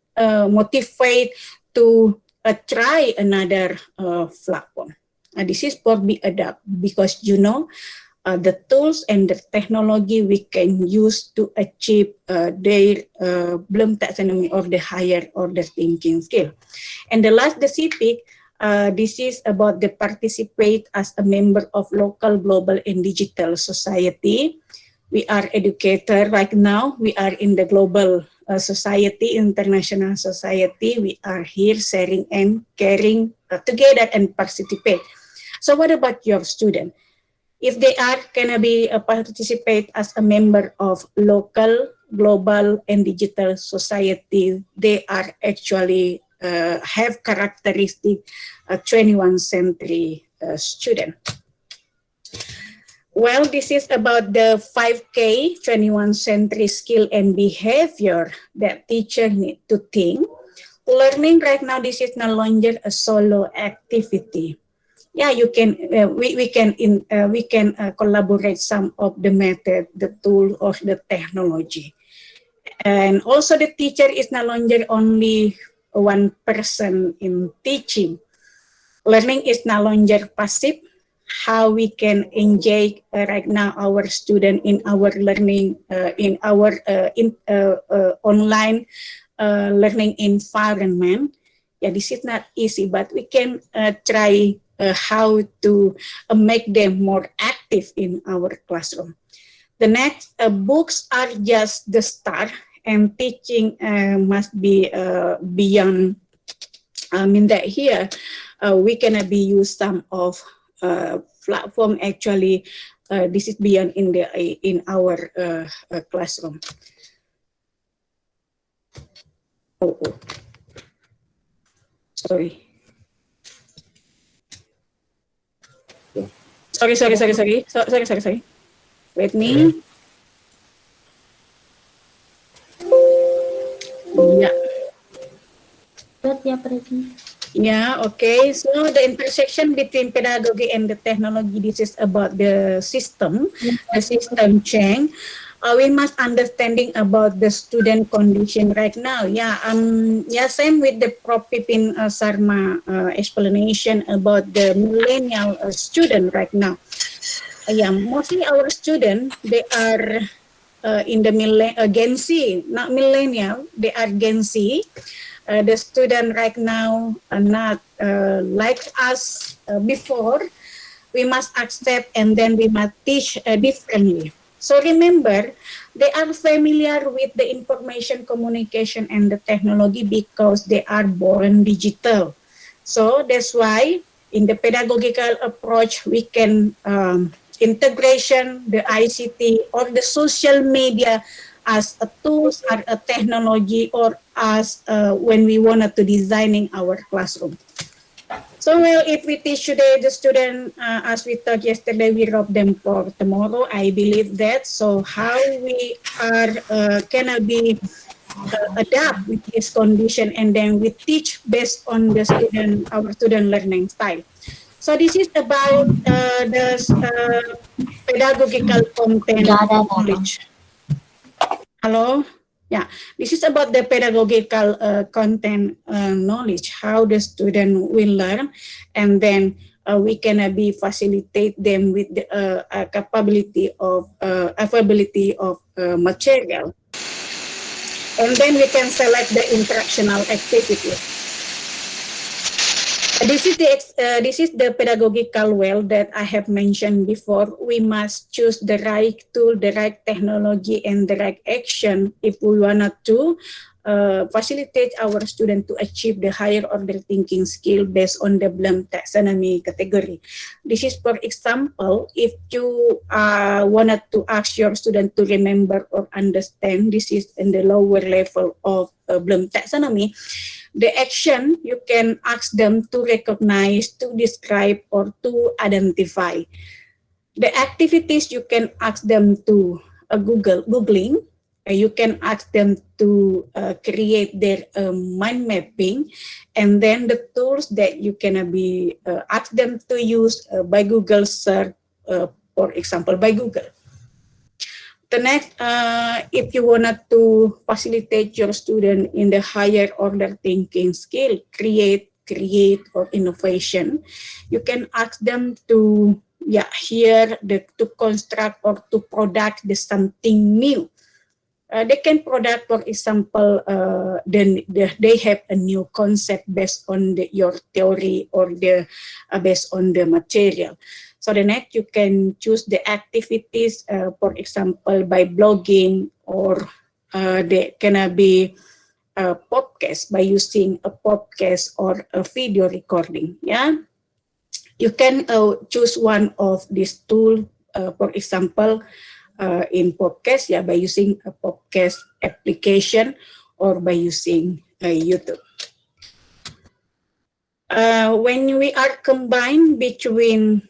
motivate to try another platform. This is for be adapt because you know the tools and the technology we can use to achieve their Bloom taxonomy or the higher order thinking skill. And the last, the civic, this is about the participate as a member of local, global, and digital society. We are educator right now. We are in the global society, international society. We are here sharing and caring together and participate. So what about your student? If they are can be participate as a member of local, global, and digital society, they are actually have characteristic 21st century student. Well, this is about the 5K 21st century skill and behavior that teacher need to think. Learning right now, this is no longer a solo activity. Yeah, you can. We can collaborate some of the method, the tool, or the technology, and also the teacher is no longer only 1 person in teaching. Learning is no longer passive. How we can engage right now our student in our learning in our online learning environment. Yeah, this is not easy, but we can try how to make them more active in our classroom. The next, books are just the start, and teaching must be beyond. I mean that here we can be use some of platform. Actually, this is beyond in our classroom. Oh. Sorry. Sorry. Let me. Yeah. Yeah, okay. So the intersection between pedagogy and the technology, this is about the system change. We must understanding about the student condition right now. Yeah, same with the Prof. Pipin Sharma explanation about the millennial student right now. Mostly our student, they are in the Gen Z, not millennial, they are Gen Z. The student right now are not like us before. We must accept and then we must teach differently. So remember, they are familiar with the information communication and the technology because they are born digital. So that's why in the pedagogical approach, we can integration the ICT or the social media as a tools or a technology or as when we wanted to designing our classroom. So well, if we teach today the student, as we talked yesterday, we rob them for tomorrow. I believe that. So how we are can be adapt with this condition, and then we teach based on the student, our student learning style. So this is about the pedagogical content knowledge. Hello. Yeah, this is about the pedagogical content knowledge, how the student will learn, and then we can be facilitate them with the capability of availability of material, and then we can select the interactional activity. This is the pedagogical well that I have mentioned before. We must choose the right tool, the right technology, and the right action if we wanted to facilitate our student to achieve the higher order thinking skill based on the Bloom taxonomy category. This is, for example, if you wanted to ask your student to remember or understand, this is in the lower level of Bloom taxonomy. The action, you can ask them to recognize, to describe, or to identify. The activities, you can ask them to Googling. You can ask them to create their mind mapping. And then the tools that you can be ask them to use by Google search, for example, by Google. The next, if you wanted to facilitate your student in the higher order thinking skill, create, or innovation, you can ask them to to construct or to product the something new. They can product, for example, then they have a new concept based on your theory or based on the material. So the next, you can choose the activities, for example, by blogging, or they can be a podcast by using a podcast or a video recording. Yeah, you can choose one of these tools, for example, in podcast, by using a podcast application or by using YouTube. When we are combined between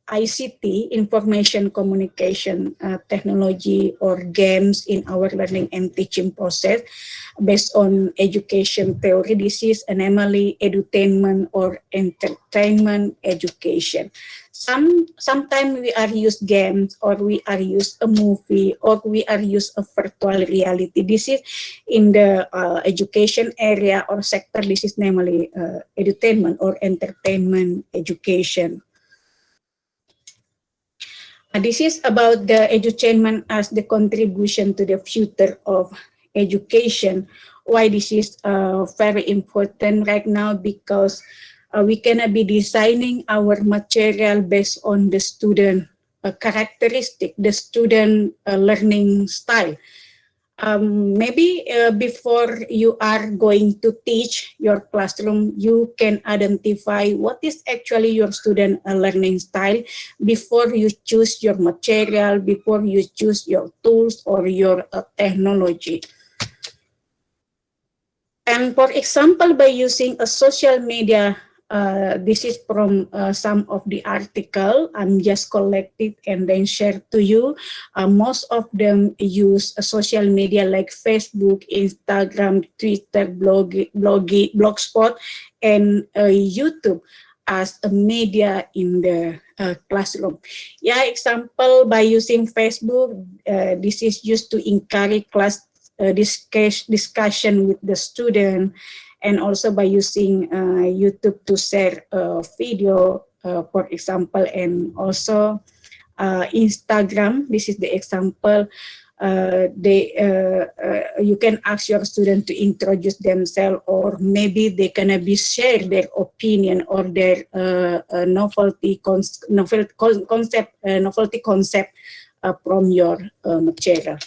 ICT, information communication technology, or games in our learning and teaching process based on education theory, this is namely edutainment or entertainment education. Sometimes we are use games, or we are use a movie, or we are use a virtual reality. This is in the education area or sector. This is namely edutainment or entertainment education. This is about the edutainment as the contribution to the future of education. Why this is very important right now? Because we can be designing our material based on the student characteristic, the student learning style. Maybe before you are going to teach your classroom, you can identify what is actually your student learning style before you choose your material, before you choose your tools or your technology. And for example, by using a social media, this is from some of the article I'm just collected and then shared to you. Most of them use social media like Facebook, Instagram, Twitter, Blogspot, and YouTube as a media in the classroom. Yeah, example, by using Facebook, this is used to encourage class discussion with the student, and also by using YouTube to share video, for example, and also Instagram. This is the example. You can ask your student to introduce themselves, or maybe they can be share their opinion or their novelty concept from your material.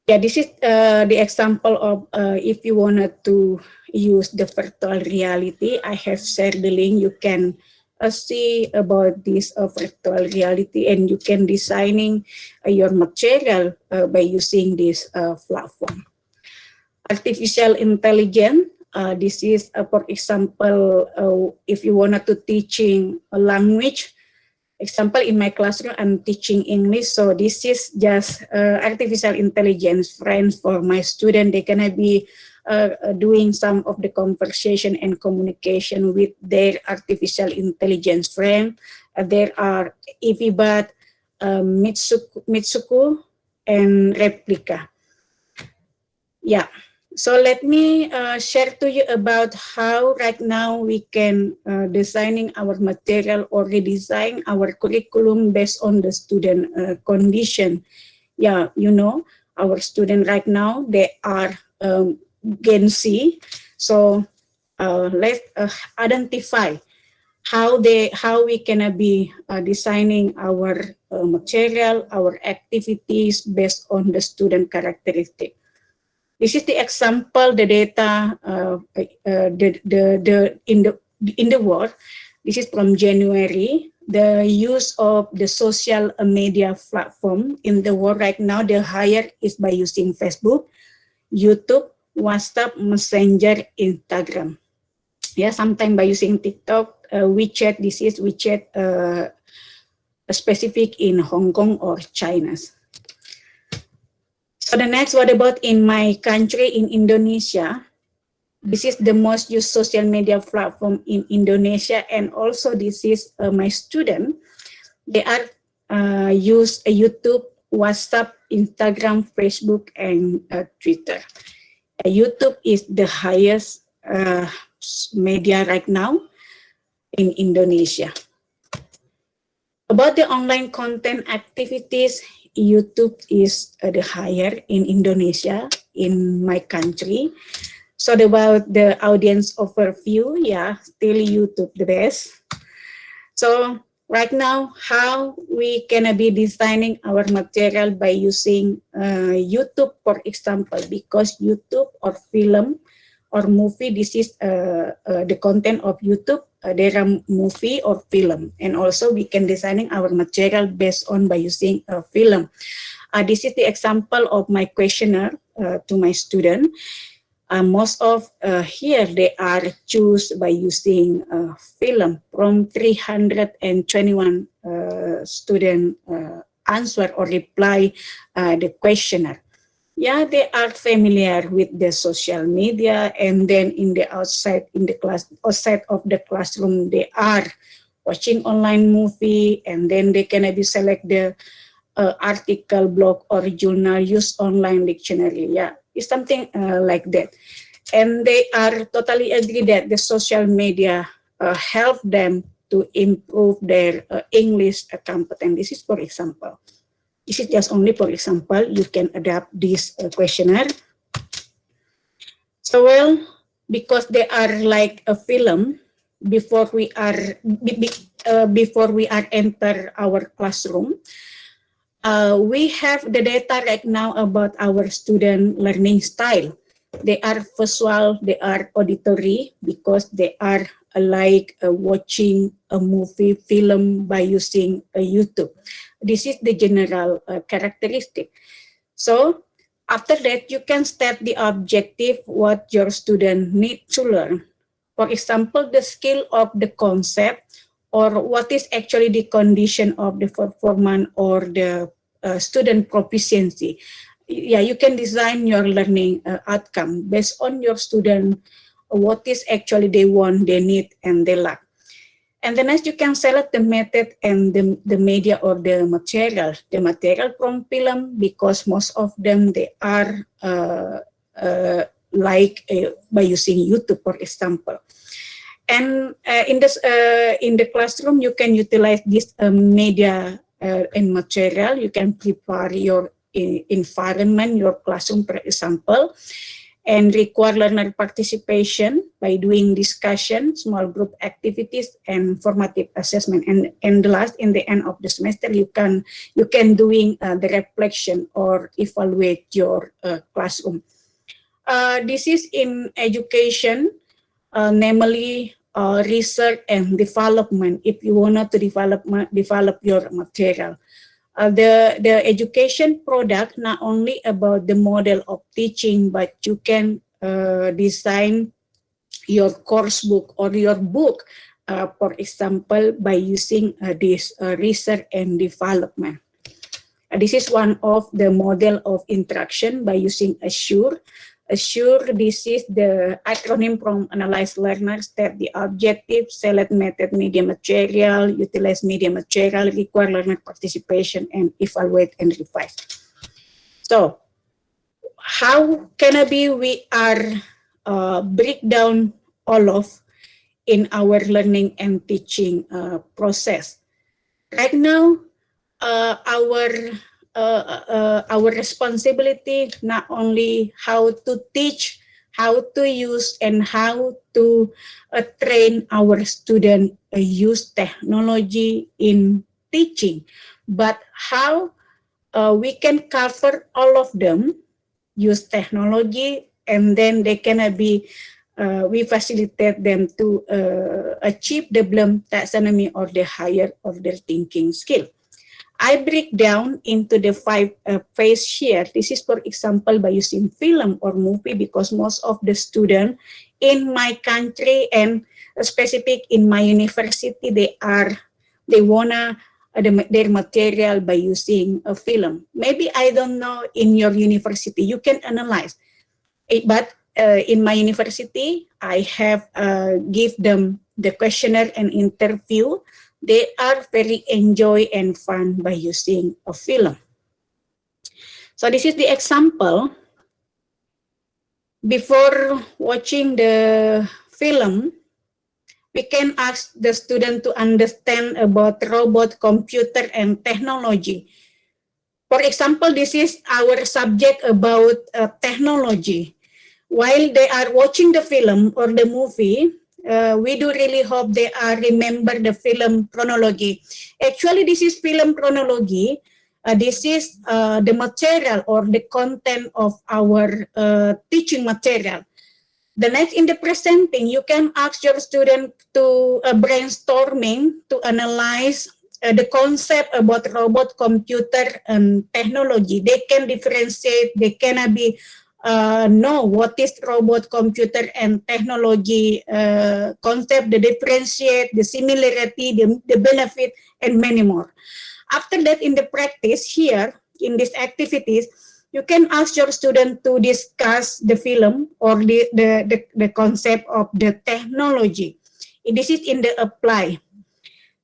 Yeah, this is the example of if you wanted to use the virtual reality. I have shared the link. You can see about this virtual reality, and you can designing your material by using this platform. Artificial intelligence. This is, for example, if you wanted to teaching a language. Example, in my classroom, I'm teaching English, so this is just artificial intelligence friends for my student. They can be doing some of the conversation and communication with their artificial intelligence friend. There are Evibat, Mitsuku, and Replica. Yeah. So let me share to you about how right now we can designing our material or redesign our curriculum based on the student condition. Yeah, you know, our student right now, they are Gen Z. So let's identify how we can be designing our material, our activities based on the student characteristic. This is the example, the data in the world. This is from January. The use of the social media platform in the world right now, the higher is by using Facebook, YouTube, WhatsApp, Messenger, Instagram. Yeah, sometimes by using TikTok, WeChat. This is WeChat specific in Hong Kong or China. So the next, what about in my country, in Indonesia? This is the most used social media platform in Indonesia, and also this is my student. They are use YouTube, WhatsApp, Instagram, Facebook, and Twitter. YouTube is the highest media right now in Indonesia. About the online content activities, YouTube is the higher in Indonesia, in my country. So about the audience overview, yeah, still YouTube the best. So right now, how we can be designing our material by using YouTube, for example, because YouTube or film or movie, this is the content of YouTube. There are movie or film, and also we can designing our material based on by using a film. This is the example of my questionnaire to my student. Most of here they are choose by using film from 321 student answer or reply the questionnaire. Yeah, they are familiar with the social media, and then in the outside of the classroom, they are watching online movie, and then they can be select the article, blog, or journal, use online dictionary. Yeah, it's something like that, and they are totally agree that the social media help them to improve their English competence. This is for example. This is just only for example, you can adapt this questionnaire. So well, because they are like a film, before we are enter our classroom, we have the data right now about our student learning style. They are visual, they are auditory, because they are like watching a movie, film by using YouTube. This is the general characteristic. So after that, you can state the objective, what your student need to learn. For example, the skill of the concept, or what is actually the condition of the performance or the student proficiency. Yeah, you can design your learning outcome based on your student, what is actually they want, they need, and they lack. And then as you can select the method and the media or the material from film, because most of them, they are by using YouTube, for example. And in the classroom, you can utilize this media and material. You can prepare your environment, your classroom, for example. and require learner participation by doing discussion, small group activities, and formative assessment. And the last, in the end of the semester, you can doing the reflection or evaluate your classroom. This is in education, namely research and development. If you want to develop your material. The education product not only about the model of teaching, but you can design your course book or your book, for example, by using this research and development. This is one of the model of interaction by using Assure. Assure, this is the acronym from Analyze Learner, State the Objective, Select Method Media Material, Utilize Media Material, Require Learner Participation, and Evaluate and Revise. So, how can we are break down all of in our learning and teaching process? Right now, our responsibility not only how to teach, how to use, and how to train our student use technology in teaching, but how we can cover all of them, use technology, and then they can be we facilitate them to achieve the Bloom taxonomy or the higher order thinking skill. I break down into the 5 phase here. This is, for example, by using film or movie, because most of the students in my country and specific in my university, they wanna their material by using a film. Maybe I don't know in your university, you can analyze it, but in my university, I have give them the questionnaire and interview. They are very enjoy and fun by using a film. So this is the example. Before watching the film, we can ask the student to understand about robot, computer, and technology. For example, this is our subject about technology. While they are watching the film or the movie, we do really hope they are remember the film chronology. Actually, this is film chronology. This is the material or the content of our teaching material. The next, in the presenting, you can ask your student to brainstorming to analyze the concept about robot, computer, and technology. They can differentiate. They can be know what is robot, computer, and technology concept, the differentiate, the similarity, the benefit, and many more. After that, in the practice here, in these activities, you can ask your student to discuss the film or the concept of the technology. This is in the apply.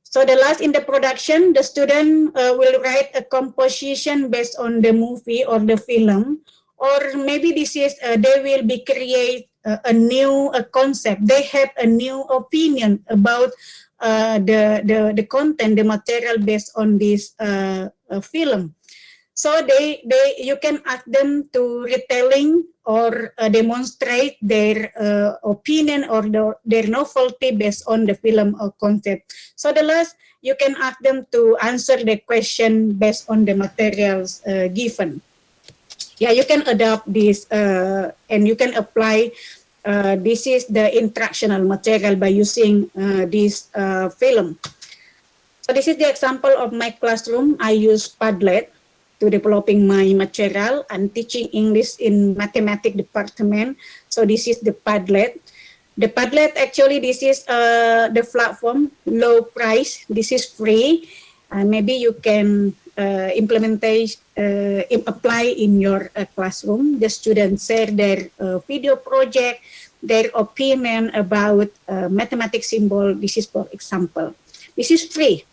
So the last, in the production, the student will write a composition based on the movie or the film. Or maybe this is they will be create a new concept. They have a new opinion about the content, the material based on this film. So you can ask them to retelling or demonstrate their opinion or their novelty based on the film or concept. So the last, you can ask them to answer the question based on the materials given. Yeah, you can adopt this and you can apply. This is the instructional material by using this film. So this is the example of my classroom. I use Padlet to developing my material. I'm teaching English in mathematics department. So this is the Padlet. The Padlet, actually, this is the platform, low price. This is free. Maybe you can apply in your classroom. The students share their video project, their opinion about mathematics symbol. This is, for example. This is free.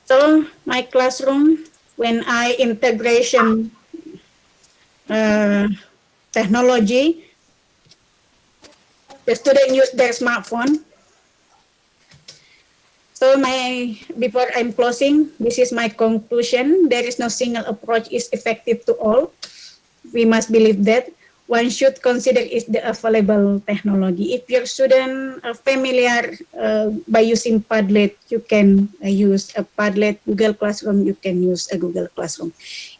So my classroom, when I integration technology, the student use their smartphone. So before I'm closing, this is my conclusion. There is no single approach is effective to all. We must believe that. one should consider is the available technology. If your student are familiar by using Padlet, you can use a Padlet. Google Classroom, you can use a Google Classroom.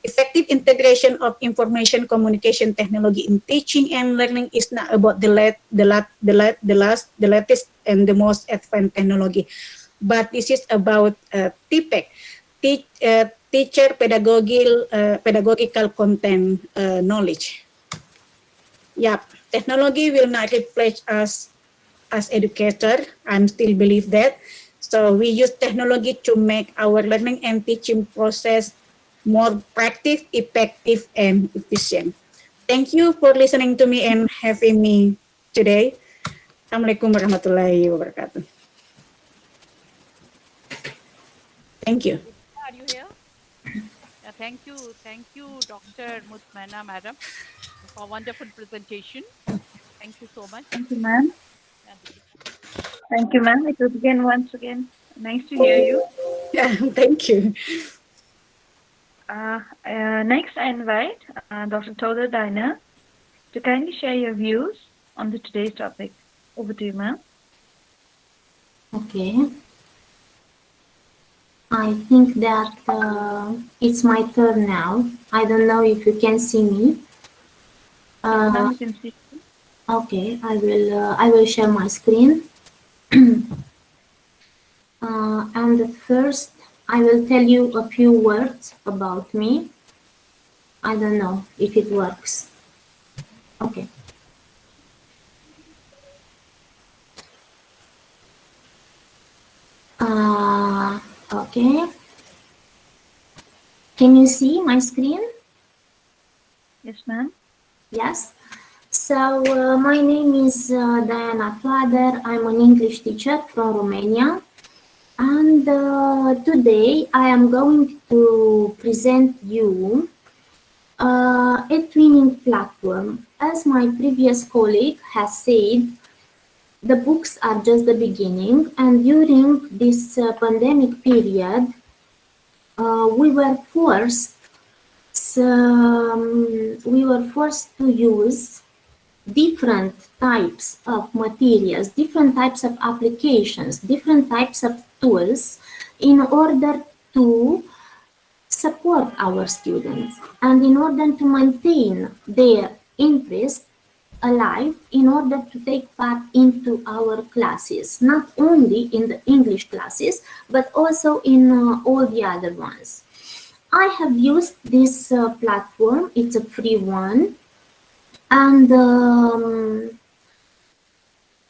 Effective integration of information communication technology in teaching and learning is not about the latest and the most advanced technology, but this is about TPEC, teacher pedagogical content knowledge. Yeah, technology will not replace us as educator. I still believe that. So we use technology to make our learning and teaching process more practical, effective, and efficient. Thank you for listening to me and having me today. Assalamualaikum warahmatullahi wabarakatuh. Thank you. Are you here? Yeah, thank you, Dr. Mutmana, madam, for a wonderful presentation. Thank you so much. Thank you, ma'am. Thank you, ma'am. It was again, once again, nice to hear you. Yeah, thank you. Next, I invite Dr. Toda Dina to kindly share your views on today's topic. Over to you, ma'am. Okay. I think that it's my turn now. I don't know if you can see me. Now you can see. Okay, I will share my screen. And at first, I will tell you a few words about me. I don't know if it works. Okay. Okay. Can you see my screen? Yes, ma'am. Yes. So my name is Diana Toader. I'm an English teacher from Romania. And today I am going to present you a twinning platform. As my previous colleague has said, the books are just the beginning, and during this pandemic period, we were forced to use different types of materials, different types of applications, different types of tools in order to support our students and in order to maintain their interest alive, in order to take part into our classes, not only in the English classes, but also in all the other ones. I have used this platform. It's a free one. And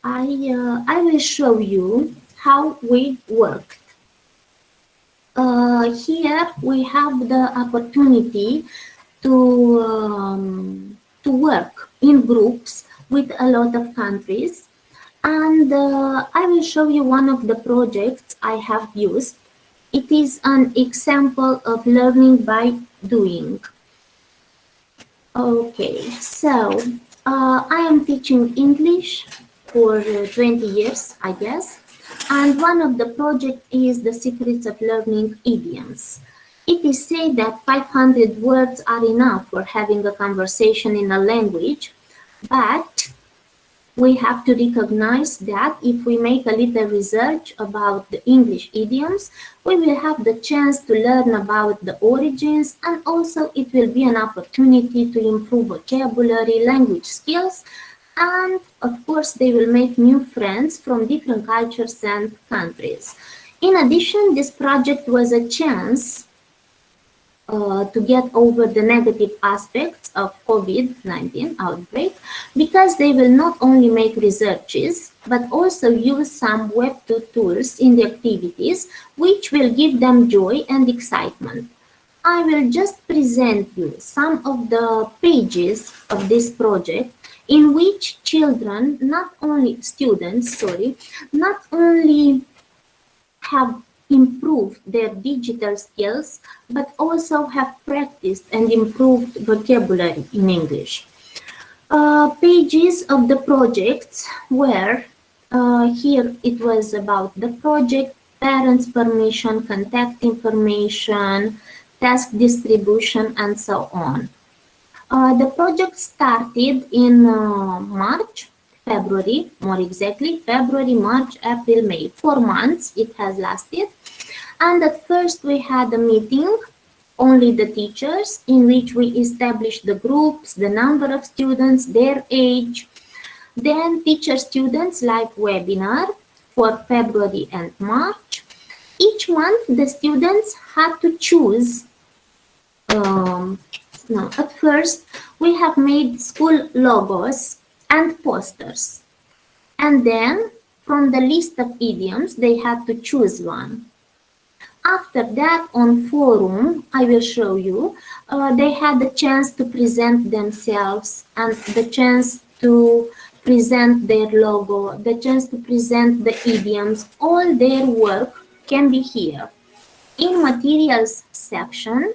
I will show you how we worked. Here we have the opportunity to work in groups with a lot of countries, and I will show you one of the projects I have used. It is an example of learning by doing. Okay, so I am teaching English for 20 years, I guess, and one of the projects is the secrets of learning idioms. It is said that 500 words are enough for having a conversation in a language, but we have to recognize that if we make a little research about the English idioms, we will have the chance to learn about the origins, and also it will be an opportunity to improve vocabulary, language skills, and of course they will make new friends from different cultures and countries. In addition, this project was a chance to get over the negative aspects of COVID-19 outbreak, because they will not only make researches, but also use some Web 2 tools in the activities, which will give them joy and excitement. I will just present you some of the pages of this project in which children, not only have improved their digital skills, but also have practiced and improved vocabulary in English. Pages of the projects were, here it was about the project, parents' permission, contact information, task distribution, and so on. The project started in February, more exactly, February, March, April, May. 4 months it has lasted. And at first we had a meeting, only the teachers, in which we established the groups, the number of students, their age. Then teacher-students live webinar for February and March. Each month the students had to choose. At first we have made school logos and posters. And then from the list of idioms they had to choose one. After that, on forum, I will show you, they had the chance to present themselves and the chance to present their logo, the chance to present the idioms. All their work can be here. In materials section,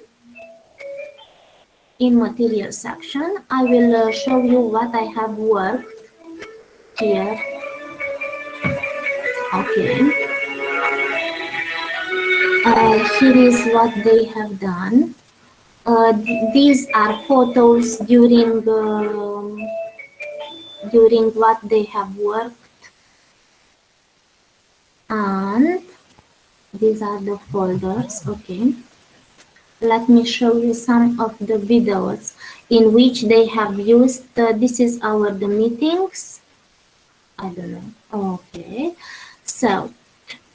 I will show you what I have worked here. Okay. Here is what they have done. These are photos during what they have worked, and these are the folders. Okay, let me show you some of the videos in which they have used. This is the meetings. I don't know. Okay, so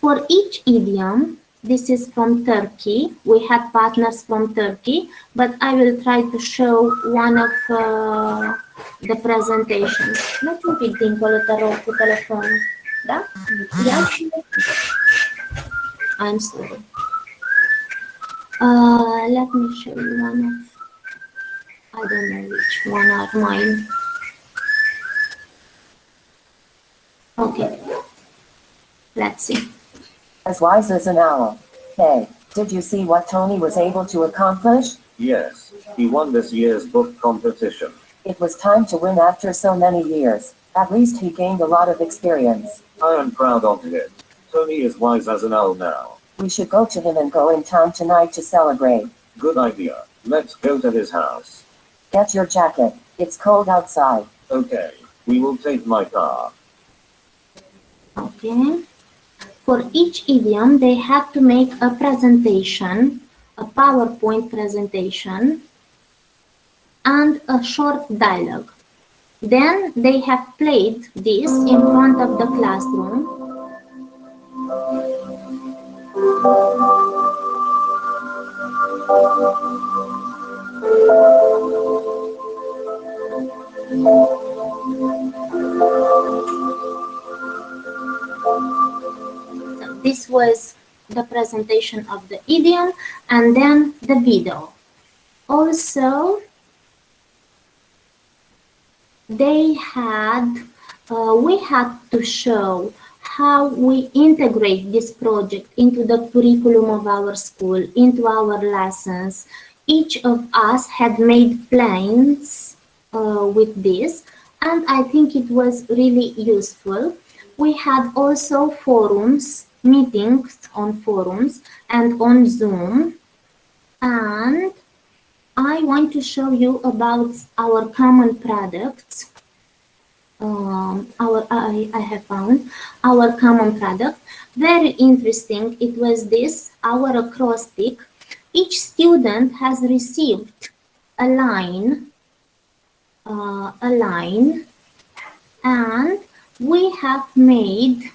for each idiom. This is from Turkey. We had partners from Turkey, but I will try to show one of the presentations. Let me pic dincolo, te rog, cu telefon. Da? Yeah? I'm sorry. Let me show you one of, I don't know which one are mine. Okay. Let's see. As wise as an owl. Hey, did you see what Tony was able to accomplish? Yes, he won this year's book competition. It was time to win after so many years. At least he gained a lot of experience. I am proud of him. Tony is wise as an owl now. We should go to him and go in town tonight to celebrate. Good idea. Let's go to his house. Get your jacket. It's cold outside. Okay, we will take my car. Okay. For each idiom, they had to make a presentation, a PowerPoint presentation, and a short dialogue. Then they have played this in front of the classroom. This was the presentation of the idiom and then the video. Also, we had to show how we integrate this project into the curriculum of our school, into our lessons. Each of us had made plans with this, and I think it was really useful. We had also forums, meetings on forums and on Zoom, and I want to show you about our common products. I have found our common product very interesting. It was this, our acrostic. Each student has received a line, and we have made,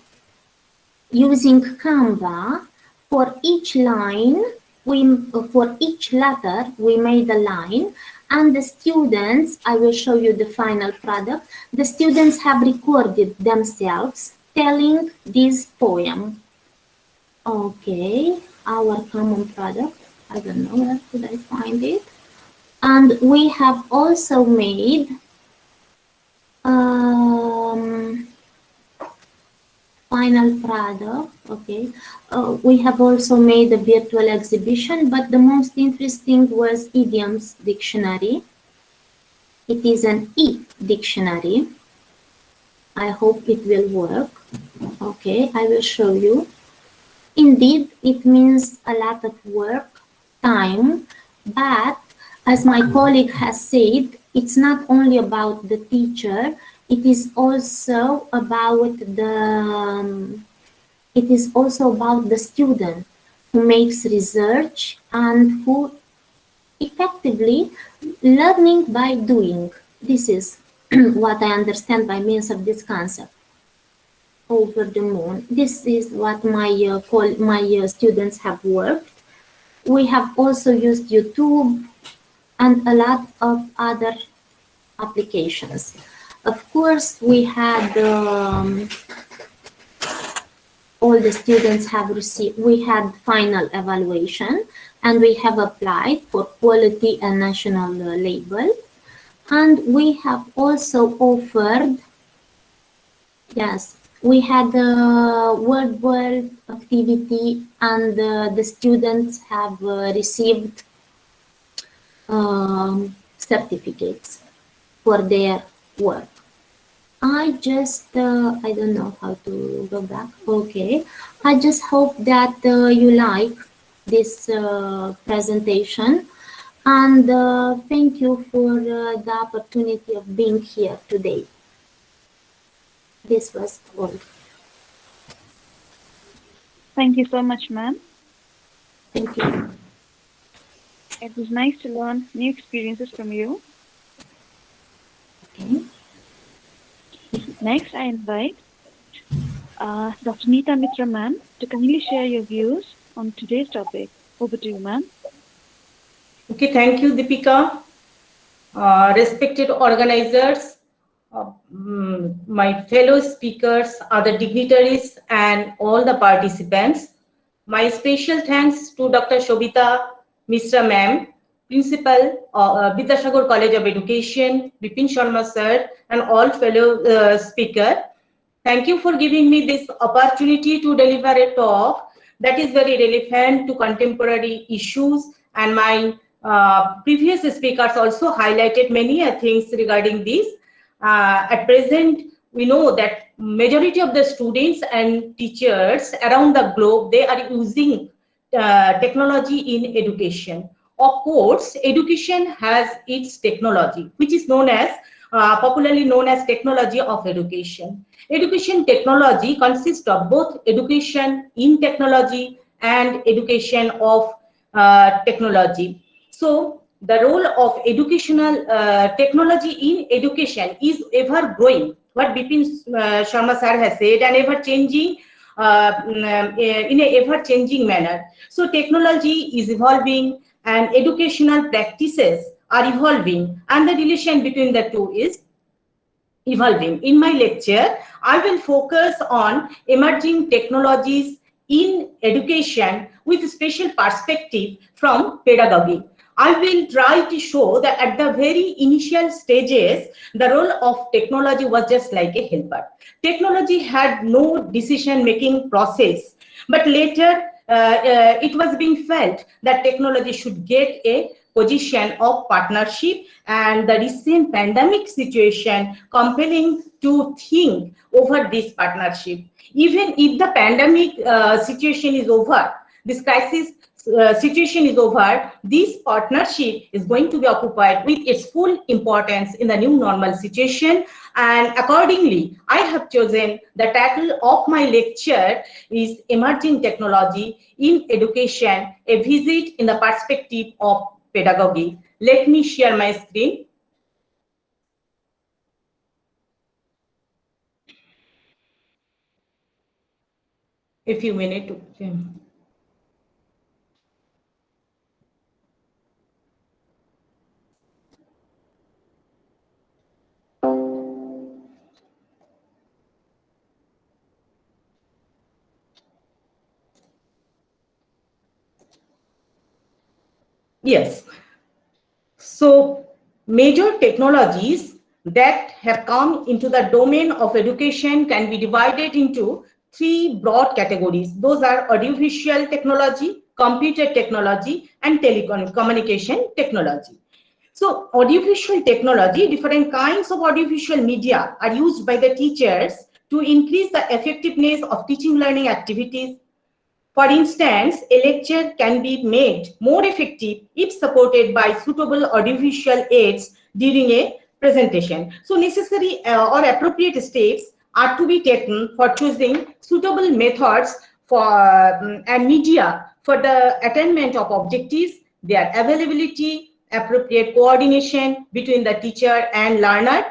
using Canva, for each line, for each letter, we made a line, and the students, I will show you the final product, the students have recorded themselves telling this poem. Okay, our common product, I don't know, where could I find it? And we have also made final product. Okay, we have also made a virtual exhibition, but the most interesting was idioms dictionary. It is an e-dictionary. I hope it will work. Okay, I will show you. Indeed, it means a lot of work, time, but As my colleague has said, it's not only about the teacher, it is also about the student who makes research and who effectively learning by doing. This is what I understand by means of this concept. Over the moon. This is what my students have worked. We have also used YouTube and a lot of other applications. Of course, we had all the students have received, we had final evaluation, and we have applied for quality and national label. And we have also offered, yes, we had a world activity, and the students have received certificates for their work. I just, I don't know how to go back. Okay. I just hope that you like this presentation, and thank you for the opportunity of being here today. This was all. Thank you so much, ma'am. Thank you. It was nice to learn new experiences from you. Okay. Next, I invite Dr. Neeta Mitra, ma'am, to kindly share your views on today's topic. Over to you, ma'am. Okay, thank you, Deepika. Respected organizers, my fellow speakers, other dignitaries, and all the participants. My special thanks to Dr. Shobita Mishra ma'am, Principal, Vidyasagar College of Education, Deepan Sharma sir, and all fellow speakers. Thank you for giving me this opportunity to deliver a talk that is very relevant to contemporary issues, and my previous speakers also highlighted many things regarding this. At present, we know that majority of the students and teachers around the globe, they are using technology in education. Of course, education has its technology, which is known as popularly known as technology of education. Education technology consists of both education in technology and education of technology. So the role of educational technology in education is ever growing. What Deepan Sharma sir has said, and ever changing in a ever changing manner. So technology is evolving and educational practices are evolving, and the relation between the two is evolving. In my lecture, I will focus on emerging technologies in education with a special perspective from pedagogy. I will try to show that at the very initial stages, the role of technology was just like a helper. Technology had no decision-making process, but later it was being felt that technology should get a position of partnership, and the recent pandemic situation compelling to think over this partnership. Even if the pandemic situation is over, this crisis situation is over, this partnership is going to be occupied with its full importance in the new normal situation. And accordingly, I have chosen the title of my lecture is Emerging Technology in Education, a visit in the perspective of pedagogy. Let me share my screen. A few minutes. Okay. Yes. So major technologies that have come into the domain of education can be divided into three broad categories. Those are audiovisual technology, computer technology, and telecommunication technology. So audiovisual technology, different kinds of audiovisual media are used by the teachers to increase the effectiveness of teaching learning activities. For instance, a lecture can be made more effective if supported by suitable audiovisual aids during a presentation. So necessary or appropriate steps are to be taken for choosing suitable methods for and media for the attainment of objectives, their availability, appropriate coordination between the teacher and learner.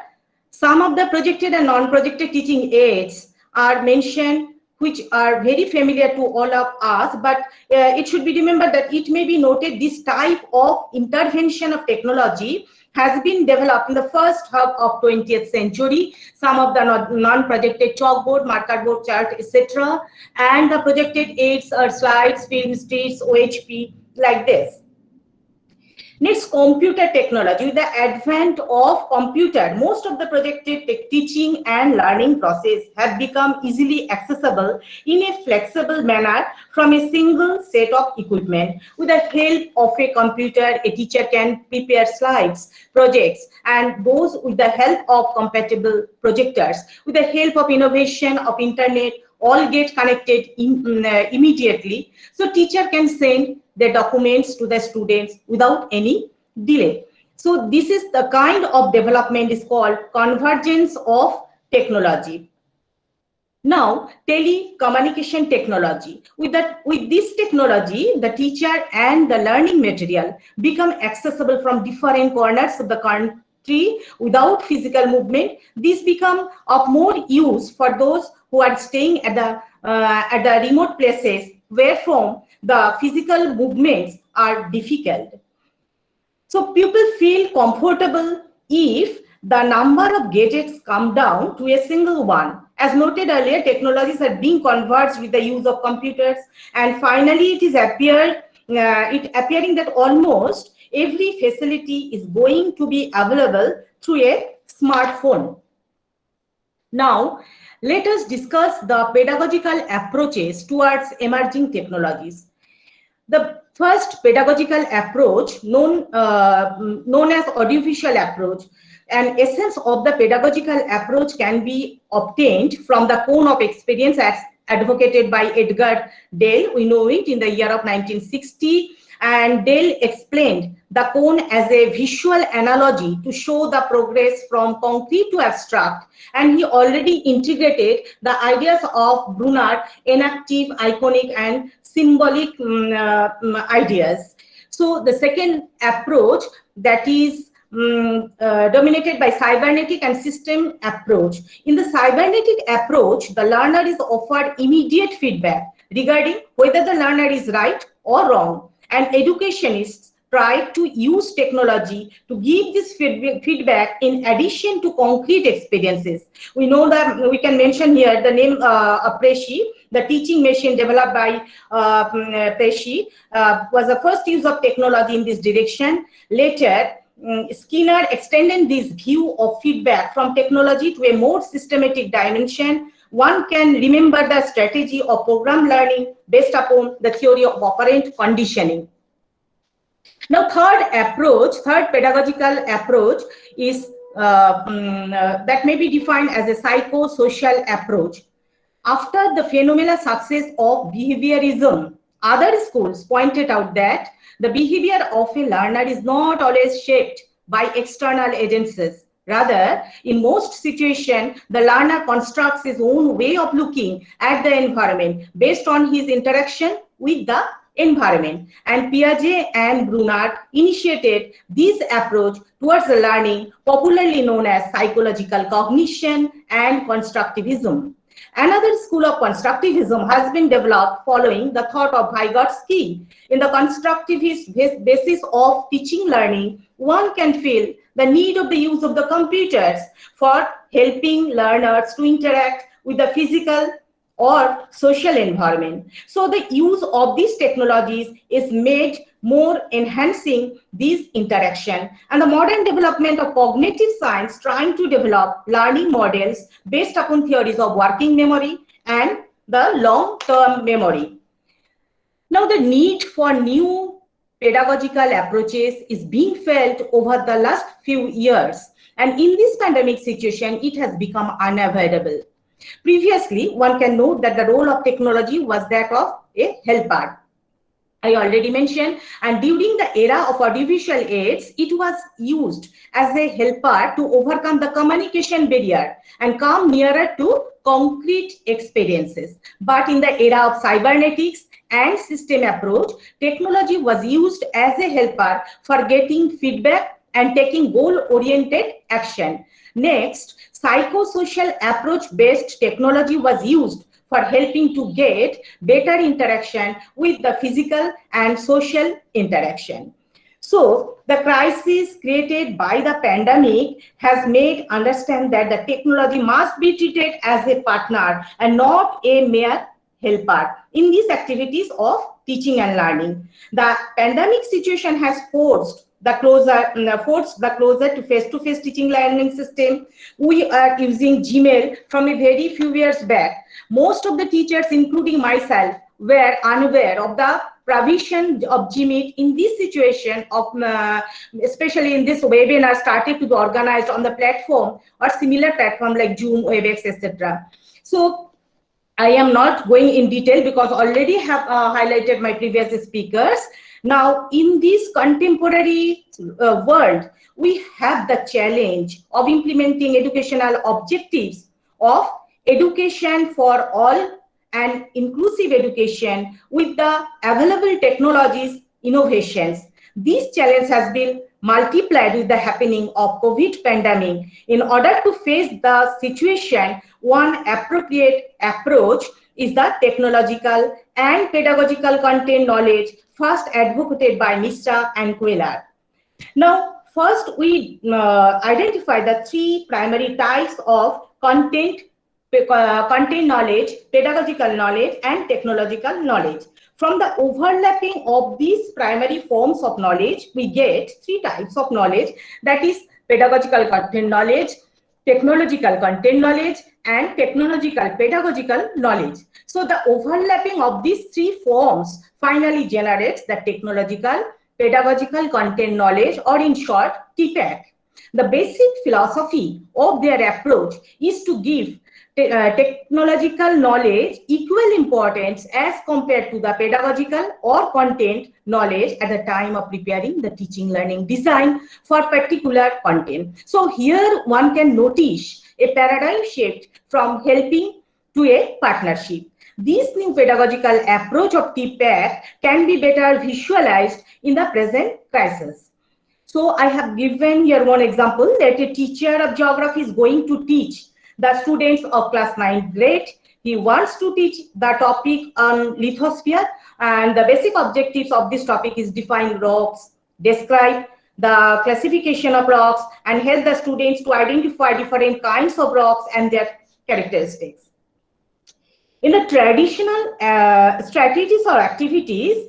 Some of the projected and non-projected teaching aids are mentioned, which are very familiar to all of us, but it should be remembered that it may be noted this type of intervention of technology has been developed in the first half of 20th century. Some of the non-projected chalkboard, marker board, chart, etc. And the projected aids are slides, film strips, OHP, like this. Next, computer technology. With the advent of computer, most of the projected teaching and learning process have become easily accessible in a flexible manner from a single set of equipment. With the help of a computer, a teacher can prepare slides, projects, and those with the help of compatible projectors. With the help of innovation of internet, all get connected immediately. So teacher can send the documents to the students without any delay. So this is the kind of development is called convergence of technology. Now, telecommunication technology. With this technology, the teacher and the learning material become accessible from different corners of the country without physical movement. This become of more use for those who are staying at the remote places where from the physical movements are difficult. So people feel comfortable if the number of gadgets come down to a single one. As noted earlier, technologies are being converged with the use of computers, and finally it is appearing that almost every facility is going to be available through a smartphone. Now, let us discuss the pedagogical approaches towards emerging technologies. The first pedagogical approach, known as audiovisual approach, an essence of the pedagogical approach can be obtained from the cone of experience as advocated by Edgar Dale. We know it in the year of 1960, and Dale explained the cone as a visual analogy to show the progress from concrete to abstract, and he already integrated the ideas of Brunner, enactive, iconic, and symbolic ideas. So the second approach, that is dominated by cybernetic and system approach. In the cybernetic approach, the learner is offered immediate feedback regarding whether the learner is right or wrong, and educationists try to use technology to give this feedback in addition to concrete experiences. We know that we can mention here the name Preshi, the teaching machine developed by Preshi, was the first use of technology in this direction. Later, Skinner extended this view of feedback from technology to a more systematic dimension. One can remember the strategy of program learning based upon the theory of operant conditioning. Now, third pedagogical approach is that may be defined as a psychosocial approach. After the phenomenal success of behaviorism, other schools pointed out that the behavior of a learner is not always shaped by external agencies. Rather, in most situations, the learner constructs his own way of looking at the environment based on his interaction with the environment. And Piaget and Brunner initiated this approach towards the learning, popularly known as psychological cognition and constructivism. Another school of constructivism has been developed following the thought of Vygotsky. In the constructivist basis of teaching learning, one can feel the need of the use of the computers for helping learners to interact with the physical or social environment. So the use of these technologies is made more enhancing these interaction, and the modern development of cognitive science trying to develop learning models based upon theories of working memory and the long-term memory. Now the need for new pedagogical approaches is being felt over the last few years, and in this pandemic situation, it has become unavoidable. Previously, one can note that the role of technology was that of a helper. I already mentioned, and during the era of audiovisual aids, it was used as a helper to overcome the communication barrier and come nearer to concrete experiences. But in the era of cybernetics and system approach, technology was used as a helper for getting feedback and taking goal-oriented action. Next, psychosocial approach-based technology was used for helping to get better interaction with the physical and social interaction. So the crisis created by the pandemic has made understand that the technology must be treated as a partner and not a mere helper in these activities of teaching and learning. The pandemic situation has forced the closer to face-to-face teaching learning system. We are using Gmail from a very few years back. Most of the teachers, including myself, were unaware of the provision of Gmail in this situation of, especially in this webinar started to be organized on the platform or similar platform like Zoom, WebEx, etc. So I am not going in detail because already have highlighted my previous speakers. Now, in this contemporary world, we have the challenge of implementing educational objectives of education for all and inclusive education with the available technologies, innovations. This challenge has been multiplied with the happening of COVID pandemic. In order to face the situation, one appropriate approach is the technological and pedagogical content knowledge first advocated by Mishra and Queller. Now, first we identify the three primary types of content knowledge, pedagogical knowledge, and technological knowledge. From the overlapping of these primary forms of knowledge, we get three types of knowledge, that is pedagogical content knowledge, technological content knowledge, and technological pedagogical knowledge. So the overlapping of these three forms finally generates the technological pedagogical content knowledge, or in short, TPAC. The basic philosophy of their approach is to give technological knowledge equal importance as compared to the pedagogical or content knowledge at the time of preparing the teaching learning design for particular content. So here one can notice a paradigm shift from helping to a partnership. This new pedagogical approach of TPAC can be better visualized in the present crisis. So I have given here one example that a teacher of geography is going to teach the students of class 9th grade. He wants to teach the topic on lithosphere, and the basic objectives of this topic is define rocks, describe the classification of rocks, and help the students to identify different kinds of rocks and their characteristics. In the traditional strategies or activities,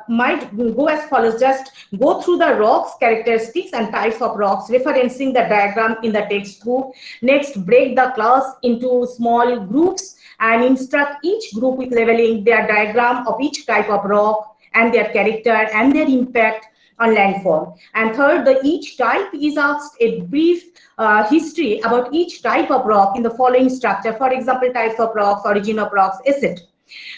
might go as follows: just go through the rocks, characteristics, and types of rocks, referencing the diagram in the textbook. Next, break the class into small groups and instruct each group with labeling their diagram of each type of rock and their character and their impact on landform. And third, each type is asked a brief history about each type of rock in the following structure. For example, types of rocks, origin of rocks, etc.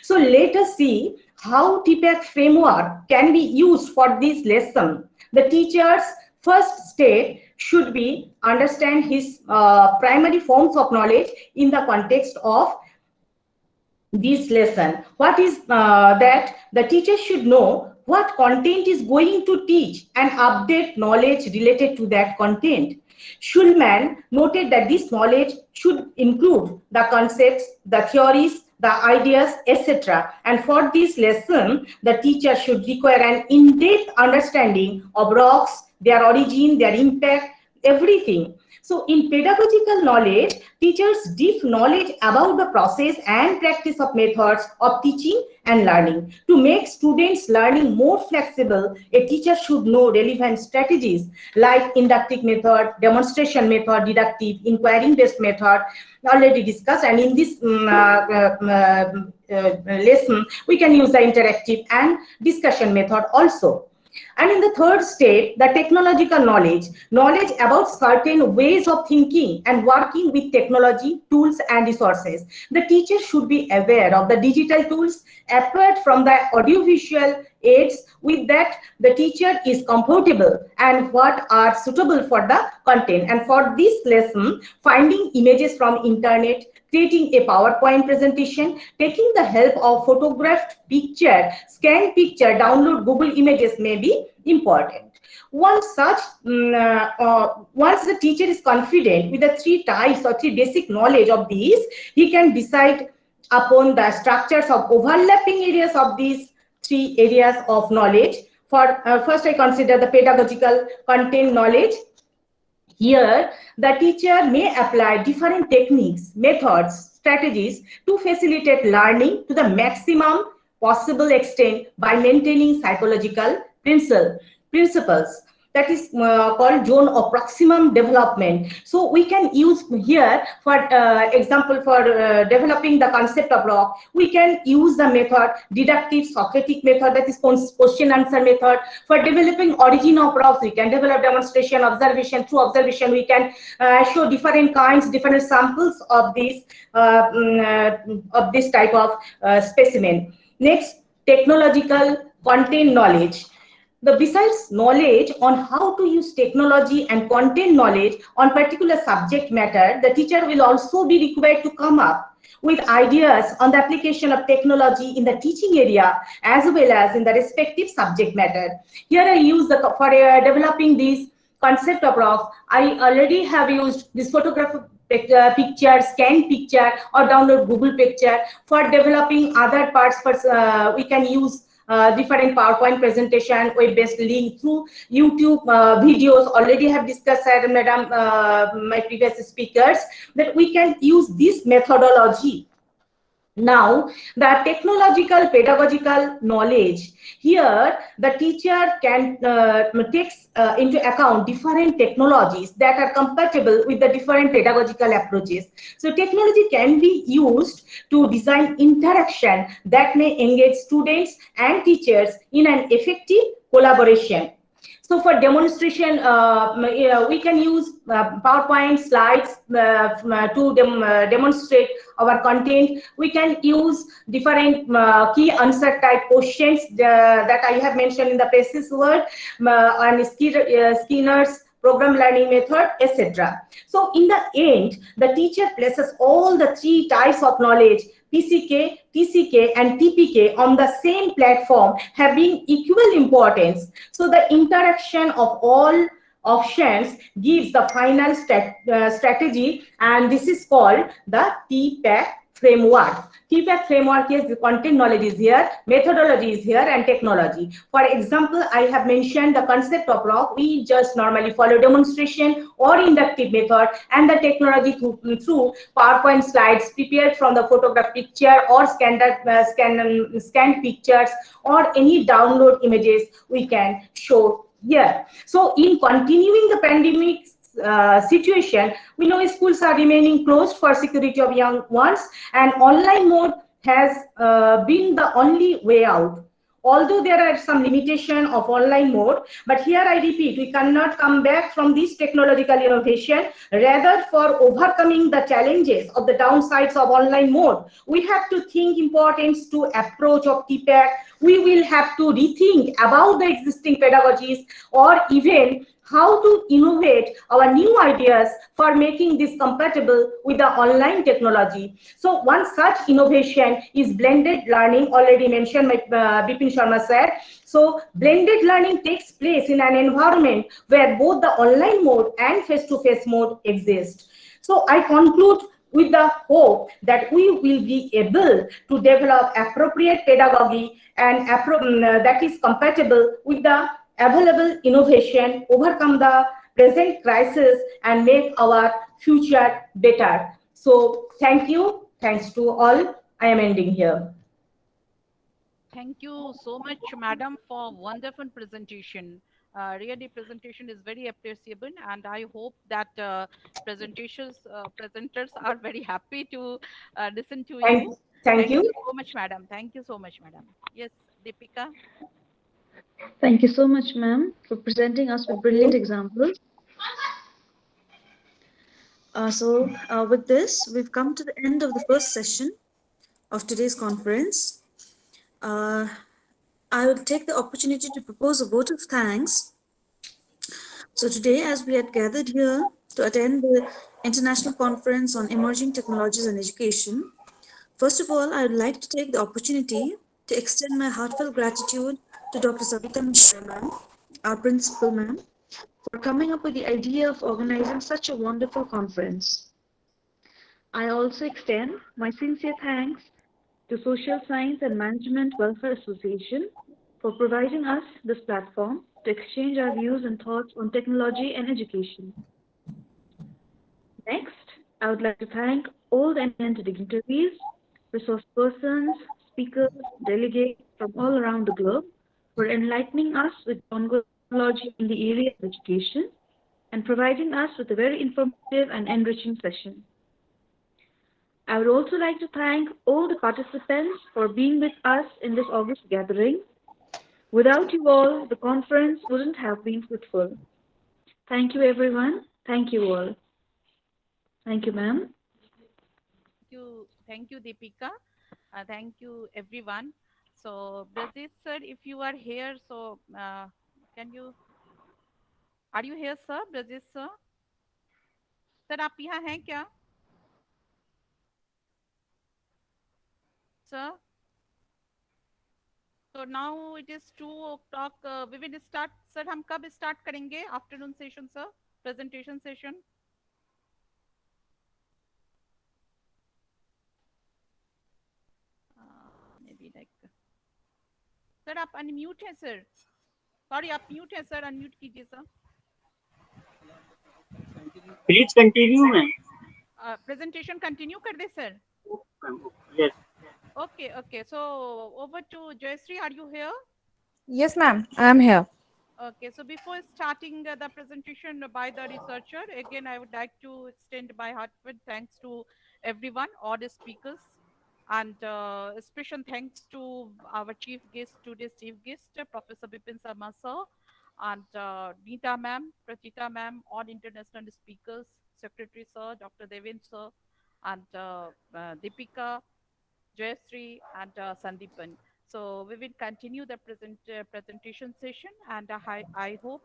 So let us see how TPAC framework can be used for this lesson. The teacher's first step should be understand his primary forms of knowledge in the context of this lesson. What is that the teacher should know what content is going to teach and update knowledge related to that content. Schulman noted that this knowledge should include the concepts, the theories, the ideas, etc. And for this lesson, the teacher should require an in-depth understanding of rocks, their origin, their impact, everything. So in pedagogical knowledge, teachers deep knowledge about the process and practice of methods of teaching and learning. To make students' learning more flexible, a teacher should know relevant strategies like inductive method, demonstration method, deductive, inquiry-based method, already discussed. And in this lesson, we can use the interactive and discussion method also. And in the third step, the technological knowledge about certain ways of thinking and working with technology, tools and resources. The teacher should be aware of the digital tools apart from the audiovisual aids. With that, the teacher is comfortable and what are suitable for the content. And for this lesson, finding images from internet, creating a PowerPoint presentation, taking the help of photographed picture, scanned picture, download Google Images may be important. Once the teacher is confident with the three types or three basic knowledge of these, he can decide upon the structures of overlapping areas of these three areas of knowledge. For first, I consider the pedagogical content knowledge. Here, the teacher may apply different techniques, methods, strategies to facilitate learning to the maximum possible extent by maintaining psychological principles. That is called zone of maximum development. So we can use here, for example, for developing the concept of rock, we can use the method deductive Socratic method, that is question answer method. For developing origin of rocks, we can develop demonstration, observation. Through observation, we can show different kinds, different samples of this type of specimen. Next, technological content knowledge. Besides knowledge on how to use technology and content knowledge on particular subject matter, the teacher will also be required to come up with ideas on the application of technology in the teaching area as well as in the respective subject matter. Here I use for developing this concept of rock, I already have used this photographic picture, scan picture or download Google picture. For developing other parts, we can use different PowerPoint presentation, web-based link through YouTube videos. Already have discussed, madam, my previous speakers, that we can use this methodology. Now, the technological pedagogical knowledge. Here, the teacher can takes into account different technologies that are compatible with the different pedagogical approaches. So, technology can be used to design interaction that may engage students and teachers in an effective collaboration. So for demonstration, we can use PowerPoint slides to demonstrate our content. We can use different key answer type questions that I have mentioned in the previous word, and Skinner's program learning method, etc. So in the end, the teacher places all the three types of knowledge, PCK, TCK and TPK, on the same platform, having equal importance. So the interaction of all options gives the final strategy, and this is called the TPAC framework. TPAC framework is the content knowledge is here, methodology is here, and technology. For example, I have mentioned the concept of rock. We just normally follow demonstration or inductive method, and the technology through PowerPoint slides prepared from the photograph picture or scanned pictures or any download images we can show here. So in continuing the pandemic situation, we know schools are remaining closed for security of young ones, and online mode has been the only way out. Although there are some limitation of online mode, but here I repeat, we cannot come back from this technological innovation. Rather, for overcoming the challenges of the downsides of online mode, we have to think importance to approach of TPAC. We will have to rethink about the existing pedagogies, or even how to innovate our new ideas for making this compatible with the online technology. So one such innovation is blended learning, already mentioned by Deepan Sharma sir. So blended learning takes place in an environment where both the online mode and face-to-face mode exist. So I conclude with the hope that we will be able to develop appropriate pedagogy and that is compatible with the available innovation, overcome the present crisis, and make our future better. So thank you. Thanks to all. I am ending here. Thank you so much, madam, for wonderful presentation. Really, presentation is very appreciable, and I hope that presenters are very happy to listen to you. Thank you. So much, madam. Thank you so much, madam. Yes, Deepika. Thank you so much, ma'am, for presenting us with brilliant examples. With this, we've come to the end of the first session of today's conference. I will take the opportunity to propose a vote of thanks. So today, as we had gathered here to attend the International Conference on Emerging Technologies and Education, first of all, I would like to take the opportunity to extend my heartfelt gratitude to Dr. Savita Mishra, ma'am, our principal, ma'am, for coming up with the idea of organizing such a wonderful conference. I also extend my sincere thanks to Social Science and Management Welfare Association for providing us this platform to exchange our views and thoughts on technology and education. Next, I would like to thank all the eminent dignitaries, resource persons, speakers, delegates from all around the globe for enlightening us with ongoing technology in the area of education and providing us with a very informative and enriching session. I would also like to thank all the participants for being with us in this August gathering. Without you all, the conference wouldn't have been fruitful. Thank you, everyone. Thank you all. Thank you, ma'am. Thank you, Deepika. Thank you, everyone. So, Brajesh sir, if you are here, so are you here, sir? Brajesh sir? Sir, आप यहाँ हैं क्या? Sir? So now it is 2 o'clock. We will start. Sir, हम कब start करेंगे? Afternoon session, sir. Presentation session. Maybe like. Sir, आप unmute हैं, sir. Sorry, आप mute हैं, sir. Unmute कीजिए, sir. Please continue, ma'am. Presentation continue कर दे, sir. Yes. Okay, okay. So over to Jayashree. Are you here? Yes, ma'am. I am here. Okay, so before starting the presentation by the researcher, again, I would like to extend my heartfelt thanks to everyone, all the speakers, and special thanks to our chief guest, today's chief guest, Professor Bipin Sharma sir, and Neeta ma'am, Pratita ma'am, all international speakers, Secretary sir, Dr. Devin sir, and Deepika, Jayashree, and Sandeepan. So we will continue the presentation session, and I hope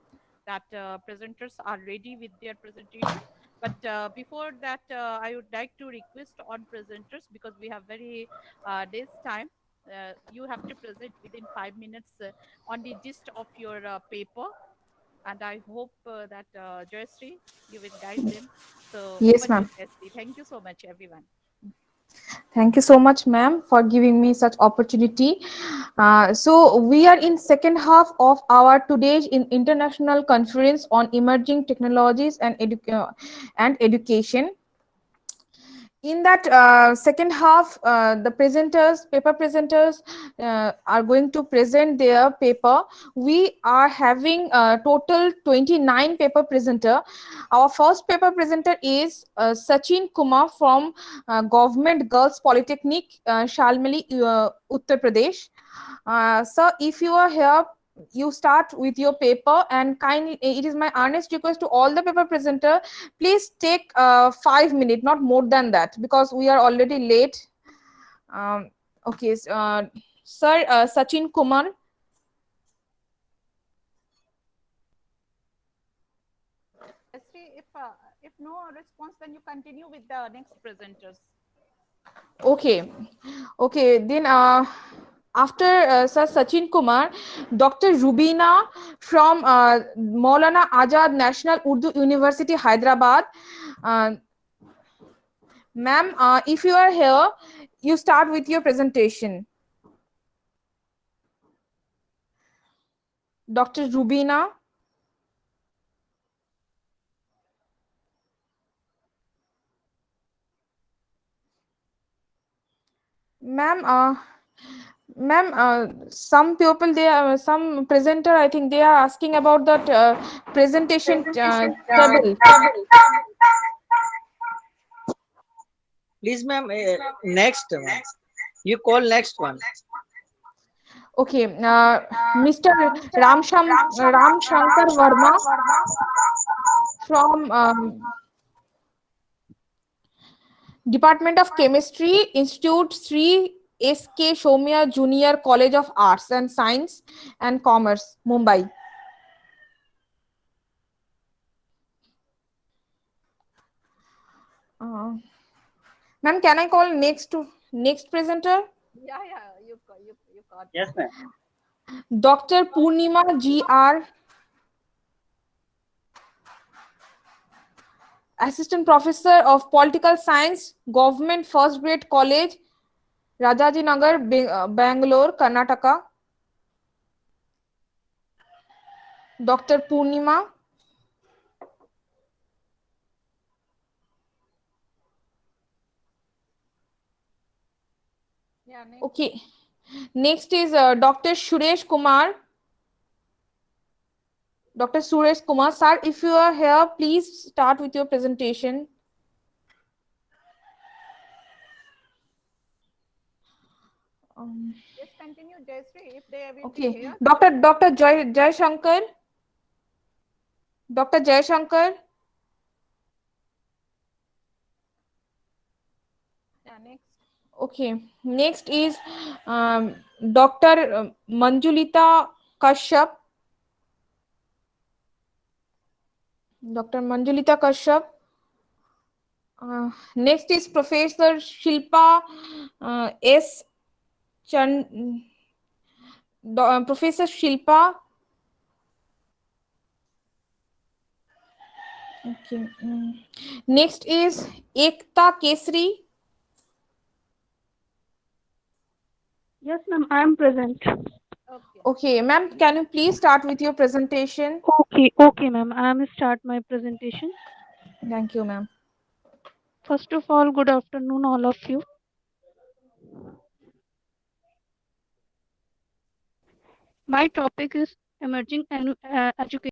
that presenters are ready with their presentation. But before that, I would like to request on presenters, because we have very less time. You have to present within 5 minutes on the gist of your paper. And I hope that Jayashree, you will guide them. So Yes, over to ma'am. Jayashree. Thank you so much, everyone. Thank you so much, ma'am, for giving me such opportunity. So we are in second half of our today's international conference on emerging technologies and education. In that second half, the paper presenters are going to present their paper. We are having a total 29 paper presenter. Our first paper presenter is Sachin Kumar from Government Girls Polytechnic, Shalmali, Uttar Pradesh. Sir, if you are here, you start with your paper, and kindly, it is my earnest request to all the paper presenter, please take 5 minutes, not more than that, because we are already late. Okay, sir, Sachin Kumar. If no response, then you continue with the next presenters. Okay, then after Sir Sachin Kumar, Dr. Rubina from Maulana Azad National Urdu University, Hyderabad. Ma'am, if you are here, you start with your presentation. Dr. Rubina. Ma'am, some people, some presenter, I think they are asking about that presentation table. Please, ma'am, next one. You call next one. Okay, Mr. Ram Shankar Verma from Department of Chemistry, Institute Sri S.K. Shomya Junior College of Arts and Science and Commerce, Mumbai. Ma'am, can I call next presenter? Yeah, you got. Yes, ma'am. Dr. Purnima G.R., Assistant Professor of Political Science, Government First Grade College, Rajajinagar, Bangalore, Karnataka. Dr. Purnima. Yeah, next. Okay. Next is Dr. Suresh Kumar. Dr. Suresh Kumar, sir, if you are here, please start with your presentation. Just continue, Jayashree, if they will be Okay. here. Dr. Jai Shankar. Dr. Jai Shankar. Yeah, next. Okay. Next is Dr. Manjulita Kashyap. Dr. Manjulita Kashyap. Next is Professor Shilpa S. Professor Shilpa. Okay. Next is Ekta Kesri. Yes, ma'am, I am present. Okay, ma'am, can you please start with your presentation? Okay, ma'am. I am start my presentation. Thank you, ma'am. First of all, good afternoon, all of you. My topic is emerging education.